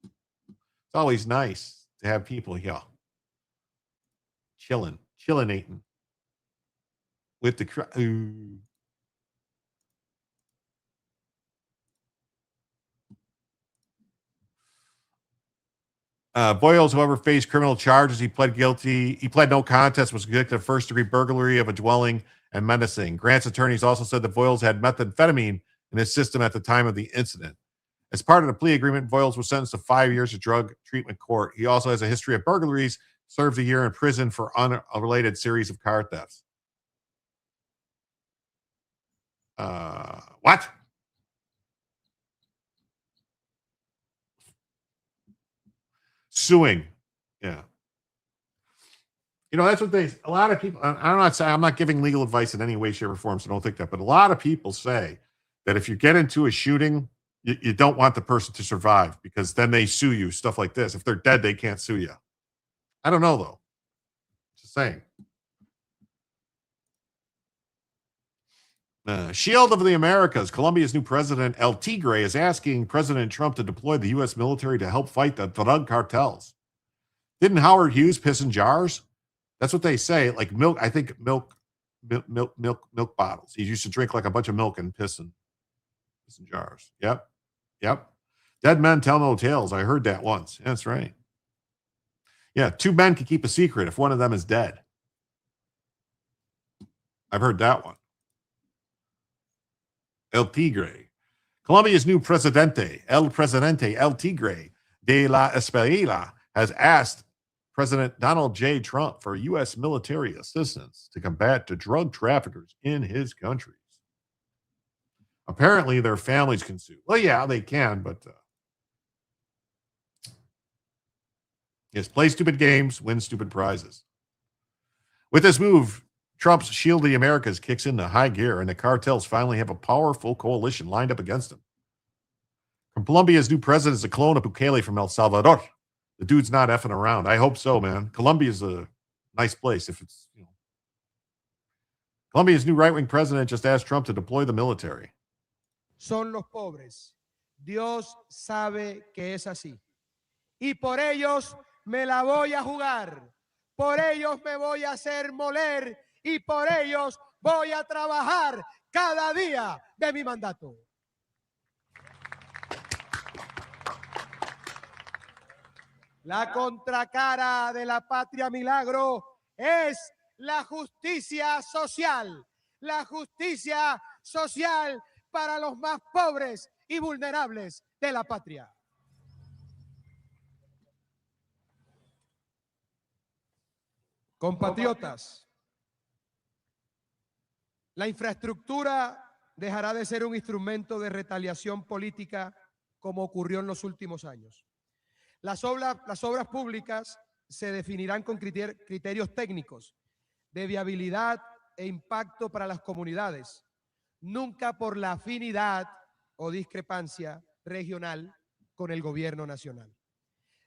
It's always nice to have people here. Chillinating. With the Boyles, however, faced criminal charges. He pled guilty. He pled no contest, was convicted of first-degree burglary of a dwelling and menacing. Grant's attorneys also said that Boyles had methamphetamine in his system at the time of the incident. As part of the plea agreement, Boyles was sentenced to 5 years of drug treatment court. He also has a history of burglaries, served a year in prison for unrelated series of car thefts. What? Suing. Yeah. You know, that's what a lot of people, I'm not giving legal advice in any way, shape, or form, so don't think that, but a lot of people say that if you get into a shooting, you don't want the person to survive because then they sue you, stuff like this. If they're dead, they can't sue you. I don't know, though. Just saying. Shield of the Americas. Colombia's new president, El Tigre, is asking President Trump to deploy the U.S. military to help fight the drug cartels. Didn't Howard Hughes piss in jars? That's what they say. Like milk, I think milk bottles. He used to drink like a bunch of milk and piss in jars. Yep. Dead men tell no tales. I heard that once. That's right. Yeah, 2 men can keep a secret if one of them is dead. I've heard that one. El Tigre. Colombia's new presidente, El Tigre de la Espriella, has asked President Donald J. Trump for U.S. military assistance to combat the drug traffickers in his countries. Apparently, their families can sue. Well, yeah, they can, but yes, play stupid games, win stupid prizes. With this move, Trump's Shield of the Americas kicks into high gear, and the cartels finally have a powerful coalition lined up against them. Colombia's new president is a clone of Bukele from El Salvador. The dude's not effing around. I hope so, man. Colombia's a nice place. If it's, Colombia's new right-wing president just asked Trump to deploy the military. Son los pobres. Dios sabe que es así. Y por ellos me la voy a jugar. Por ellos me voy a hacer moler. Y por ellos voy a trabajar cada día de mi mandato. La contracara de la patria milagro es la justicia social. La justicia social para los más pobres y vulnerables de la patria. Compatriotas, la infraestructura dejará de ser un instrumento de retaliación política como ocurrió en los últimos años. Las obras públicas se definirán con criterios técnicos de viabilidad e impacto para las comunidades, nunca por la afinidad o discrepancia regional con el gobierno nacional.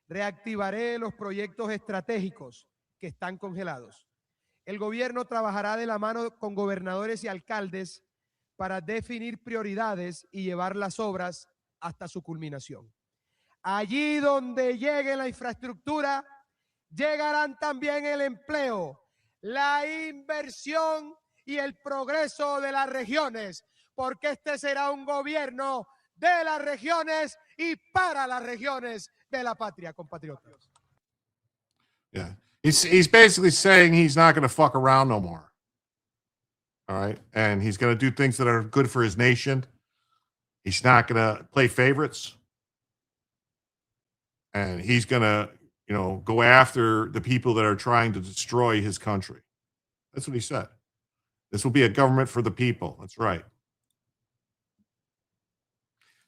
Reactivaré los proyectos estratégicos que están congelados. El gobierno trabajará de la mano con gobernadores y alcaldes para definir prioridades y llevar las obras hasta su culminación. Allí donde llegue la infraestructura, llegarán también el empleo, la inversión y el progreso de las regiones, porque este será un gobierno de las regiones y para las regiones de la patria, compatriotas. Yeah. He's basically saying he's not going to fuck around no more. All right. And he's going to do things that are good for his nation. He's not going to play favorites. And he's going to, go after the people that are trying to destroy his country. That's what he said. This will be a government for the people. That's right.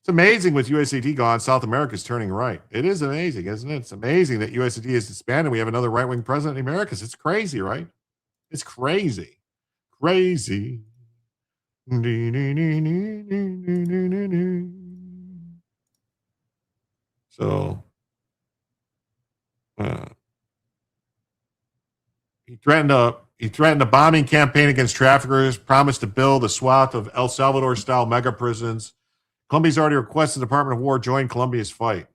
It's amazing with USAID gone, South America is turning right. It is amazing, isn't it? It's amazing that USAID is disbanded. We have another right-wing president in the Americas. It's crazy, right? It's crazy. Crazy. So He threatened a bombing campaign against traffickers, promised to build a swath of El Salvador-style mega prisons. Colombia's already requested the Department of War join Colombia's fight.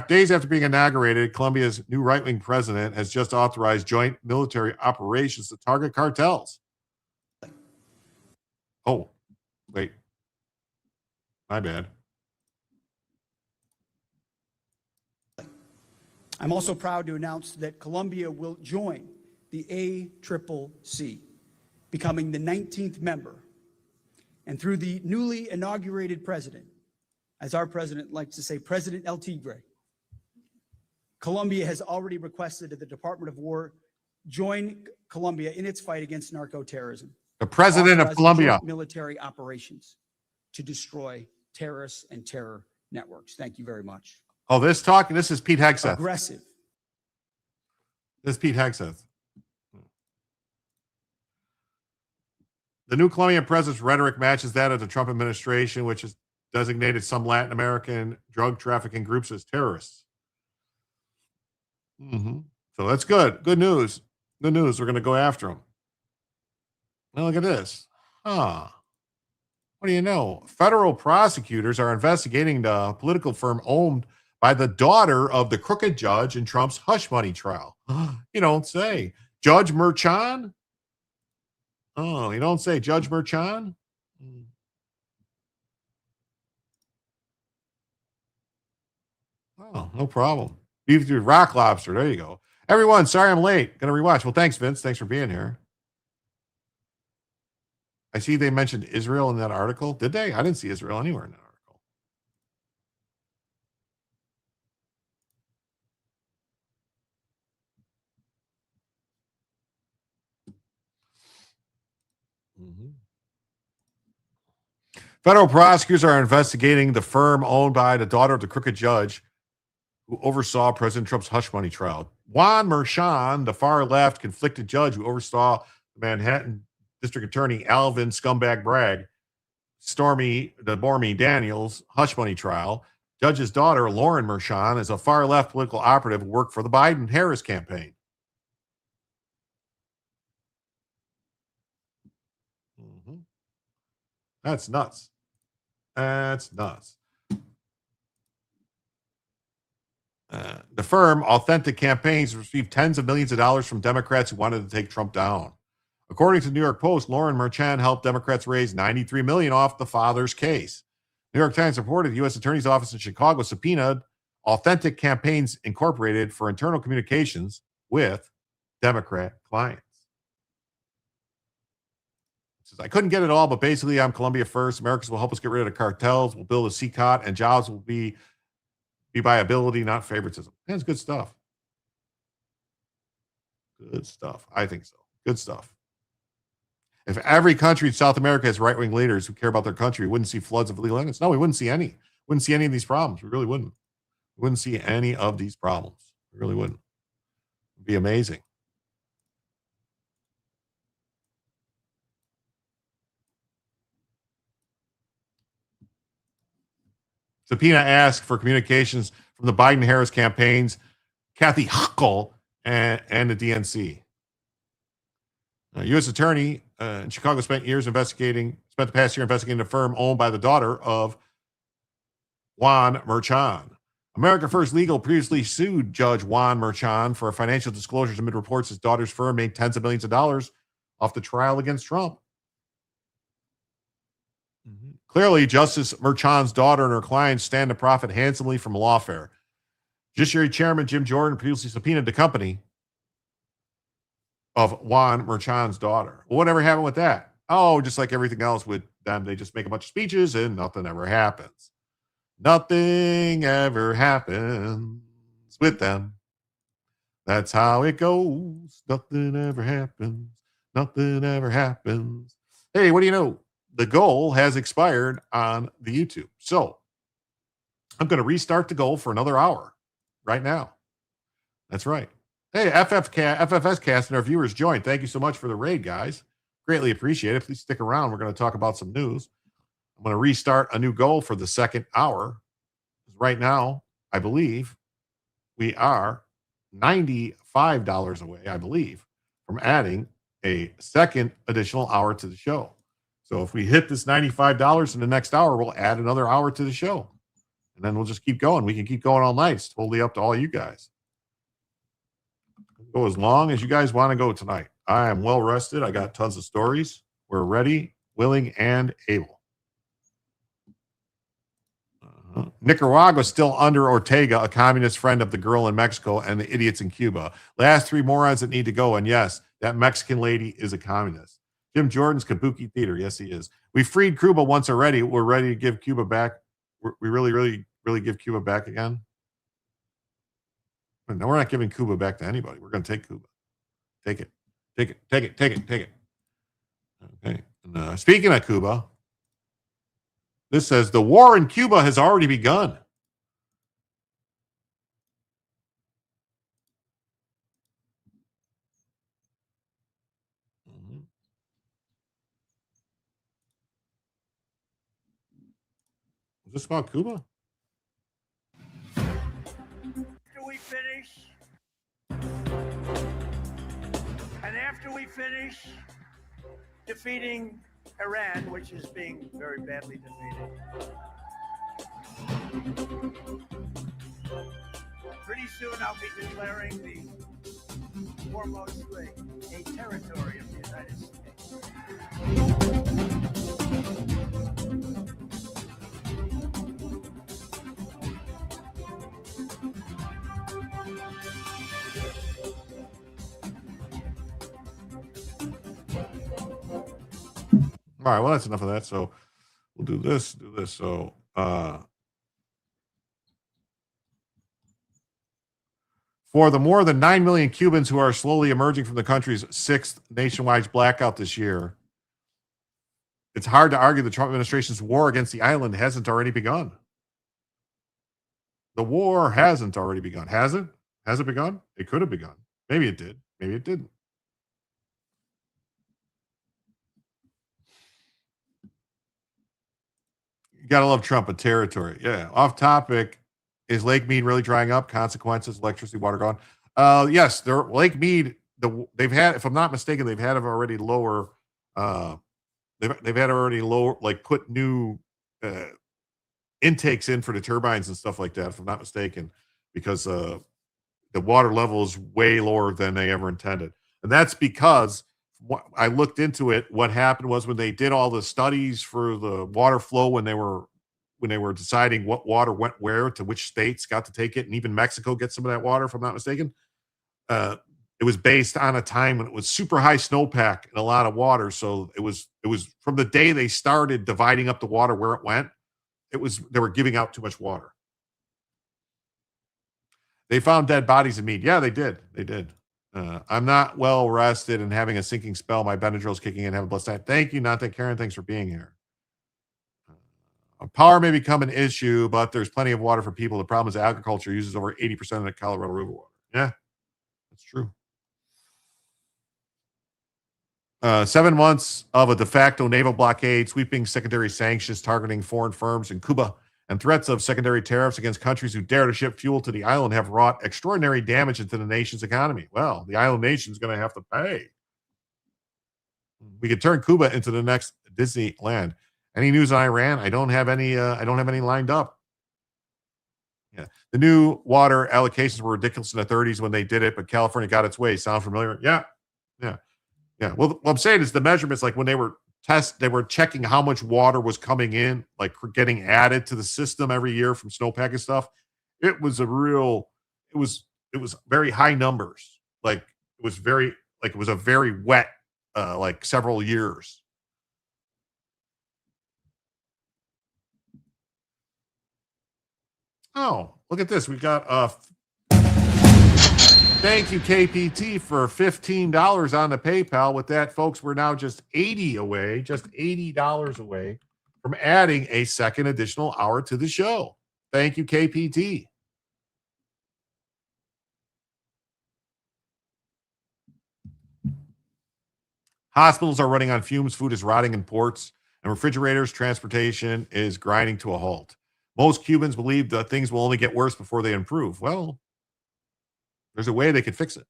Days after being inaugurated, Colombia's new right-wing president has just authorized joint military operations to target cartels. Oh, wait. My bad. I'm also proud to announce that Colombia will join the ACCC, becoming the 19th member. And through the newly inaugurated president, as our president likes to say, President El Tigre, Colombia has already requested that the Department of War join Colombia in its fight against narco-terrorism. The president of Colombia. Military operations to destroy terrorists and terror networks. Thank you very much. Oh, this is Pete Hegseth. Aggressive. This is Pete Hegseth. The new Colombian president's rhetoric matches that of the Trump administration, which has designated some Latin American drug trafficking groups as terrorists. So that's good. Good news. Good news. We're going to go after them. Now look at this. What do you know? Federal prosecutors are investigating the political firm owned by the daughter of the crooked judge in Trump's hush money trial. You don't say. Judge Merchan? Oh, you don't say Judge Merchan? Oh, no problem. Beef through rock lobster. There you go. Everyone, sorry I'm late. Gonna rewatch. Well, thanks, Vince. Thanks for being here. I see they mentioned Israel in that article. Did they? I didn't see Israel anywhere in that article. Federal prosecutors are investigating the firm owned by the daughter of the crooked judge who oversaw President Trump's hush money trial. Juan Merchan, the far-left conflicted judge who oversaw the Manhattan District Attorney Alvin Scumbag Bragg, Stormy Daniels hush money trial. Judge's daughter, Lauren Merchan, is a far-left political operative who worked for the Biden-Harris campaign. That's nuts. That's nuts. The firm, Authentic Campaigns, received tens of millions of dollars from Democrats who wanted to take Trump down. According to the New York Post, Lauren Merchan helped Democrats raise $93 million off the father's case. New York Times reported the U.S. Attorney's Office in Chicago subpoenaed Authentic Campaigns Incorporated for internal communications with Democrat clients. It says, I couldn't get it all, but basically I'm Colombia first. Americans will help us get rid of the cartels. We'll build a CCOT, and jobs will be by ability, not favoritism. That's good stuff. Good stuff. I think so. Good stuff. If every country in South America has right-wing leaders who care about their country, we wouldn't see floods of illegal immigrants. No, we wouldn't see any. Wouldn't see any of these problems. We really wouldn't. We wouldn't see any of these problems. We really wouldn't. It'd be amazing. Subpoena asked for communications from the Biden-Harris campaigns, Kathy Hochul, and the DNC. U.S. Attorney in Chicago spent the past year investigating a firm owned by the daughter of Juan Merchan. America First Legal previously sued Judge Juan Merchan for financial disclosures amid reports his daughter's firm made tens of millions of dollars off the trial against Trump. Clearly, Justice Merchan's daughter and her clients stand to profit handsomely from lawfare. Judiciary Chairman Jim Jordan previously subpoenaed the company of Juan Merchan's daughter. Well, whatever happened with that? Oh, just like everything else with them, they just make a bunch of speeches and nothing ever happens. Nothing ever happens with them. That's how it goes. Nothing ever happens. Nothing ever happens. Hey, what do you know? The goal has expired on the YouTube. So I'm going to restart the goal for another hour right now. That's right. Hey, FFS Cast and our viewers joined. Thank you so much for the raid, guys. Greatly appreciate it. Please stick around. We're going to talk about some news. I'm going to restart a new goal for the second hour. Right now, I believe we are $95 away, I believe, from adding a second additional hour to the show. So if we hit this $95 in the next hour, we'll add another hour to the show. And then we'll just keep going. We can keep going all night. It's totally up to all you guys. Go as long as you guys want to go tonight. I am well rested. I got tons of stories. We're ready, willing, and able. Nicaragua still under Ortega, a communist friend of the girl in Mexico and the idiots in Cuba. Last three morons that need to go. And yes, that Mexican lady is a communist. Jim Jordan's Kabuki Theater. Yes, he is. We freed Cuba once already. We're ready to give Cuba back. We really give Cuba back again. No, we're not giving Cuba back to anybody. We're going to take Cuba. Take it. Take it. Take it. Take it. Take it. Okay. And, speaking of Cuba, this says the war in Cuba has already begun. Is this about Cuba? After we finish, and after we finish defeating Iran, which is being very badly defeated, pretty soon I'll be declaring the foremost a territory of the United States. All right, well, that's enough of that. So we'll do this. So for the more than 9 million Cubans who are slowly emerging from the country's sixth nationwide blackout this year, it's hard to argue the Trump administration's war against the island hasn't already begun. The war hasn't already begun. Has it? Has it begun? It could have begun. Maybe it did. Maybe it didn't. You got to love Trump, a territory. Yeah. Off topic. Is Lake Mead really drying up? Consequences, electricity, water gone. Yes, Lake Mead, they've had, if I'm not mistaken, they've had already lower, they've had already lower, like put new intakes in for the turbines and stuff like that, if I'm not mistaken, because the water level is way lower than they ever intended. And that's because I looked into it. What happened was when they did all the studies for the water flow, when they were deciding what water went where to which states got to take it, and even Mexico gets some of that water, if I'm not mistaken, it was based on a time when it was super high snowpack and a lot of water. So it was from the day they started dividing up the water where it went, they were giving out too much water. They found dead bodies in Mead. Yeah, they did. They did. I'm not well rested and having a sinking spell. My Benadryl's kicking in. Have a blessed night. Thank you, Not That Karen. Thanks for being here. Power may become an issue, but there's plenty of water for people. The problem is agriculture uses over 80% of the Colorado River water. Yeah, that's true. 7 months of a de facto naval blockade, sweeping secondary sanctions targeting foreign firms in Cuba, and threats of secondary tariffs against countries who dare to ship fuel to the island have wrought extraordinary damage into the nation's economy. Well, the island nation is going to have to pay. We could turn Cuba into the next Disneyland. Any news on Iran? I don't have any lined up. Yeah. The new water allocations were ridiculous in the 30s when they did it, but California got its way. Sound familiar? Yeah. Well, what I'm saying is the measurements, like when they were checking how much water was coming in, like getting added to the system every year from snowpack and stuff. It was very high numbers. Like it was a very wet, like several years. Oh, look at this. We've got thank you, KPT, for $15 on the PayPal. With that, folks, we're now just $80 away from adding a second additional hour to the show. Thank you, KPT. Hospitals are running on fumes, food is rotting in ports, and refrigerators, transportation is grinding to a halt. Most Cubans believe that things will only get worse before they improve. Well, there's a way they could fix it.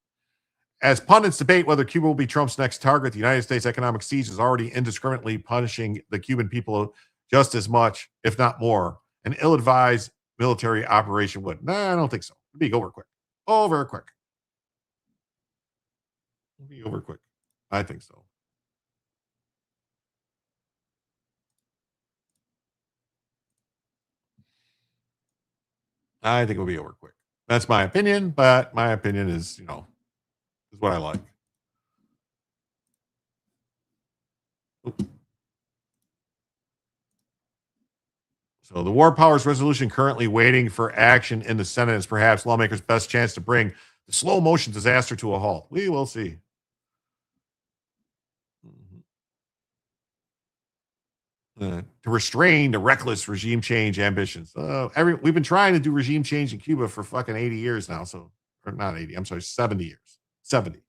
As pundits debate whether Cuba will be Trump's next target, the United States economic siege is already indiscriminately punishing the Cuban people just as much, if not more. An ill-advised military operation would. No, I don't think so. It'd be over quick. Over quick. It'd be over quick. I think so. I think it'll be over quick. That's my opinion, but my opinion is, is what I like. So the War Powers resolution currently waiting for action in the Senate is perhaps lawmakers' best chance to bring the slow motion disaster to a halt. We will see. To restrain the reckless regime change ambitions. We've been trying to do regime change in Cuba for fucking 80 years now. So, or not 80, I'm sorry, 70 years. 70.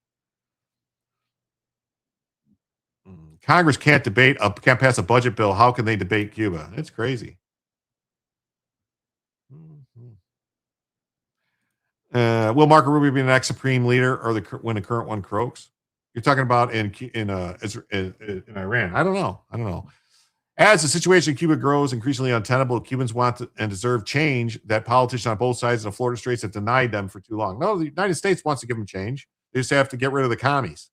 Congress can't pass a budget bill. How can they debate Cuba? It's crazy. Will Marco Rubio be the next supreme leader, or when the current one croaks? You're talking about in Iran. I don't know. As the situation in Cuba grows increasingly untenable, Cubans want and deserve change that politicians on both sides of the Florida Straits have denied them for too long. No, the United States wants to give them change. They just have to get rid of the commies.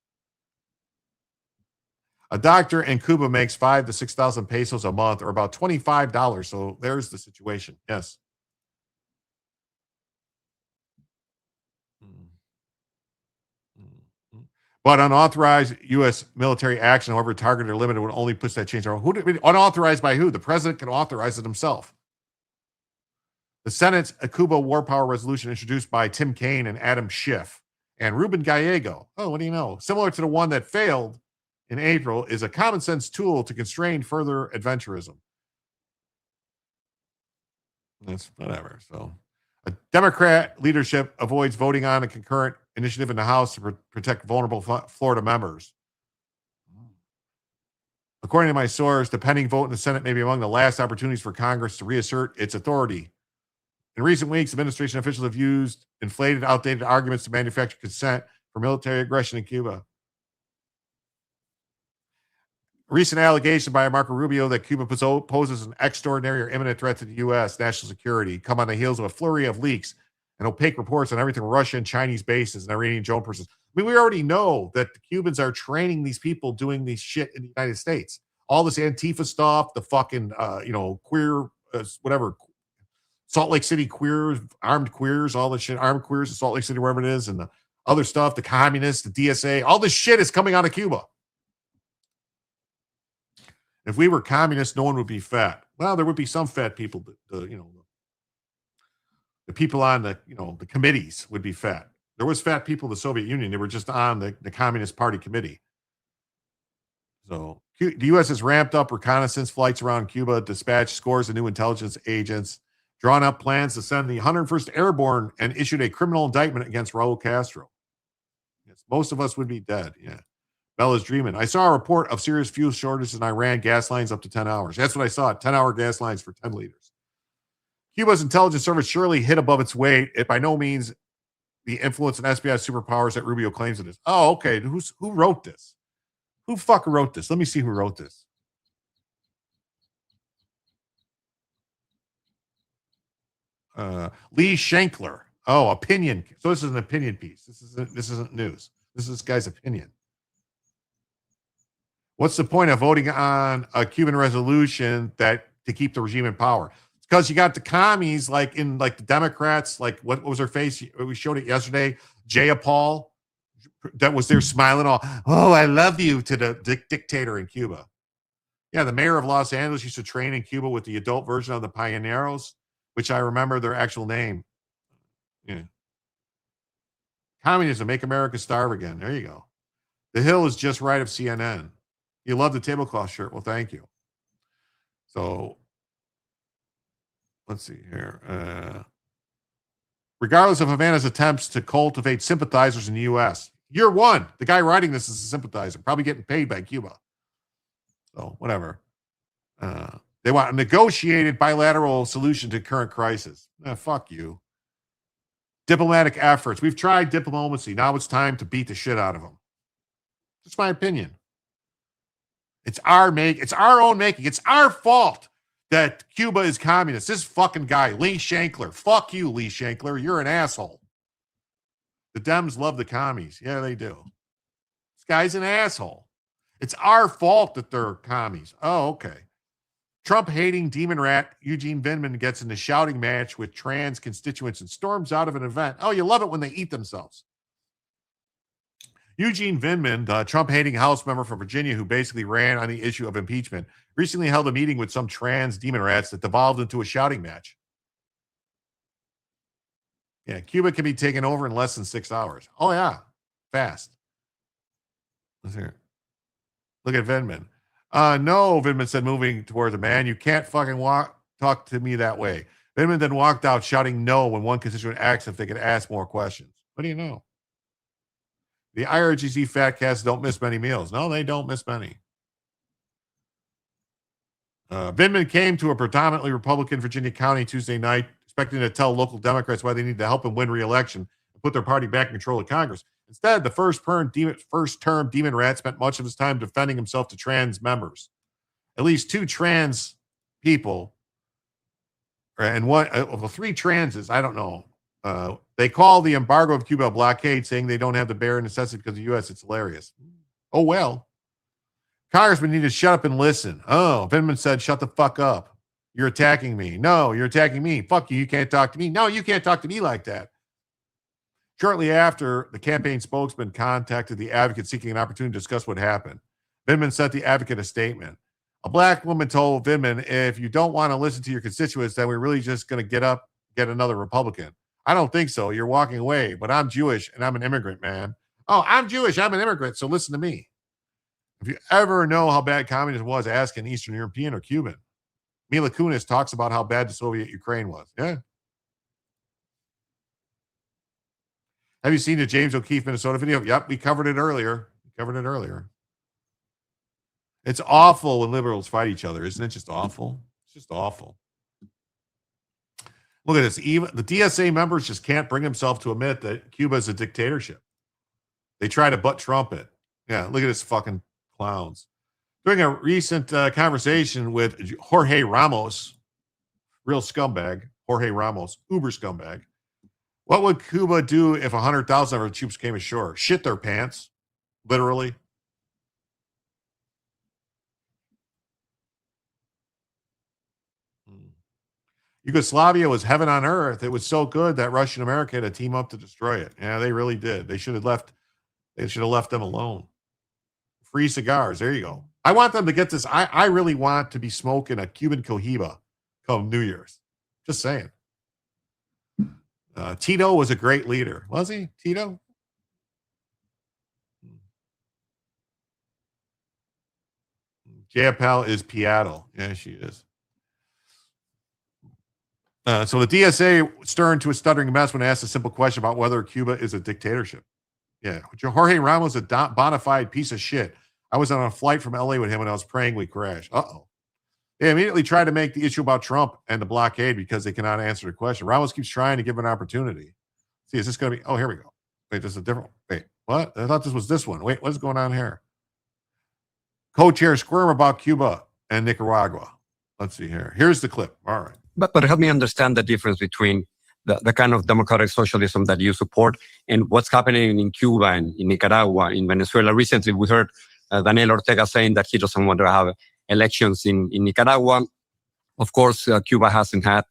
A doctor in Cuba makes 5,000 to 6,000 pesos a month, or about $25. So there's the situation. Yes. But unauthorized U.S. military action, however targeted or limited, would only push that change. Unauthorized by who? The president can authorize it himself. The Senate's Cuba War Power Resolution, introduced by Tim Kaine and Adam Schiff and Ruben Gallego. Oh, what do you know? Similar to the one that failed in April, is a common sense tool to constrain further adventurism. That's whatever. So, a Democrat leadership avoids voting on a concurrent initiative in the House to protect vulnerable Florida members. According to my source, the pending vote in the Senate may be among the last opportunities for Congress to reassert its authority. In recent weeks, administration officials have used inflated, outdated arguments to manufacture consent for military aggression in Cuba. A recent allegation by Marco Rubio that Cuba poses an extraordinary or imminent threat to the U.S. national security come on the heels of a flurry of leaks and opaque reports on everything Russian, Chinese bases, and Iranian drone persons. I mean, we already know that the Cubans are training these people doing these shit in the United States. All this Antifa stuff, the fucking, queer, whatever, Salt Lake City queers, armed queers, all this shit, armed queers in Salt Lake City, wherever it is, and the other stuff, the communists, the DSA, all this shit is coming out of Cuba. If we were communists, no one would be fat. Well, there would be some fat people, the people on the committees would be fat. There was fat people in the Soviet Union. They were just on the Communist Party committee. So the U.S. has ramped up reconnaissance flights around Cuba, dispatched scores of new intelligence agents, drawn up plans to send the 101st Airborne, and issued a criminal indictment against Raul Castro. Yes, most of us would be dead. Yeah. Bella's dreaming. I saw a report of serious fuel shortages in Iran, gas lines up to 10 hours. That's what I saw, 10-hour gas lines for 10 liters. Cuba's intelligence service surely hit above its weight. It by no means the influence and espionage superpowers that Rubio claims it is. Oh, okay. Who wrote this? Who fucking wrote this? Let me see who wrote this. Lee Shankler. Oh, opinion. So this is an opinion piece. This isn't news. This is this guy's opinion. What's the point of voting on a Cuban resolution to keep the regime in power? It's because you got the commies the Democrats, what was her face? We showed it yesterday. Jayapal, that was there smiling oh, I love you to the dictator in Cuba. Yeah, the mayor of Los Angeles used to train in Cuba with the adult version of the Pioneros, which I remember their actual name. Yeah. Communism, make America starve again. There you go. The Hill is just right of CNN. You love the tablecloth shirt. Well, thank you. So let's see here. Regardless of Havana's attempts to cultivate sympathizers in the U.S., year one, the guy writing this is a sympathizer, probably getting paid by Cuba. So whatever. They want a negotiated bilateral solution to current crisis. Fuck you. Diplomatic efforts. We've tried diplomacy. Now it's time to beat the shit out of them. That's my opinion. It's our own making. It's our fault that Cuba is communist. This fucking guy, Lee Shankler. Fuck you, Lee Shankler. You're an asshole. The Dems love the commies. Yeah, they do. This guy's an asshole. It's our fault that they're commies. Oh, okay. Trump-hating demon rat Eugene Vindman gets in a shouting match with trans constituents and storms out of an event. Oh, you love it when they eat themselves. Eugene Vindman, the Trump-hating House member from Virginia who basically ran on the issue of impeachment, recently held a meeting with some trans demon rats that devolved into a shouting match. Yeah, Cuba can be taken over in less than 6 hours. Oh, yeah. Fast. Let's hear it. Look at Vindman. No, Vindman said, moving toward the man. You can't fucking talk to me that way. Vindman then walked out shouting no when one constituent asked if they could ask more questions. What do you know? The IRGC fat cats don't miss many meals. No, they don't miss many. Vindman came to a predominantly Republican Virginia county Tuesday night, expecting to tell local Democrats why they need to help him win re-election and put their party back in control of Congress. Instead, the first-term demon rat spent much of his time defending himself to trans members. At least 2 trans people, and one of the 3 transes, I don't know. They call the embargo of Cuba a blockade, saying they don't have the bare necessity because of the U.S. It's hilarious. Oh, well. Congressman need to shut up and listen. Oh, Vindman said, shut the fuck up. You're attacking me. No, you're attacking me. Fuck you. You can't talk to me. No, you can't talk to me like that. Shortly after, the campaign spokesman contacted the advocate seeking an opportunity to discuss what happened. Vindman sent the advocate a statement. A black woman told Vindman, if you don't want to listen to your constituents, then we're really just going to get another Republican. I don't think so. You're walking away, but I'm Jewish and I'm an immigrant, man. Oh, I'm Jewish. I'm an immigrant, so listen to me. If you ever know how bad communism was, ask an Eastern European or Cuban. Mila Kunis talks about how bad the Soviet Ukraine was. Yeah. Have you seen the James O'Keefe, Minnesota video? Yep, we covered it earlier. It's awful when liberals fight each other, isn't it? Just awful. It's just awful. Look at this. Even the DSA members just can't bring themselves to admit that Cuba is a dictatorship. They try to butt Trump it. Yeah, look at this fucking clowns. During a recent conversation with Jorge Ramos, real scumbag, Jorge Ramos, uber scumbag, what would Cuba do if 100,000 of our troops came ashore? Shit their pants, literally. Yugoslavia was heaven on earth. It was so good that Russia and America had to team up to destroy it. Yeah, they really did. They should have left them alone. Free cigars. There you go. I want them to get this. I really want to be smoking a Cuban cohiba come New Year's. Just saying. Tito was a great leader. Was he, Tito? Jayapal is Piattle. Yeah, she is. So the DSA stirred to a stuttering mess when asked a simple question about whether Cuba is a dictatorship. Yeah, Jorge Ramos is a bona fide piece of shit. I was on a flight from LA with him when I was praying we crash. Uh-oh. They immediately tried to make the issue about Trump and the blockade because they cannot answer the question. Ramos keeps trying to give an opportunity. See, is this going to be? Oh, here we go. Wait, this is a different. Wait, what? I thought this was this one. Wait, what's going on here? Co-chair squirm about Cuba and Nicaragua. Let's see here. Here's the clip. All right. But help me understand the difference between the kind of democratic socialism that you support and what's happening in Cuba and in Nicaragua, in Venezuela. Recently, we heard Daniel Ortega saying that he doesn't want to have elections in Nicaragua. Of course, Cuba hasn't had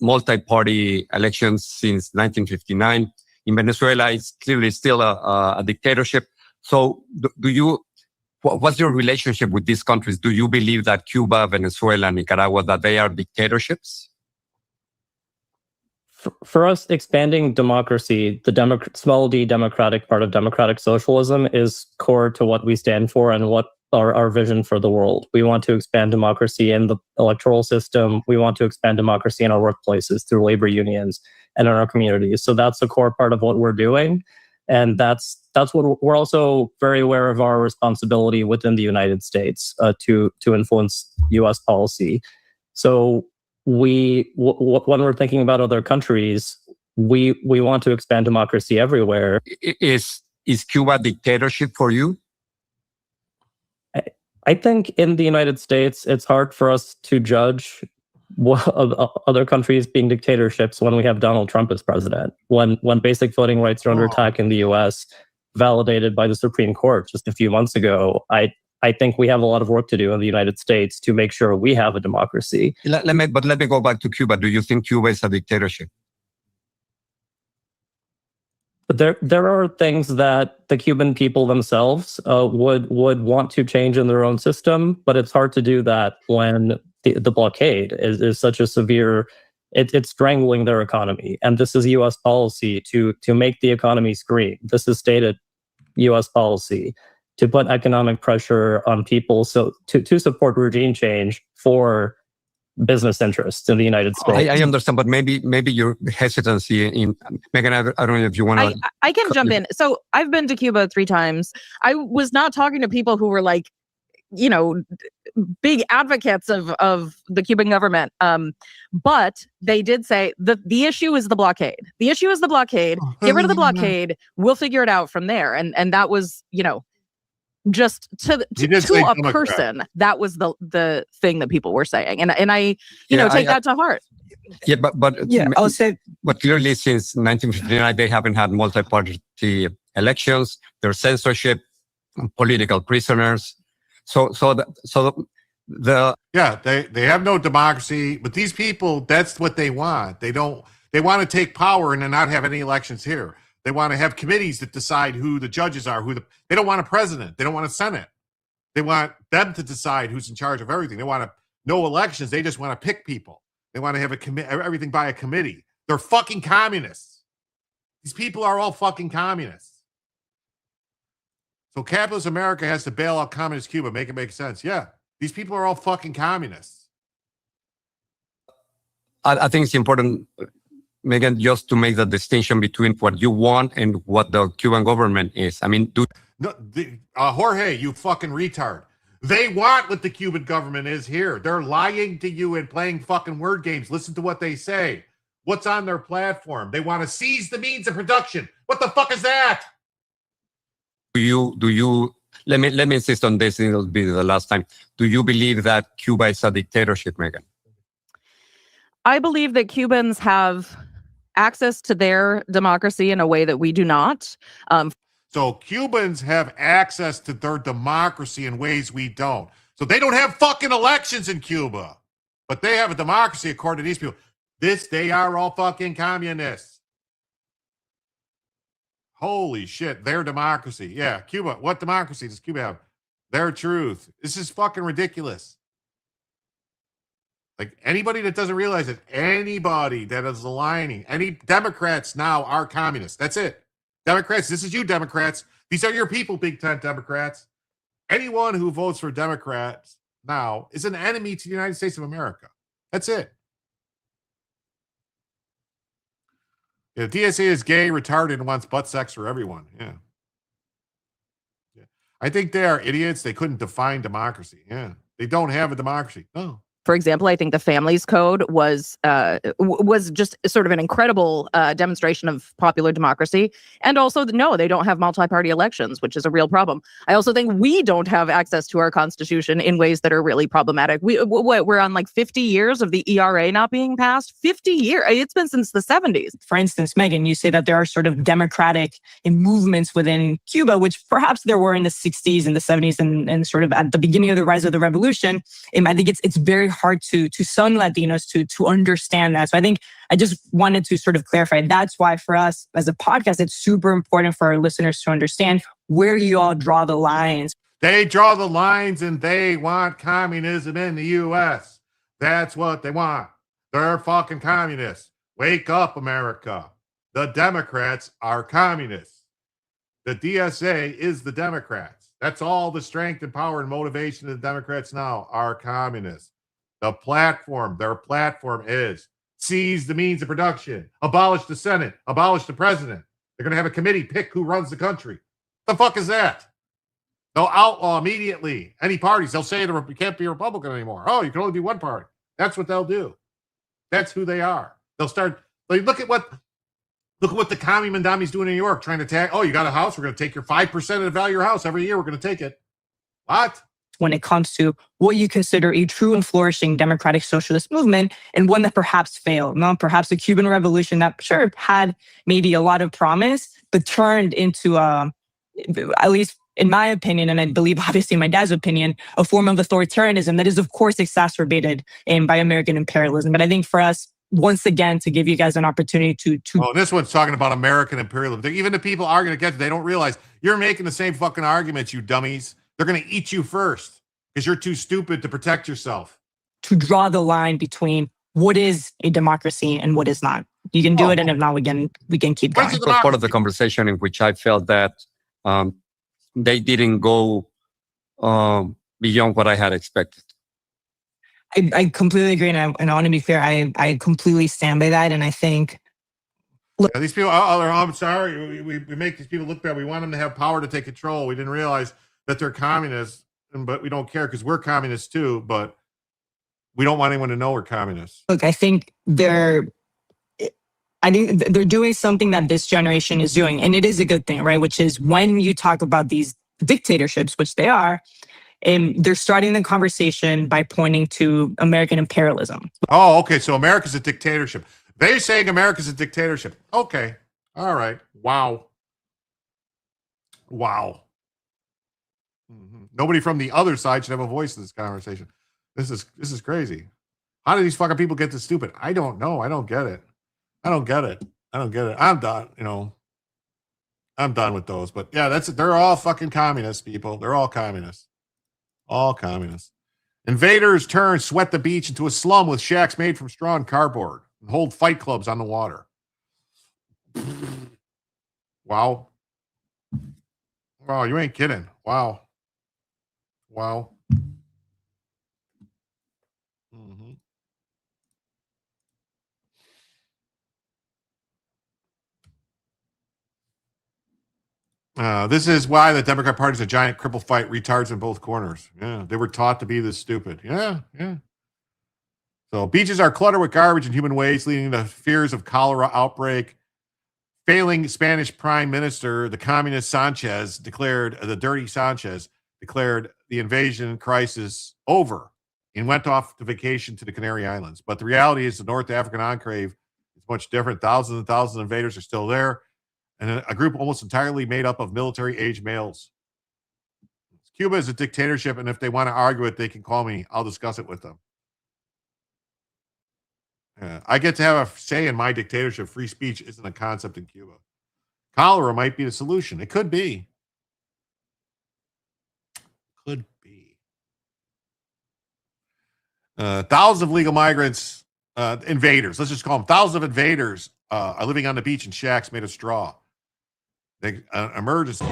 multi-party elections since 1959. In Venezuela, it's clearly still a dictatorship. So what's your relationship with these countries? Do you believe that Cuba, Venezuela, Nicaragua, that they are dictatorships? For us, expanding democracy, the small d democratic part of democratic socialism is core to what we stand for and what our vision for the world. We want to expand democracy in the electoral system. We want to expand democracy in our workplaces through labor unions and in our communities. So that's a core part of what we're doing. And that's what we're also very aware of our responsibility within the United States to influence U.S. policy. So when we're thinking about other countries, we want to expand democracy everywhere. Is Cuba a dictatorship for you? I think in the United States, it's hard for us to judge other countries being dictatorships when we have Donald Trump as president. When basic voting rights are under attack in the U.S., validated by the Supreme Court just a few months ago, I think we have a lot of work to do in the United States to make sure we have a democracy. Let me go back to Cuba. Do you think Cuba is a dictatorship? But there are things that the Cuban people themselves would want to change in their own system, but it's hard to do that when the blockade is such a severe. It's strangling their economy, and this is U.S. policy to make the economy scream. This is stated U.S. policy to put economic pressure on people, so to support regime change for business interests in the United States. I understand, but maybe your hesitancy in Megan. I don't know if you want to. I can jump in. So I've been to Cuba 3 times. I was not talking to people who were like, you know, big advocates of the Cuban government. But they did say the issue is the blockade. The issue is the blockade. Get rid of the blockade. We'll figure it out from there. And that was, you know, just to a person, that was the thing that people were saying. And I, you know, take that to heart. Yeah, but yeah, I'll say. But clearly, since 1959, they haven't had multi-party elections. There's censorship, political prisoners. So they have no democracy. But these people, that's what they want. They want to take power and then not have any elections here. They want to have committees that decide who the judges are. They don't want a president. They don't want a Senate. They want them to decide who's in charge of everything. They want no elections. They just want to pick people. They want to have everything by a committee. They're fucking communists. These people are all fucking communists. So capitalist America has to bail out communist Cuba. Make it make sense. Yeah, these people are all fucking communists. I think it's important, Megan, just to make the distinction between what you want and what the Cuban government is. I mean, Jorge, you fucking retard. They want what the Cuban government is here. They're lying to you and playing fucking word games. Listen to what they say. What's on their platform? They want to seize the means of production. What the fuck is that? Do you? Let me insist on this. It'll be the last time. Do you believe that Cuba is a dictatorship, Megan? I believe that Cubans have access to their democracy in a way that we do not. So Cubans have access to their democracy in ways we don't. So they don't have fucking elections in Cuba, but they have a democracy according to these people. They are all fucking communists. Holy shit, their democracy. Yeah, Cuba. What democracy does Cuba have? Their truth. This is fucking ridiculous. Like anybody that doesn't realize it, anybody that is aligning, any Democrats now are communists. That's it. Democrats, this is you Democrats. These are your people, Big Tent Democrats. Anyone who votes for Democrats now is an enemy to the United States of America. That's it. Yeah, the DSA is gay, retarded, and wants butt sex for everyone. Yeah. I think they are idiots. They couldn't define democracy. Yeah. They don't have a democracy. No. For example, I think the Families Code was just sort of an incredible demonstration of popular democracy. And also, no, they don't have multi-party elections, which is a real problem. I also think we don't have access to our Constitution in ways that are really problematic. We're on like 50 years of the ERA not being passed. 50 years. It's been since the 70s. For instance, Megan, you say that there are sort of democratic movements within Cuba, which perhaps there were in the 60s and the 70s and sort of at the beginning of the rise of the revolution. I think it's very hard to some Latinos to understand that. So I think I just wanted to sort of clarify. That's why for us as a podcast, it's super important for our listeners to understand where you all draw the lines. They draw the lines and they want communism in the U.S. That's what they want. They're fucking communists. Wake up, America. The Democrats are communists. The DSA is the Democrats. That's all the strength and power and motivation of the Democrats now are communists. The platform, their platform is seize the means of production, abolish the Senate, abolish the president. They're going to have a committee pick who runs the country. The fuck is that? They'll outlaw immediately any parties. They'll say you can't be a Republican anymore. Oh, you can only be one party. That's what they'll do. That's who they are. They'll start. Look at what Look at what the commie Mandami's doing in New York, trying to attack. Oh, you got a house? We're going to take your 5% of the value of your house every year. We're going to take it. What? When it comes to what you consider a true and flourishing democratic socialist movement, and one that perhaps failed. Now, perhaps the Cuban Revolution that sure had maybe a lot of promise, but turned into, at least in my opinion, and I believe obviously my dad's opinion, a form of authoritarianism that is of course exacerbated by American imperialism. But I think for us, once again, to give you guys an opportunity to Oh, this one's talking about American imperialism. Even the people are going to get it. They don't realize you're making the same fucking arguments, you dummies. They're going to eat you first because you're too stupid to protect yourself. to draw the line between what is a democracy and what is not. You can do it, and if not, we can keep going. It was part of the conversation in which I felt that they didn't go beyond what I had expected. I completely agree, and I want to be fair. I completely stand by that, and I think. Yeah, these people, I'm sorry, we make these people look bad. We want them to have power to take control. We didn't realize that they're communists, but we don't care because we're communists too, but we don't want anyone to know we're communists. Look, I think they're doing something that this generation is doing, and it is a good thing, right? Which is when you talk about these dictatorships, which they are, and they're starting the conversation by pointing to American imperialism. Oh, okay. So America's a dictatorship. They're saying America's a dictatorship. Okay. All right. Wow. Wow. Nobody from the other side should have a voice in this conversation. This is crazy. How do these fucking people get this stupid? I don't know. I don't get it. I'm done. I'm done with those. But yeah, that's it. They're all fucking communist people. They're all communists. All communists. Invaders turn Sweat the Beach into a slum with shacks made from straw and cardboard and hold fight clubs on the water. Wow. Wow, you ain't kidding. Wow. Wow. This is why the Democrat Party is a giant cripple fight, retards in both corners. Yeah, they were taught to be this stupid. Yeah. So beaches are cluttered with garbage and human waste, leading to fears of cholera outbreak. Failing Spanish Prime Minister, the communist the dirty Sanchez, declared the invasion crisis over and went off to vacation to the Canary Islands. But the reality is the North African enclave is much different. Thousands and thousands of invaders are still there, and a group almost entirely made up of military-age males. Cuba is a dictatorship, and if they want to argue it, they can call me. I'll discuss it with them. I get to have a say in my dictatorship. Free speech isn't a concept in Cuba. Cholera might be the solution. It could be. Thousands of legal migrants, invaders, let's just call them thousands of invaders, are living on the beach in shacks made of straw. Emergency.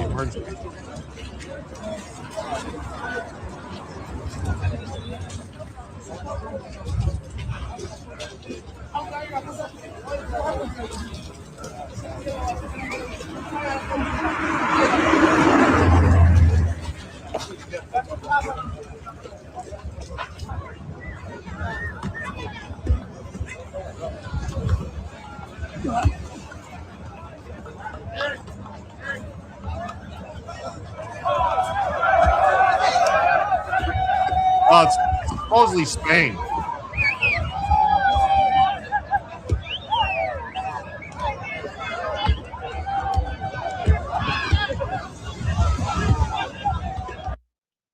Oh, it's supposedly Spain.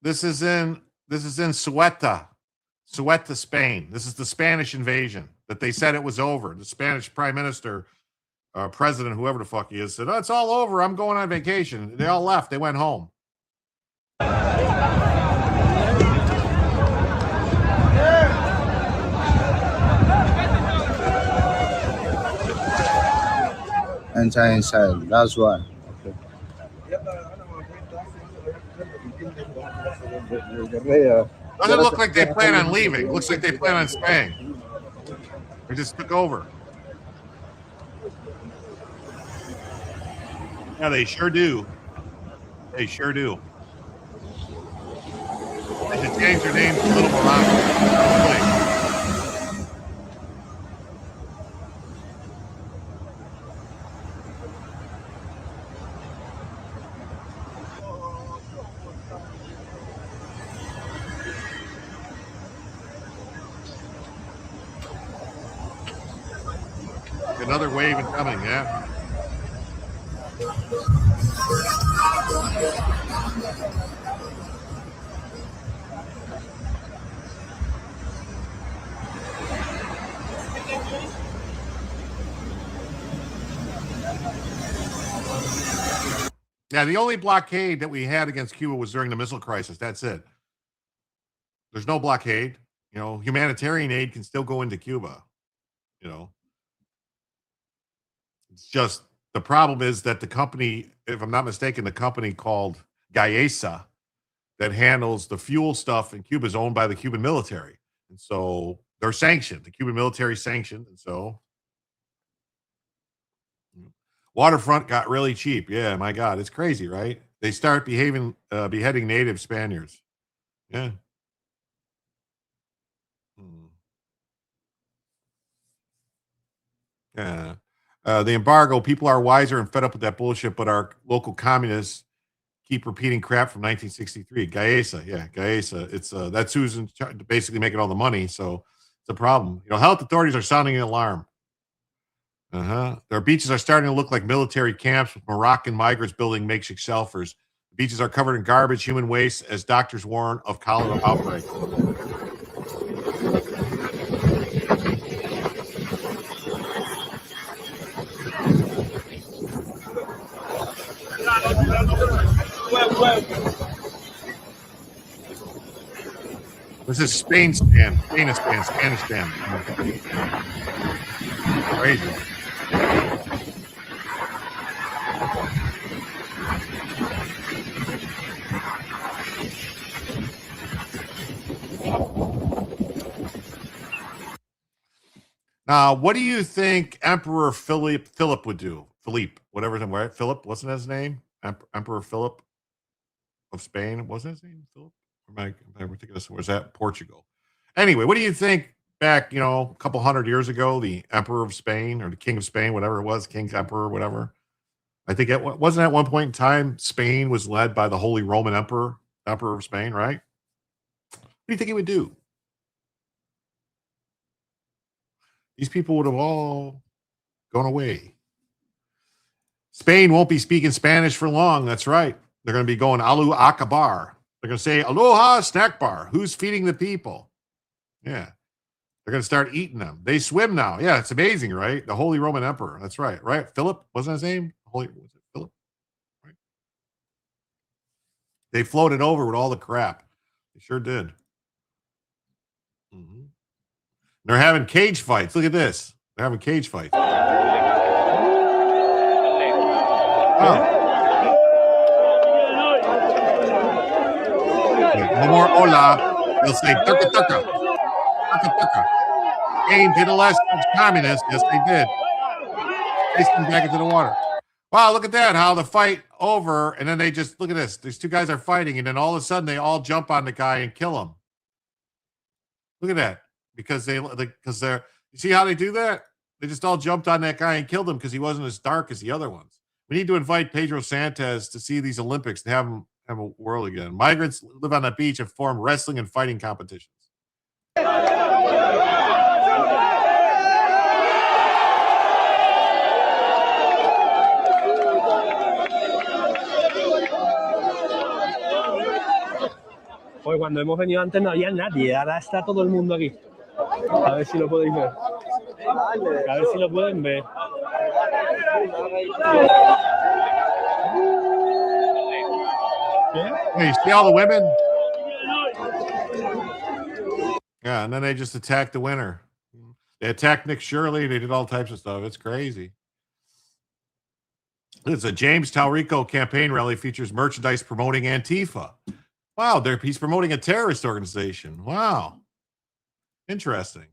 This is in Ceuta, Spain. This is the Spanish invasion that they said it was over. The Spanish prime minister, president, whoever the fuck he is, said, "Oh, it's all over. I'm going on vacation." They all left. They went home. Inside. That's why. Doesn't look like they plan on leaving. Looks like they plan on staying. They just took over. Yeah, they sure do. They sure do. They should change their name to Little Morocco. another wave incoming. Yeah. Yeah, the only blockade that we had against Cuba was during the missile crisis. That's it. There's no blockade. You know, humanitarian aid can still go into Cuba. You know, it's just the problem is that the company, if I'm not mistaken, the company called Gaesa that handles the fuel stuff in Cuba is owned by the Cuban military. And so they're sanctioned. The Cuban military sanctioned. And so waterfront got really cheap. Yeah, my God, it's crazy, right? They start beheading native Spaniards. Yeah. Yeah. The embargo, people are wiser and fed up with that bullshit, but our local communists keep repeating crap from 1963. Gaesa, yeah, Gaesa. It's that's who's basically making all the money, so it's a problem. You know, health authorities are sounding an alarm. Their beaches are starting to look like military camps with Moroccan migrants building makeshift shelters. The beaches are covered in garbage, human waste, as doctors warn of cholera outbreak. This is Spanistan. Crazy. Now, what do you think Emperor Philip would do? Philippe, whatever his name, right? Philip, wasn't his name? Emperor Philip of Spain, wasn't his name Philip? Am I ridiculous? Was that Portugal? Anyway, what do you think back, a couple hundred years ago, the Emperor of Spain or the King of Spain, whatever it was, King's Emperor, whatever. I think it wasn't at one point in time, Spain was led by the Holy Roman Emperor of Spain, right? What do you think he would do? These people would have all gone away. Spain won't be speaking Spanish for long. That's right. They're going to be going Alu Akbar. They're going to say, Aloha snack bar. Who's feeding the people? Yeah. They're going to start eating them. They swim now. Yeah, it's amazing, right? The Holy Roman Emperor. That's right. Right? Philip, wasn't his name? Was it Philip? Right. They floated over with all the crap. They sure did. Mm-hmm. They're having cage fights. Look at this. They're having cage fights. Oh. No more hola. They'll say turka turka. Turka turka. Aim to the left, communists. Yes, they did. Chase them back into the water. Wow, look at that. How the fight over, and then they just look at this. These two guys are fighting, and then all of a sudden they all jump on the guy and kill him. Look at that. Because they're you see how they do that? They just all jumped on that guy and killed him because he wasn't as dark as the other ones. We need to invite Pedro Sanchez to see these Olympics and have him have a world again. Migrants live on the beach and form wrestling and fighting competitions. Hoy cuando hemos venido antes no había nadie, ahora está todo el mundo aquí. A ver si lo podéis ver. A ver si lo pueden ver. Hey, you see all the women? Yeah, and then they just attacked the winner. They attacked Nick Shirley. They did all types of stuff. It's crazy. It's a James Talrico campaign rally features merchandise promoting Antifa. Wow, he's promoting a terrorist organization. Wow. Interesting.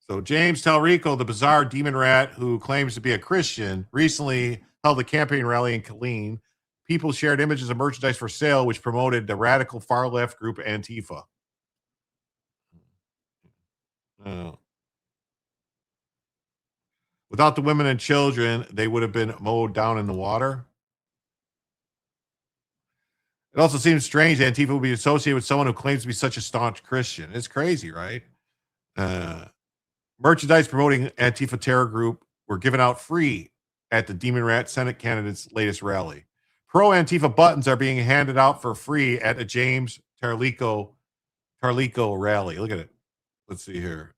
So James Talrico, the bizarre demon rat who claims to be a Christian, recently held a campaign rally in Killeen. People shared images of merchandise for sale, which promoted the radical far-left group Antifa. Without the women and children, they would have been mowed down in the water. It also seems strange that Antifa would be associated with someone who claims to be such a staunch Christian. It's crazy, right? Merchandise promoting Antifa terror group were given out free at the Demon Rat Senate candidate's latest rally. Pro-Antifa buttons are being handed out for free at a James Tarlico rally. Look at it. Let's see here.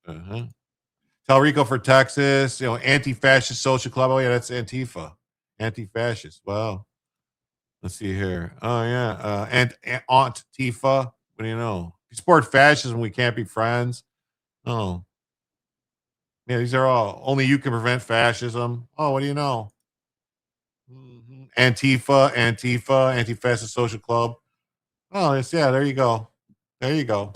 Talrico for Texas, anti-fascist social club. Oh, yeah, that's Antifa. Anti-fascist. Wow. Let's see here. Oh, yeah. And Aunt Tifa. What do you know? If you support fascism, we can't be friends. Oh. Yeah, these are all, only you can prevent fascism. Oh, what do you know? Antifa, anti-fascist social club. Oh, yes, yeah, there you go. There you go.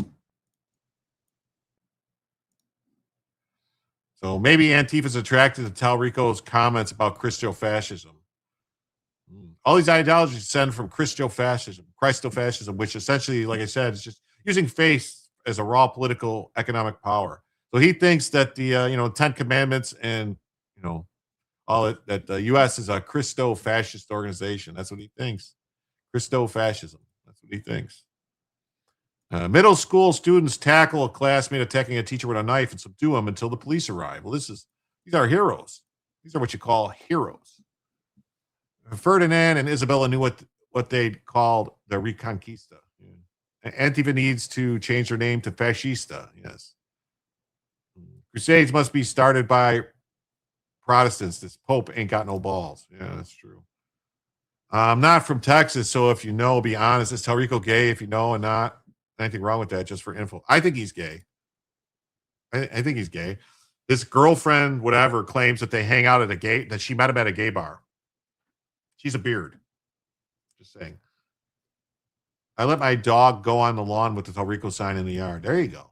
So maybe Antifa's attracted to Talrico's comments about Christo-fascism. All these ideologies stem from Christo-fascism, which essentially, like I said, is just using faith as a raw political economic power. So he thinks that the 10 Commandments and all it, that the U.S. is a Christo-fascist organization. That's what he thinks. Christo-fascism. That's what he thinks. Middle school students tackle a classmate attacking a teacher with a knife and subdue him until the police arrive. Well, these are heroes. These are what you call heroes. Ferdinand and Isabella knew what they called the Reconquista. Antifa needs to change their name to Fascista. Yes. Crusades must be started by Protestants. This Pope ain't got no balls. Yeah, that's true. I'm not from Texas, so if you know, be honest. Is Talrico gay? If you know and not, anything wrong with that, just for info. I think he's gay. I think he's gay. His girlfriend, whatever, claims that they hang out that she met him at a gay bar. She's a beard. Just saying. I let my dog go on the lawn with the Talrico sign in the yard. There you go.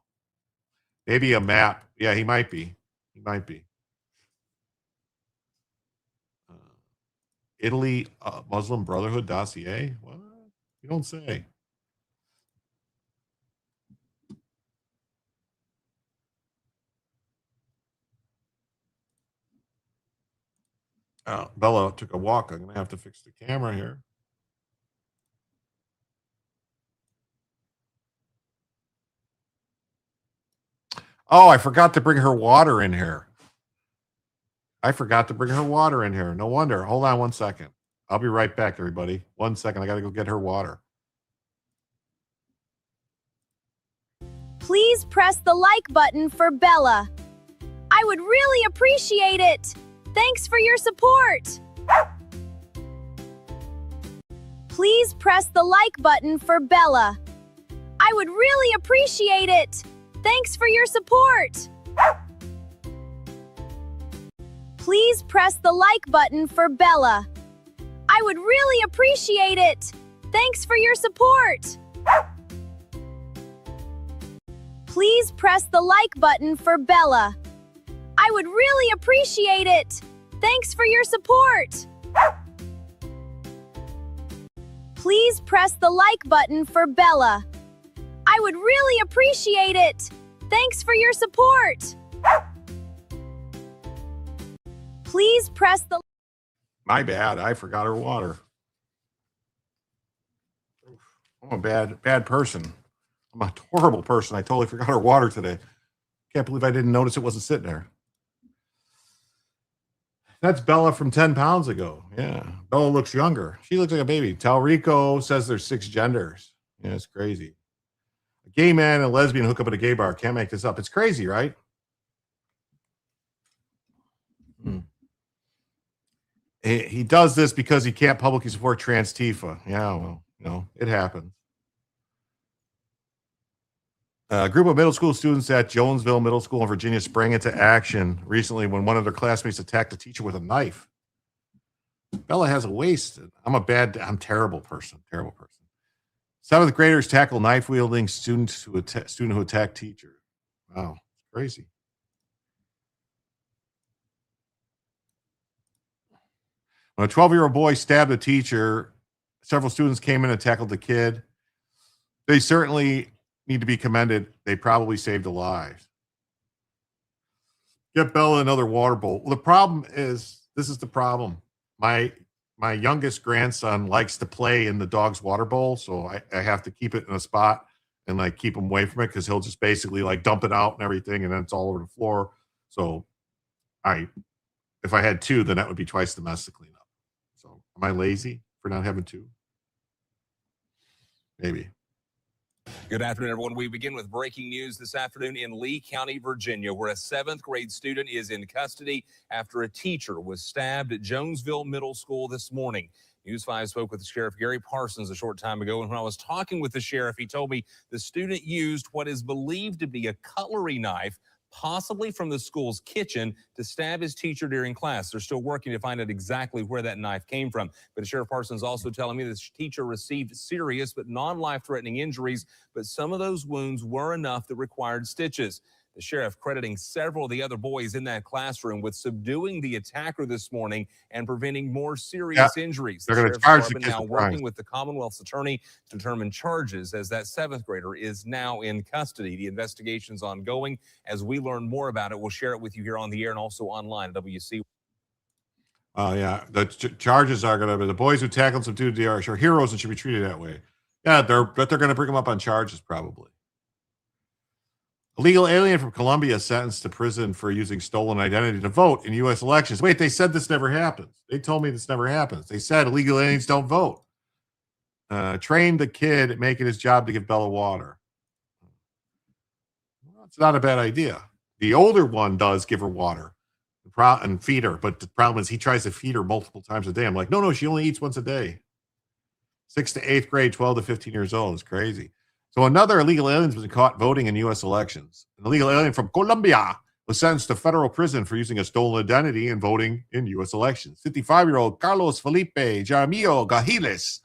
Maybe a map. Yeah, he might be. He might be. Italy Muslim Brotherhood dossier? What? You don't say. Oh, Bella took a walk. I'm going to have to fix the camera here. Oh, I forgot to bring her water in here. No wonder. Hold on 1 second. I'll be right back, everybody. 1 second. I got to go get her water. Please press the like button for Bella. I would really appreciate it. Thanks for your support. Please press the like button for Bella. I would really appreciate it. Thanks for your support. Please press the like button for Bella. I would really appreciate it. Thanks for your support. Please press the like button for Bella. I would really appreciate it. Thanks for your support. Please press the like button for Bella. I would really appreciate it. Thanks for your support. Please press the... My bad. I forgot her water. I'm a bad person. I'm a horrible person. I totally forgot her water today. Can't believe I didn't notice it wasn't sitting there. That's Bella from 10 pounds ago. Yeah. Bella looks younger. She looks like a baby. Talrico says there's 6 genders. Yeah, it's crazy. A gay man and a lesbian hook up at a gay bar. Can't make this up. It's crazy, right? He does this because he can't publicly support trans Tifa. Yeah, well, it happens. A group of middle school students at Jonesville Middle School in Virginia sprang into action recently when one of their classmates attacked a teacher with a knife. Bella has a waist. I'm terrible person. 7th graders tackle knife-wielding student who attacked teacher. Wow, it's crazy. When a 12-year-old boy stabbed a teacher, several students came in and tackled the kid. They certainly need to be commended. They probably saved a life. Get Bella another water bowl. Well, the problem is, this is the problem. My youngest grandson likes to play in the dog's water bowl, so I have to keep it in a spot and keep him away from it because he'll just basically dump it out and everything, and then it's all over the floor. So if I had 2, then that would be twice the mess to clean up. So am I lazy for not having 2? Maybe. Good afternoon, everyone. We begin with breaking news this afternoon in Lee County, Virginia, where a 7th grade student is in custody after a teacher was stabbed at Jonesville Middle School this morning. News 5 spoke with Sheriff Gary Parsons a short time ago, and when I was talking with the sheriff, he told me the student used what is believed to be a cutlery knife, possibly from the school's kitchen, to stab his teacher during class. They're still working to find out exactly where that knife came from. But Sheriff Parsons also telling me this teacher received serious but non-life-threatening injuries, but some of those wounds were enough that required stitches. The sheriff crediting several of the other boys in that classroom with subduing the attacker this morning and preventing more serious injuries. They're The going to sheriff's charge the department kids now with working crimes. with the Commonwealth's attorney to determine charges, as that 7th grader is now in custody. The investigation's ongoing. As we learn more about it, we'll share it with you here on the air and also online at WC. Oh, yeah. The charges are going to be the boys who tackled some dude are heroes and should be treated that way. Yeah, they're going to bring them up on charges probably. Illegal alien from Colombia sentenced to prison for using stolen identity to vote in U.S. elections. Wait, they said this never happens. They told me this never happens. They said illegal aliens don't vote. Trained the kid at making his job to give Bella water. Well, it's not a bad idea. The older one does give her water and feed her, but the problem is he tries to feed her multiple times a day. I'm like, no, she only eats once a day. 6th to 8th grade, 12 to 15 years old. It's crazy. So another illegal alien was caught voting in U.S. elections. An illegal alien from Colombia was sentenced to federal prison for using a stolen identity and voting in U.S. elections. 55-year-old Carlos Felipe Jaramillo Gajiles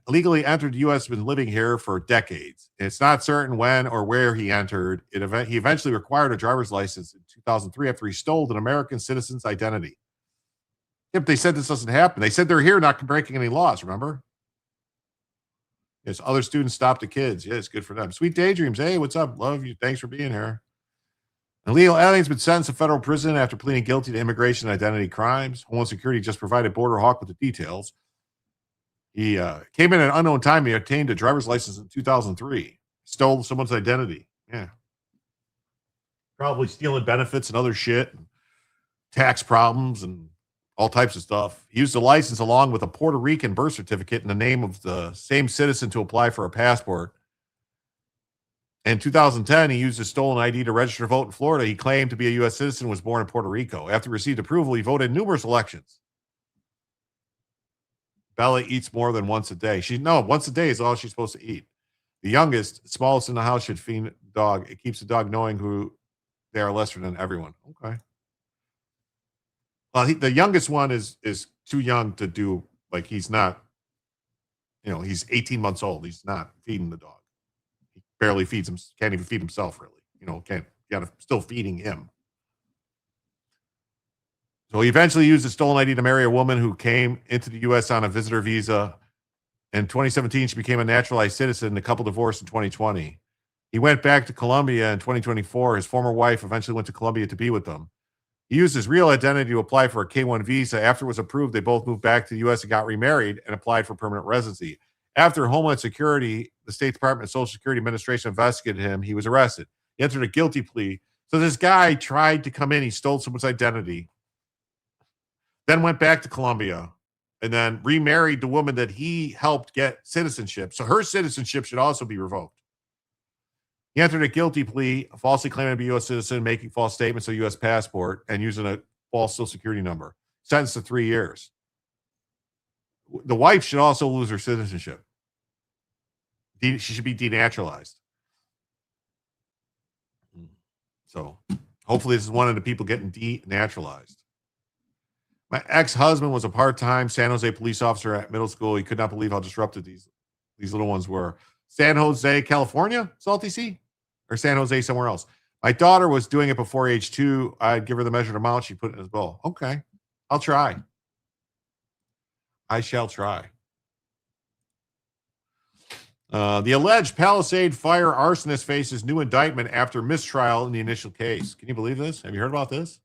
illegally entered the U.S., been living here for decades. It's not certain when or where he entered. He eventually acquired a driver's license in 2003 after he stole an American citizen's identity. Yeah, but they said this doesn't happen. They said they're here not breaking any laws, remember? Yes, other students stopped the kids. Yeah, it's good for them. Sweet daydreams. Hey, what's up? Love you. Thanks for being here. Illegal alien's been sentenced to federal prison after pleading guilty to immigration and identity crimes. Homeland Security just provided Border Hawk with the details. He came in at an unknown time. He obtained a driver's license in 2003. Stole someone's identity. Yeah. Probably stealing benefits and other shit. Tax problems and all types of stuff. He used the license along with a Puerto Rican birth certificate in the name of the same citizen to apply for a passport. In 2010, he used a stolen ID to register to vote in Florida. He claimed to be a U.S. citizen and was born in Puerto Rico. After he received approval, he voted in numerous elections. Bella eats more than once a day. Once a day is all she's supposed to eat. The youngest, smallest in the house, should feed the dog. It keeps the dog knowing who they are lesser than everyone. Okay. Well, the youngest one is too young to do, like, he's not, he's 18 months old. He's not feeding the dog. He barely feeds him, can't even feed himself, really. Still feeding him. So he eventually used a stolen ID to marry a woman who came into the U.S. on a visitor visa. In 2017, she became a naturalized citizen. The couple divorced in 2020. He went back to Colombia in 2024. His former wife eventually went to Colombia to be with them. He used his real identity to apply for a K-1 visa. After it was approved, they both moved back to the U.S. and got remarried and applied for permanent residency. After Homeland Security, the State Department and Social Security Administration investigated him, he was arrested. He entered a guilty plea. So this guy tried to come in. He stole someone's identity, then went back to Colombia, and then remarried the woman that he helped get citizenship. So her citizenship should also be revoked. He entered a guilty plea, falsely claiming to be a U.S. citizen, making false statements of a U.S. passport, and using a false Social Security number. Sentenced to 3 years. The wife should also lose her citizenship. She should be denaturalized. So hopefully this is one of the people getting denaturalized. My ex-husband was a part-time San Jose police officer at middle school. He could not believe how disrupted these little ones were. San Jose, California, Salty Sea, or San Jose somewhere else. My daughter was doing it before age 2. I'd give her the measured amount. She put it in his bowl. Okay, I'll try. I shall try. The alleged Palisades fire arsonist faces new indictment after mistrial in the initial case. Can you believe this? Have you heard about this?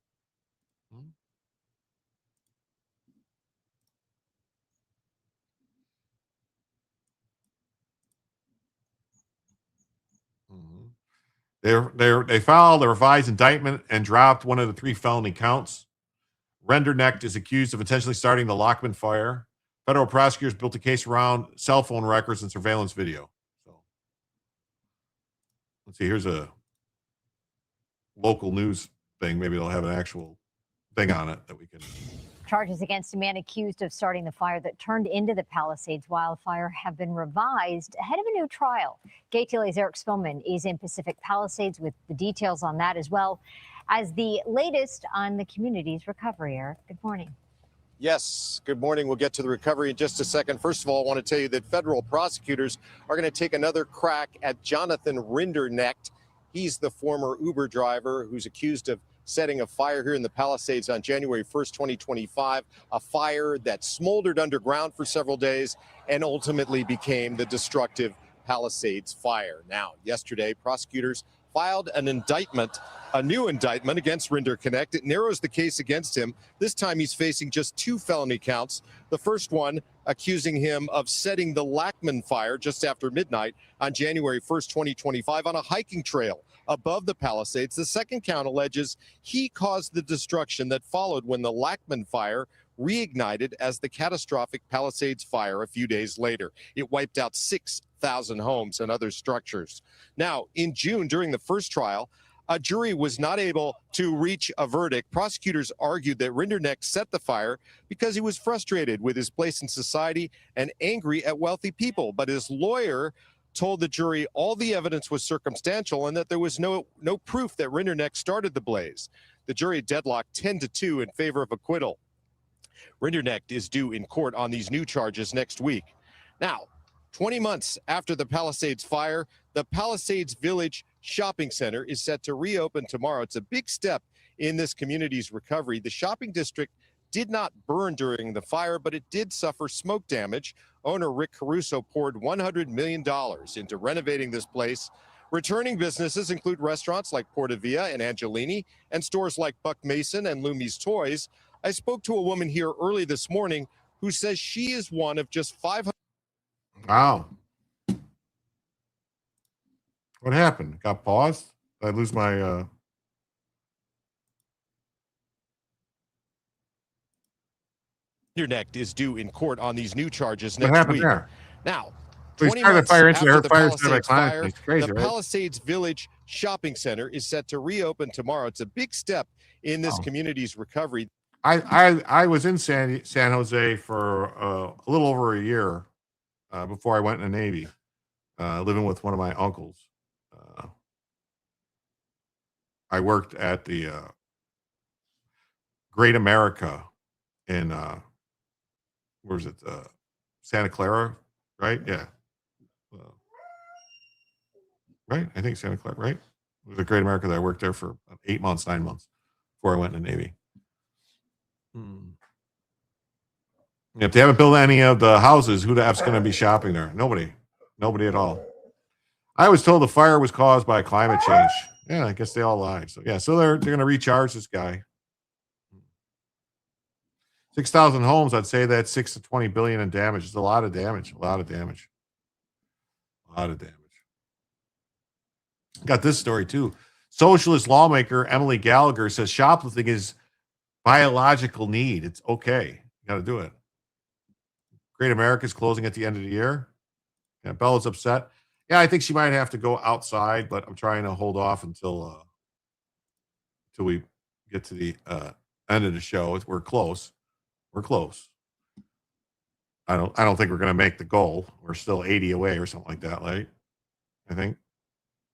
They filed a revised indictment and dropped one of the 3 felony counts. Rendernecht is accused of intentionally starting the Lockman fire. Federal prosecutors built a case around cell phone records and surveillance video. So let's see. Here's a local news thing. Maybe they'll have an actual thing on it that we can. Charges against a man accused of starting the fire that turned into the Palisades wildfire have been revised ahead of a new trial. KTLA's Eric Spillman is in Pacific Palisades with the details on that, as well as the latest on the community's recovery. Eric, good morning. Yes, good morning. We'll get to the recovery in just a second. First of all, I want to tell you that federal prosecutors are going to take another crack at Jonathan Rendernecht. He's the former Uber driver who's accused of setting a fire here in the Palisades on January 1st, 2025, a fire that smoldered underground for several days and ultimately became the destructive Palisades fire. Now, yesterday, prosecutors filed an indictment, a new indictment against Rendernecht. It narrows the case against him. This time he's facing just 2 felony counts. The first one accusing him of setting the Lockman fire just after midnight on January 1st, 2025 on a hiking trail above the Palisades. The second count alleges he caused the destruction that followed when the Lockman fire reignited as the catastrophic Palisades fire a few days later. It wiped out 6,000 homes and other structures. Now, in June, during the first trial, a jury was not able to reach a verdict. Prosecutors argued that Rendernecht set the fire because he was frustrated with his place in society and angry at wealthy people. But his lawyer told the jury all the evidence was circumstantial and that there was no proof that Rendernecht started the blaze. The jury deadlocked 10-2 in favor of acquittal. Rendernecht is due in court on these new charges next week. Now, 20 months after the Palisades fire, the Palisades Village Shopping Center is set to reopen tomorrow. It's a big step in this community's recovery. The shopping district did not burn during the fire, but it did suffer smoke damage. Owner Rick Caruso poured $100 million into renovating this place. Returning businesses include restaurants like Porta Via and Angelini and stores like Buck Mason and Lumi's Toys. I spoke to a woman here early this morning who says she is one of just 500. Wow. What happened? Got paused? Did I lose my Rendernecht is due in court on these new charges What next happened week. there? Now, We 20 started months fire incident, after her the fire incident by Palisades client. fire, It's crazy, the right? Palisades Village Shopping Center is set to reopen tomorrow. It's a big step in this community's recovery. I was in San Jose for a little over a year before I went in the Navy, living with one of my uncles. I worked at the Great America in where's it? Santa Clara, right? Yeah. Right? I think Santa Clara, right? It was a Great America that I worked there for 8 months, 9 months before I went in the Navy. If they haven't built any of the houses, who the F's going to be shopping there? Nobody. Nobody at all. I was told the fire was caused by climate change. Yeah, I guess they all lie. So yeah, so they're going to recharge this guy. 6,000 homes, I'd say that's 6 to 20 billion in damage. It's a lot of damage. A lot of damage. A lot of damage. Got this story too. Socialist lawmaker Emily Gallagher says shoplifting is biological need. It's okay. You got to do it. Great America's closing at the end of the year. Yeah, Bella's upset. Yeah, I think she might have to go outside, but I'm trying to hold off until we get to the end of the show. We're close. We're close. I don't think we're going to make the goal. We're still 80 away or something like that, right? I think.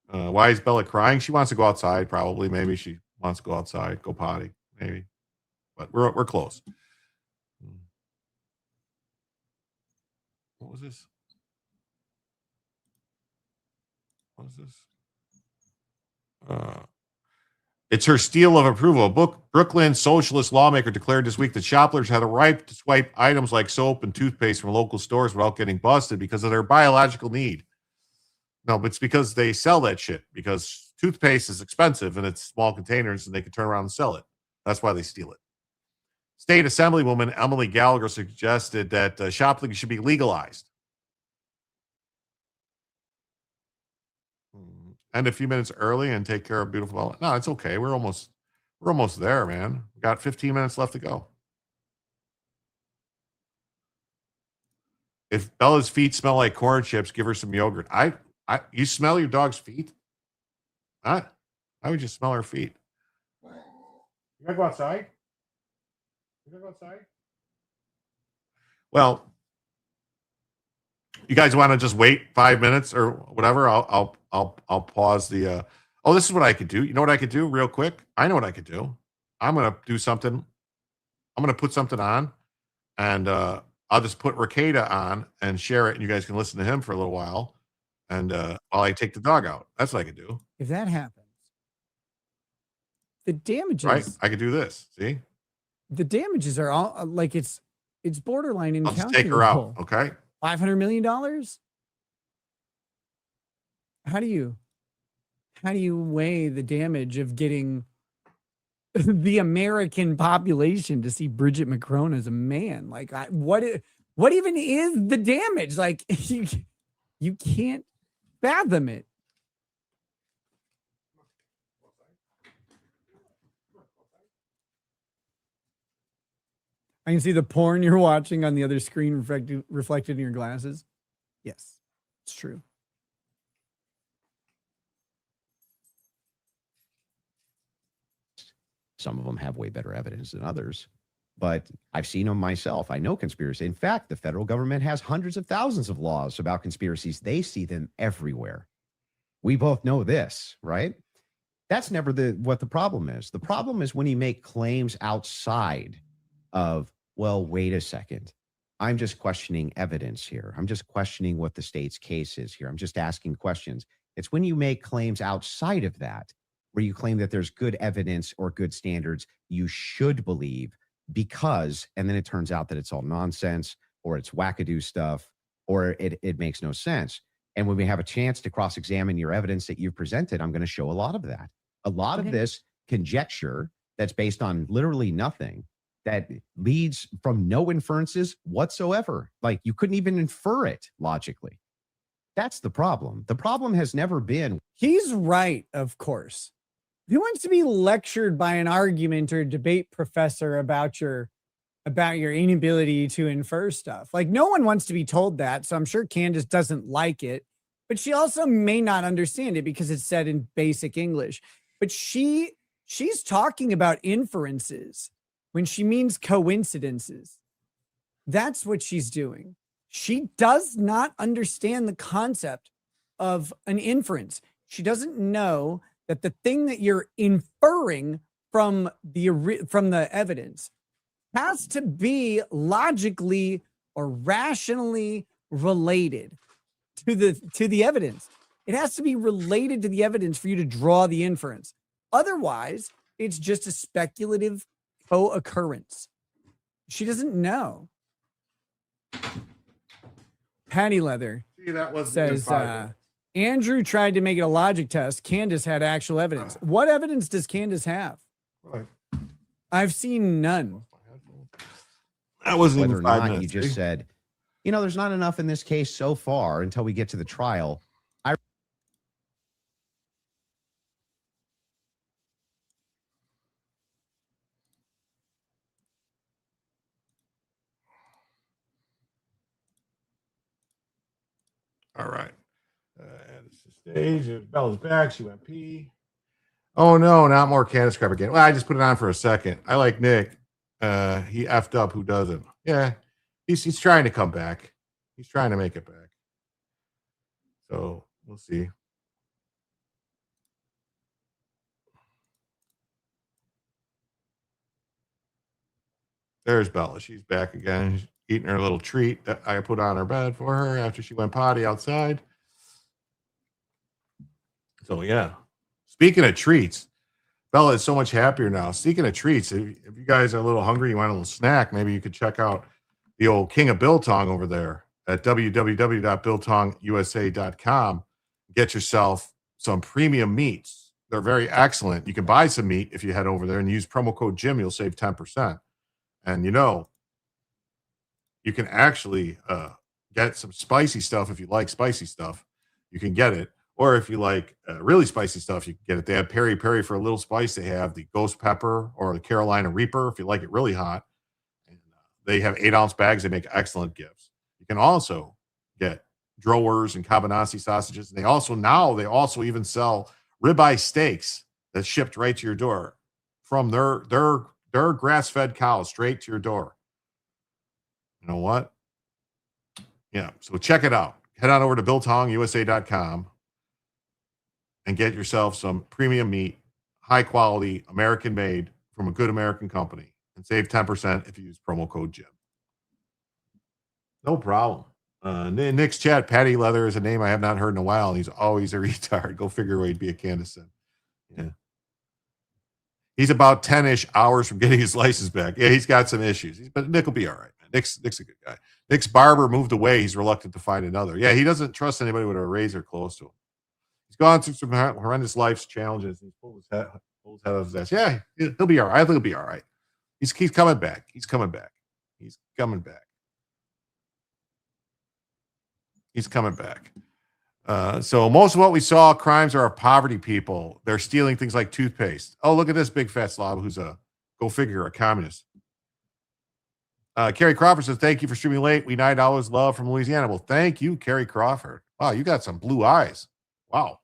Why is Bella crying? She wants to go outside, probably. Maybe she wants to go outside, go potty, maybe. But we're close. What was this? What is this? It's her seal of approval. Brooklyn socialist lawmaker declared this week that shoplifters had a right to swipe items like soap and toothpaste from local stores without getting busted because of their biological need. No, but it's because they sell that shit, because toothpaste is expensive and it's small containers and they can turn around and sell it. That's why they steal it. State Assemblywoman Emily Gallagher suggested that shoplifting should be legalized. end a few minutes early and take care of beautiful Bella? No, it's okay. We're almost there, man. We got 15 minutes left to go. If Bella's feet smell like corn chips, give her some yogurt. You smell your dog's feet? Huh? Why would you smell her feet? You gotta go outside? Well, you guys want to just wait 5 minutes or whatever? I'll pause the. Oh, this is what I could do. You know what I could do, real quick? I know what I could do. I'm gonna do something. I'm gonna put something on, and I'll just put Ricada on and share it, and you guys can listen to him for a little while, and while I take the dog out. That's what I could do. If that happens, the damages. Right? I could do this. See? The damages are all like it's borderline I'll incalculable. just take her out. Okay. $500 million. How do you weigh the damage of getting the American population to see Bridget McCrone as a man? Like, what even is the damage? Like, you can't fathom it. I can see the porn you're watching on the other screen reflected in your glasses. Yes, it's true. Some of them have way better evidence than others, but I've seen them myself. I know conspiracy. In fact, the federal government has hundreds of thousands of laws about conspiracies. They see them everywhere. We both know this, right? That's never what the problem is. The problem is when you make claims outside of, well, wait a second. I'm just questioning evidence here. I'm just questioning what the state's case is here. I'm just asking questions. It's when you make claims outside of that, where you claim that there's good evidence or good standards you should believe because, and then it turns out that it's all nonsense or it's wackadoo stuff or it makes no sense. And when we have a chance to cross-examine your evidence that you've presented, I'm going to show a lot of that. A lot of this conjecture that's based on literally nothing, that leads from no inferences whatsoever. Like you couldn't even infer it logically. That's the problem. The problem has never been. He's right, of course. Who wants to be lectured by an argument or debate professor about your inability to infer stuff? Like no one wants to be told that. So I'm sure Candace doesn't like it, but she also may not understand it because it's said in basic English. But she's talking about inferences when she means coincidences. That's what she's doing. She does not understand the concept of an inference. She doesn't know that the thing that you're inferring from the evidence has to be logically or rationally related to the evidence. It has to be related to the evidence for you to draw the inference. Otherwise, it's just a speculative co-occurrence. She doesn't know. Patty Leather says, Andrew tried to make it a logic test. Candace had actual evidence. What evidence does Candace have? Right. I've seen none. That wasn't whether even or 5 not minutes. you just said, there's not enough in this case so far until we get to the trial. All right. It's the stage. Bella's back. She went pee. Oh, no, not more Candace crap again. Well, I just put it on for a second. I like Nick. He effed up. Who doesn't? Yeah. He's trying to come back. He's trying to make it back. So we'll see. There's Bella. She's back again. She's eating her little treat that I put on her bed for her after she went potty outside. So, yeah. Speaking of treats, Bella is so much happier now. Speaking of treats, if you guys are a little hungry, you want a little snack, maybe you could check out the old King of Biltong over there at www.biltongusa.com. Get yourself some premium meats. They're very excellent. You can buy some meat if you head over there and use promo code Jim. You'll save 10%. And, you can actually get some spicy stuff if you like spicy stuff. You can get it Or if you like really spicy stuff, you can get it. They have peri peri for a little spice. They have the ghost pepper or the Carolina Reaper if you like it really hot. And, they have 8-ounce bags. They make excellent gifts. You can also get drawers and cabanassi sausages. And they also even sell ribeye steaks that's shipped right to your door from their grass-fed cows straight to your door. You know what? Yeah, so check it out. Head on over to BillTongUSA.com and get yourself some premium meat, high quality, American made from a good American company, and save 10% if you use promo code Jim. No problem. Nick's chat, Patty Leather is a name I have not heard in a while, and he's always a retard. Go figure where he'd be a Candace. Yeah. He's about 10-ish hours from getting his license back. Yeah, he's got some issues, but Nick will be all right, man. Nick's a good guy. Nick's barber moved away. He's reluctant to find another. Yeah, he doesn't trust anybody with a razor close to him. He's gone through some horrendous life's challenges. He's pulled his head out of his ass. Yeah, he'll be all right. I think he'll be all right. He's coming back. He's coming back. He's coming back. He's coming back. So most of what we saw, crimes are of poverty people. They're stealing things like toothpaste. Oh, look at this big fat slob who's go figure, a communist. Carrie Crawford says, thank you for streaming late. We night owls love from Louisiana. Well, thank you, Carrie Crawford. Wow, you got some blue eyes. Wow.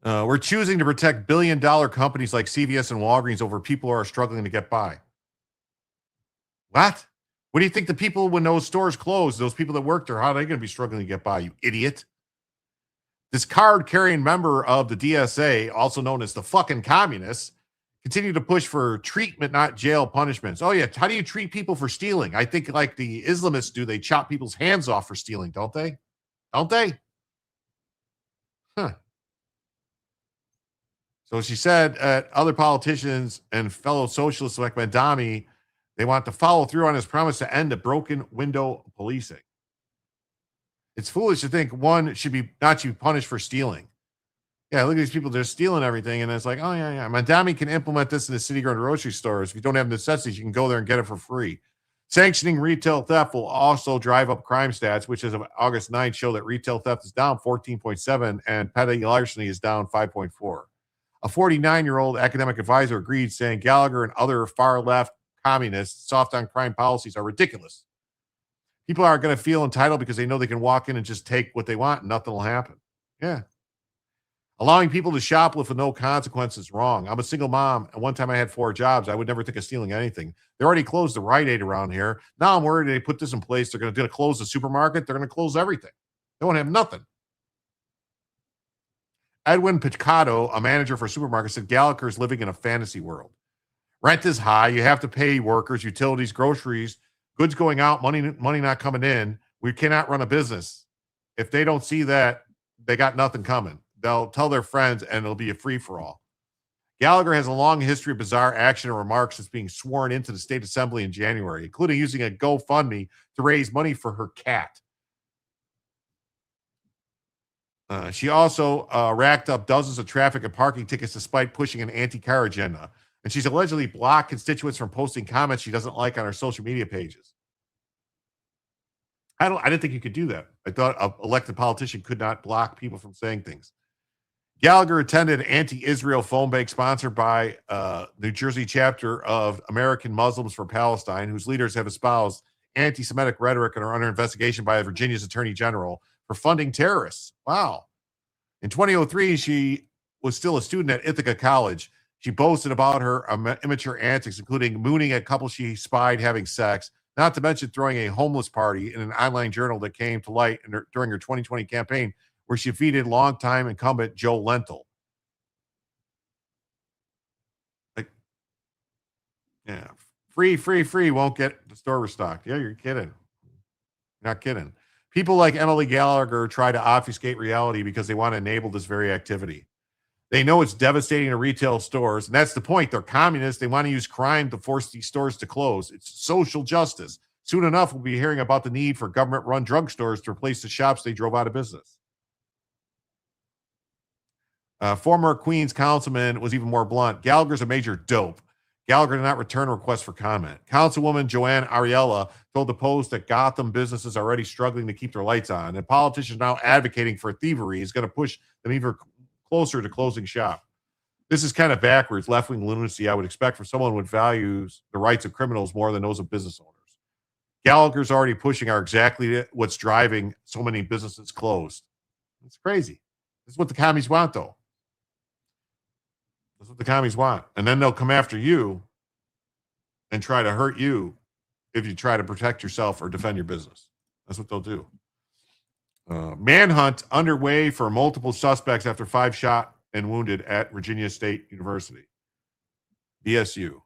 We're choosing to protect billion-dollar companies like CVS and Walgreens over people who are struggling to get by. What? What do you think the people, when those stores close, those people that work there, how are they going to be struggling to get by, you idiot? This card-carrying member of the DSA, also known as the fucking communists, continue to push for treatment, not jail punishments. Oh, yeah. How do you treat people for stealing? I think like the Islamists do, they chop people's hands off for stealing, don't they? Don't they? Huh. So she said other politicians and fellow socialists like Mandami, they want to follow through on his promise to end the broken window policing. It's foolish to think one should not be punished for stealing. Yeah, look at these people, they're stealing everything. And it's like, oh, yeah. Mandami can implement this in the city grocery stores. If you don't have necessities, you can go there and get it for free. Sanctioning retail theft will also drive up crime stats, which as of August 9th show that retail theft is down 14.7 and petty larceny is down 5.4. A 49-year-old academic advisor agreed, saying Gallagher and other far-left communists' soft on crime policies are ridiculous. People are going to feel entitled because they know they can walk in and just take what they want and nothing will happen. Yeah. Allowing people to shoplift with no consequences is wrong. I'm a single mom, and one time I had 4 jobs. I would never think of stealing anything. They already closed the Rite Aid around here. Now I'm worried they put this in place. They're going to close the supermarket. They're going to close everything. They won't have nothing. Edwin Picado, a manager for a supermarket, said Gallagher is living in a fantasy world. Rent is high. You have to pay workers, utilities, groceries, goods going out, money not coming in. We cannot run a business. If they don't see that, they got nothing coming. They'll tell their friends, and it'll be a free-for-all. Gallagher has a long history of bizarre action and remarks since being sworn into the state assembly in January, including using a GoFundMe to raise money for her cat. She also racked up dozens of traffic and parking tickets despite pushing an anti-car agenda. And she's allegedly blocked constituents from posting comments she doesn't like on her social media pages. I didn't think you could do that. I thought an elected politician could not block people from saying things. Gallagher attended an anti-Israel phone bank sponsored by New Jersey chapter of American Muslims for Palestine, whose leaders have espoused anti-Semitic rhetoric and are under investigation by Virginia's Attorney General for funding terrorists. Wow. In 2003, she was still a student at Ithaca College. She boasted about her immature antics, including mooning at couples she spied having sex, not to mention throwing a homeless party in an online journal that came to light during her 2020 campaign, where she defeated longtime incumbent Joe Lentil. Yeah, free won't get the store restocked. Yeah, you're kidding. You're not kidding. People like Emily Gallagher try to obfuscate reality because they want to enable this very activity. They know it's devastating to retail stores, and that's the point. They're communists. They want to use crime to force these stores to close. It's social justice. Soon enough, we'll be hearing about the need for government-run drugstores to replace the shops they drove out of business. Former Queens councilman was even more blunt. Gallagher's a major dope. Gallagher did not return a request for comment. Councilwoman Joanne Ariella told the Post that Gotham businesses are already struggling to keep their lights on, and politicians now advocating for thievery is going to push them even closer to closing shop. This is kind of backwards, left-wing lunacy I would expect from someone who values the rights of criminals more than those of business owners. Gallagher's already pushing are exactly what's driving so many businesses closed. It's crazy. This is what the commies want, though. That's what the commies want. And then they'll come after you and try to hurt you if you try to protect yourself or defend your business. That's what they'll do. Manhunt underway for multiple suspects after 5 shot and wounded at Virginia State University. VSU.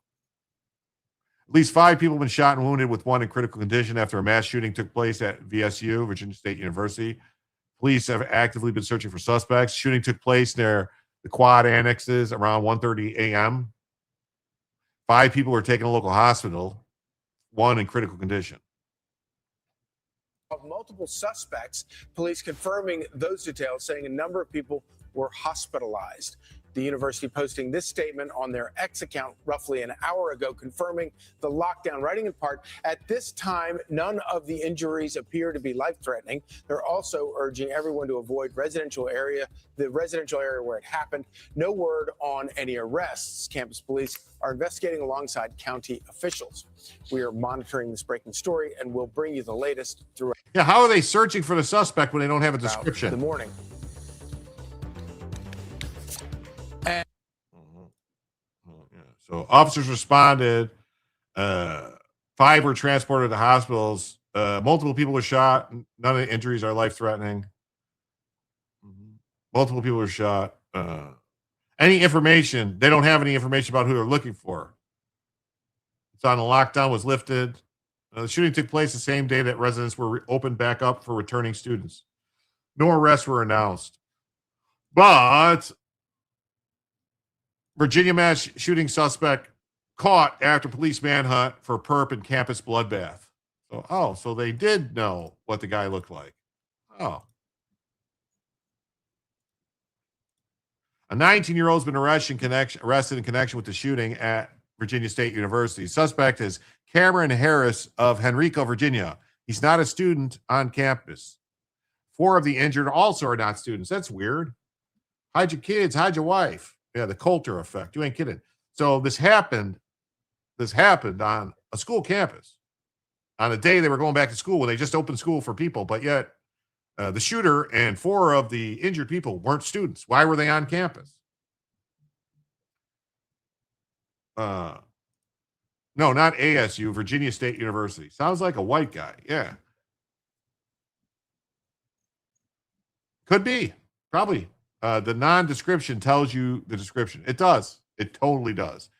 At least 5 people have been shot and wounded, with 1 in critical condition after a mass shooting took place at VSU, Virginia State University. Police have actively been searching for suspects. Shooting took place near the quad annexes around 1:30 a.m. 5 people were taken to a local hospital, 1 in critical condition. Of multiple suspects, police confirming those details, saying a number of people were hospitalized. The university posting this statement on their X account roughly an hour ago, confirming the lockdown, writing in part, "At this time, none of the injuries appear to be life-threatening." They're also urging everyone to avoid the residential area where it happened. No word on any arrests. Campus police are investigating alongside county officials. We are monitoring this breaking story and we'll bring you the latest throughout. Yeah, how are they searching for the suspect when they don't have a description? The morning. So officers responded. 5 were transported to hospitals. Multiple people were shot. None of the injuries are life-threatening. Multiple people were shot. Any information? They don't have any information about who they're looking for. It's on the lockdown was lifted. The shooting took place the same day that residents were opened back up for returning students. No arrests were announced. But Virginia mass shooting suspect caught after police manhunt for perp and campus bloodbath. So they did know what the guy looked like. Oh. A 19-year-old's been arrested in connection with the shooting at Virginia State University. Suspect is Cameron Harris of Henrico, Virginia. He's not a student on campus. 4 of the injured also are not students. That's weird. Hide your kids, hide your wife. Yeah, the Coulter effect. You ain't kidding. So this happened on a school campus on a day they were going back to school when they just opened school for people, but yet the shooter and 4 of the injured people weren't students. Why were they on campus? No, not ASU, Virginia State University. Sounds like a white guy. Yeah. Could be. Probably. The non-description tells you the description. It does. It totally does.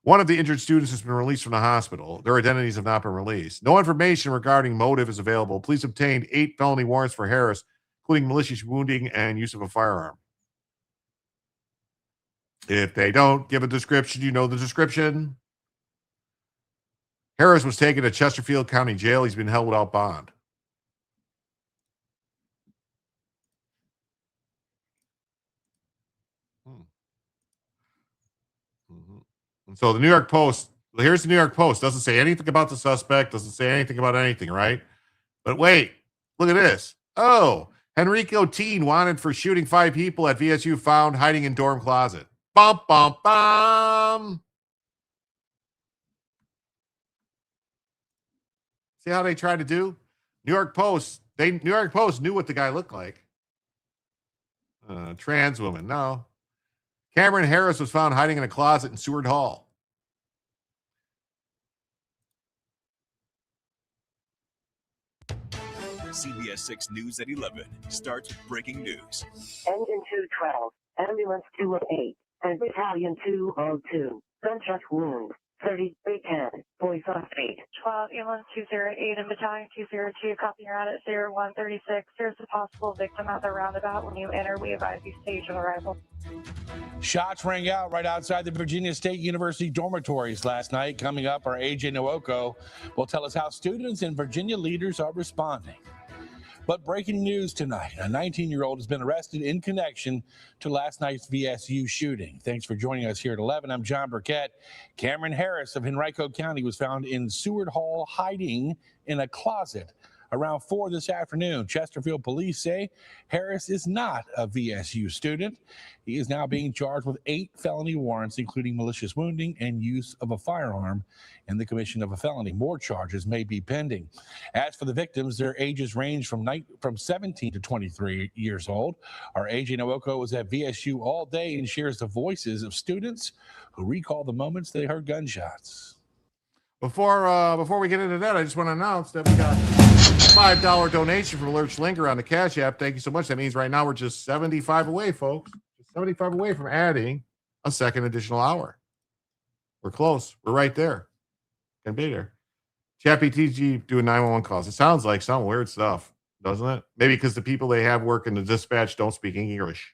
1 of the injured students has been released from the hospital. Their identities have not been released. No information regarding motive is available. Police obtained 8 felony warrants for Harris, including malicious wounding and use of a firearm. If they don't give a description, you know the description. Harris was taken to Chesterfield County Jail. He's been held without bond. And so the New York Post, here's the New York Post, doesn't say anything about the suspect, doesn't say anything about anything, right? But wait, look at this. Oh, Henrico teen wanted for shooting 5 people at VSU found hiding in dorm closet. Bum, bum, bum. See how they tried to do? New York Post knew what the guy looked like. Trans woman, no. Cameron Harris was found hiding in a closet in Seward Hall. CBS 6 News at 11 starts breaking news. Engine 212, Ambulance 208, and Battalion 202. Gunshot wound, 3310, Boys on Street. 12, Ambulance 208 and Battalion 202, copy you're out at 0136. There's a possible victim at the roundabout. When you enter, we advise you stage of arrival. Shots rang out right outside the Virginia State University dormitories last night. Coming up, our AJ Nwoko will tell us how students and Virginia leaders are responding. But breaking news tonight, a 19-year-old has been arrested in connection to last night's VSU shooting. Thanks for joining us here at 11. I'm John Burkett. Cameron Harris of Henrico County was found in Seward Hall hiding in a closet around 4 this afternoon. Chesterfield police say Harris is not a VSU student. He is now being charged with 8 felony warrants, including malicious wounding and use of a firearm in the commission of a felony. More charges may be pending. As for the victims, their ages range from 17 to 23 years old. Our AJ Nwoko was at VSU all day and shares the voices of students who recall the moments they heard gunshots. Before we get into that, I just want to announce that we got a $5 donation from Lurch Linker on the Cash App. Thank you so much. That means right now we're just 75 away, folks. Just 75 away from adding a second additional hour. We're close. We're right there. Can be there. Chappie TG doing 911 calls. It sounds like some weird stuff, doesn't it? Maybe because the people they have work in the dispatch don't speak English.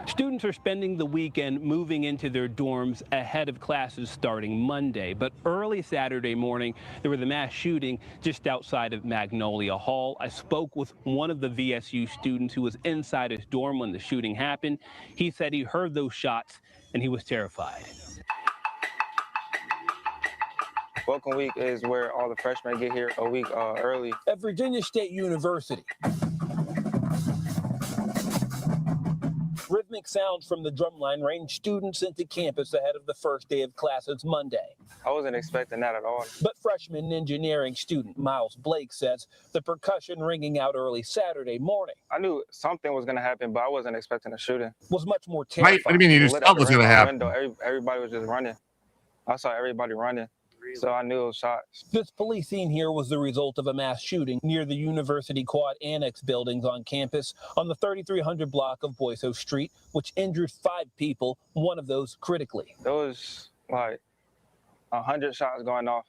Students are spending the weekend moving into their dorms ahead of classes starting Monday. But early Saturday morning, there was a mass shooting just outside of Magnolia Hall. I spoke with one of the VSU students who was inside his dorm when the shooting happened. He said he heard those shots and he was terrified. Welcome week is where all the freshmen get here a week early. At Virginia State University, rhythmic sounds from the drumline range students into campus ahead of the first day of classes Monday. I wasn't expecting that at all. But freshman engineering student Miles Blake says the percussion ringing out early Saturday morning. I knew something was going to happen, but I wasn't expecting a shooting. Was much more terrifying. What do you mean you knew something was going to happen? Everybody was just running. I saw everybody running. So I knew it was shots. This police scene here was the result of a mass shooting near the University Quad Annex buildings on campus on the 3300 block of Boyso Street, which injured 5 people, one of those critically. There was like 100 shots going off.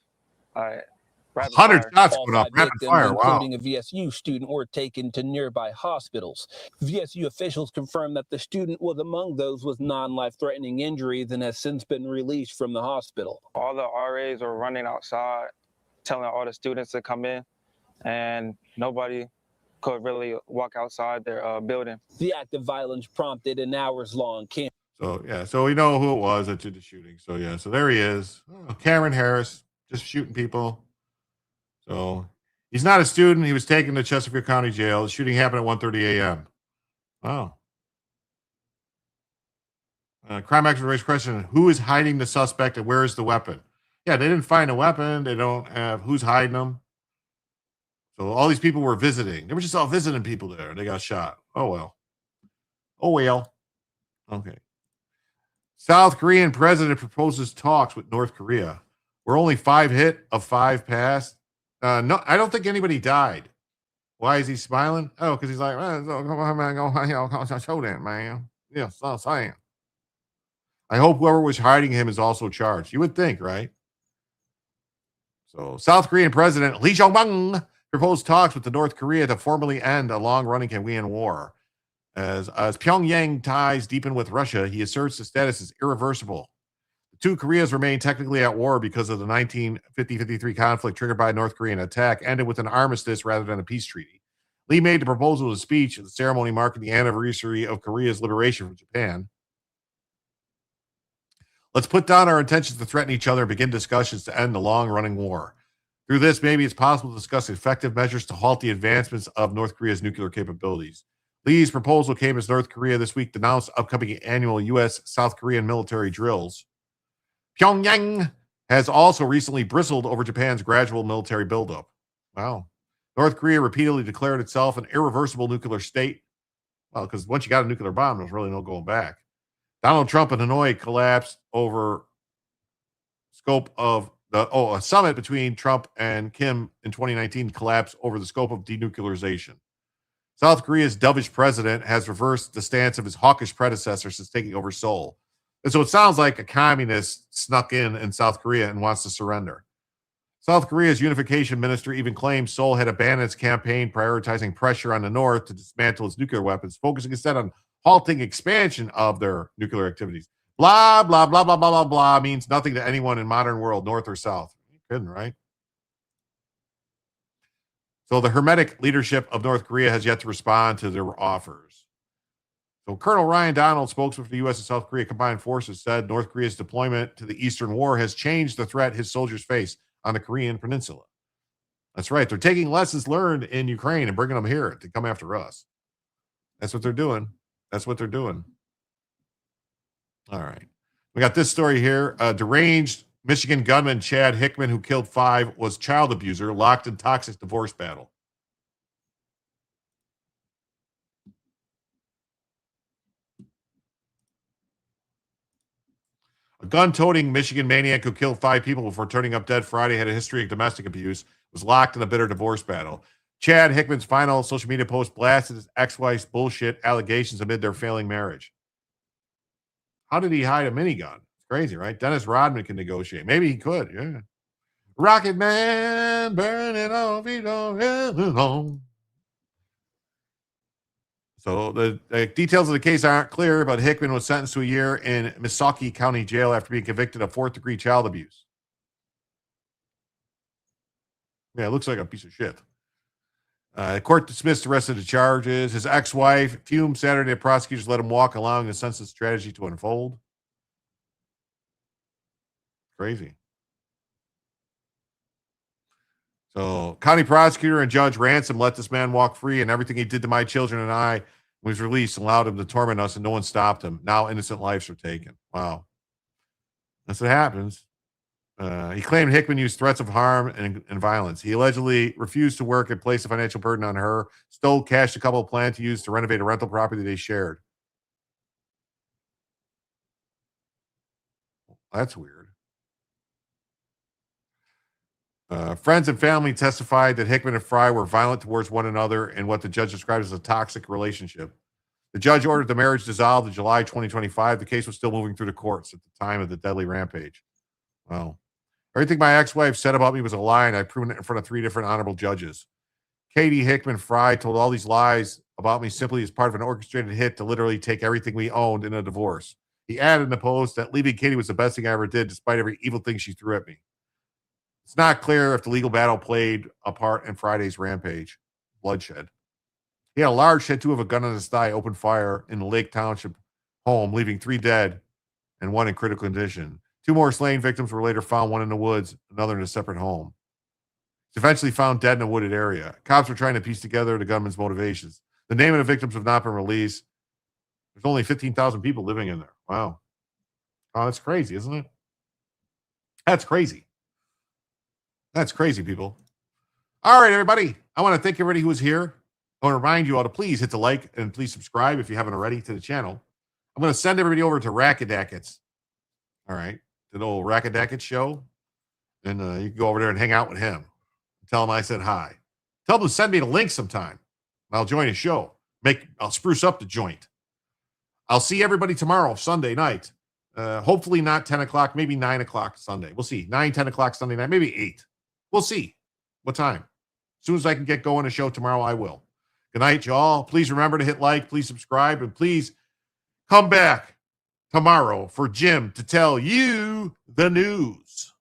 100 shots going off, rapid victims, fire, wow. including a VSU student, were taken to nearby hospitals. VSU officials confirmed that the student was among those with non-life-threatening injuries and has since been released from the hospital. All the RAs were running outside, telling all the students to come in, and nobody could really walk outside their building. The act of violence prompted an hours-long camp. So we know who it was that did the shooting. So there he is. Cameron Harris, just shooting people. So he's not a student. He was taken to Chesterfield County Jail. The shooting happened at 1:30 a.m. Wow. Crime Action raised question: who is hiding the suspect and where is the weapon? Yeah, they didn't find a weapon. They don't have who's hiding them. So all these people were visiting. They were just all visiting people there. They got shot. Oh well. Oh well. Okay. South Korean president proposes talks with North Korea. We're only 5 hit of 5 passed. No, I don't think anybody died. Why is he smiling? Oh, because he's like, show that, man. Yes, I'm saying. I hope whoever was hiding him is also charged. You would think, right? So, South Korean President Lee Jae-myung proposed talks with the North Korea to formally end a long-running Korean war. As Pyongyang ties deepen with Russia, he asserts the status is irreversible. Two Koreas remain technically at war because of the 1950-53 conflict triggered by a North Korean attack, ended with an armistice rather than a peace treaty. Lee made the proposal in a speech at the ceremony marking the anniversary of Korea's liberation from Japan. Let's put down our intentions to threaten each other and begin discussions to end the long-running war. Through this, maybe it's possible to discuss effective measures to halt the advancements of North Korea's nuclear capabilities. Lee's proposal came as North Korea this week denounced upcoming annual U.S.-South Korean military drills. Pyongyang has also recently bristled over Japan's gradual military buildup. Wow. North Korea repeatedly declared itself an irreversible nuclear state. Well, because once you got a nuclear bomb, there's really no going back. Donald Trump and Hanoi collapsed over scope of a summit between Trump and Kim in 2019 collapsed over the scope of denuclearization. South Korea's dovish president has reversed the stance of his hawkish predecessor since taking over Seoul. And so it sounds like a communist snuck in South Korea and wants to surrender. South Korea's unification minister even claimed Seoul had abandoned its campaign prioritizing pressure on the North to dismantle its nuclear weapons, focusing instead on halting expansion of their nuclear activities. Blah, blah, blah, blah, blah, blah, blah means nothing to anyone in modern world, North or South. You couldn't, right? So the hermetic leadership of North Korea has yet to respond to their offers. So Colonel Ryan Donald, spokesman for the U.S. and South Korea Combined Forces, said North Korea's deployment to the Eastern War has changed the threat his soldiers face on the Korean Peninsula. That's right. They're taking lessons learned in Ukraine and bringing them here to come after us. That's what they're doing. That's what they're doing. All right. We got this story here. Deranged Michigan gunman Chad Hickman, who killed 5, was child abuser, locked in toxic divorce battle. A gun-toting Michigan maniac who killed 5 people before turning up dead Friday had a history of domestic abuse, was locked in a bitter divorce battle. Chad Hickman's final social media post blasted his ex-wife's bullshit allegations amid their failing marriage. How did he hide a minigun? Crazy, right? Dennis Rodman can negotiate. Maybe he could, yeah. Rocket Man, burning off, he don't ever know. So the details of the case aren't clear, but Hickman was sentenced to a year in Missaukee County Jail after being convicted of 4th-degree child abuse. Yeah, it looks like a piece of shit. The court dismissed the rest of the charges. His ex-wife fumed Saturday. Prosecutors let him walk, allowing the senseless strategy to unfold. Crazy. So, county prosecutor and Judge Ransom let this man walk free, and everything he did to my children and I was released and allowed him to torment us, and no one stopped him. Now innocent lives are taken. Wow. That's what happens. He claimed Hickman used threats of harm and violence. He allegedly refused to work and placed a financial burden on her, stole cash the couple planned to use to renovate a rental property they shared. That's weird. Friends and family testified that Hickman and Fry were violent towards one another in what the judge described as a toxic relationship. The judge ordered the marriage dissolved in July 2025. The case was still moving through the courts at the time of the deadly rampage. Wow. Everything my ex-wife said about me was a lie, and I've proven it in front of 3 different honorable judges. Katie Hickman Fry told all these lies about me simply as part of an orchestrated hit to literally take everything we owned in a divorce. He added in the post that leaving Katie was the best thing I ever did, despite every evil thing she threw at me. It's not clear if the legal battle played a part in Friday's rampage. Bloodshed. He had a large tattoo of a gun on his thigh, opened fire in the Lake Township home, leaving 3 dead and 1 in critical condition. 2 more slain victims were later found, 1 in the woods, another in a separate home. He's eventually found dead in a wooded area. Cops were trying to piece together the gunman's motivations. The name of the victims have not been released. There's only 15,000 people living in there. Wow. Oh, that's crazy, isn't it? That's crazy. That's crazy, people. All right, everybody. I want to thank everybody who was here. I want to remind you all to please hit the like and please subscribe if you haven't already to the channel. I'm going to send everybody over to Rackadackets. All right. The old Rackadackets show. And you can go over there and hang out with him. Tell him I said hi. Tell him to send me the link sometime. I'll join his show. I'll spruce up the joint. I'll see everybody tomorrow, Sunday night. Hopefully not 10 o'clock, maybe 9 o'clock Sunday. We'll see. 9, 10 o'clock Sunday night, maybe 8. We'll see what time. As soon as I can get going a show tomorrow, I will. Good night, y'all. Please remember to hit like, please subscribe, and please come back tomorrow for Jim to tell you the news.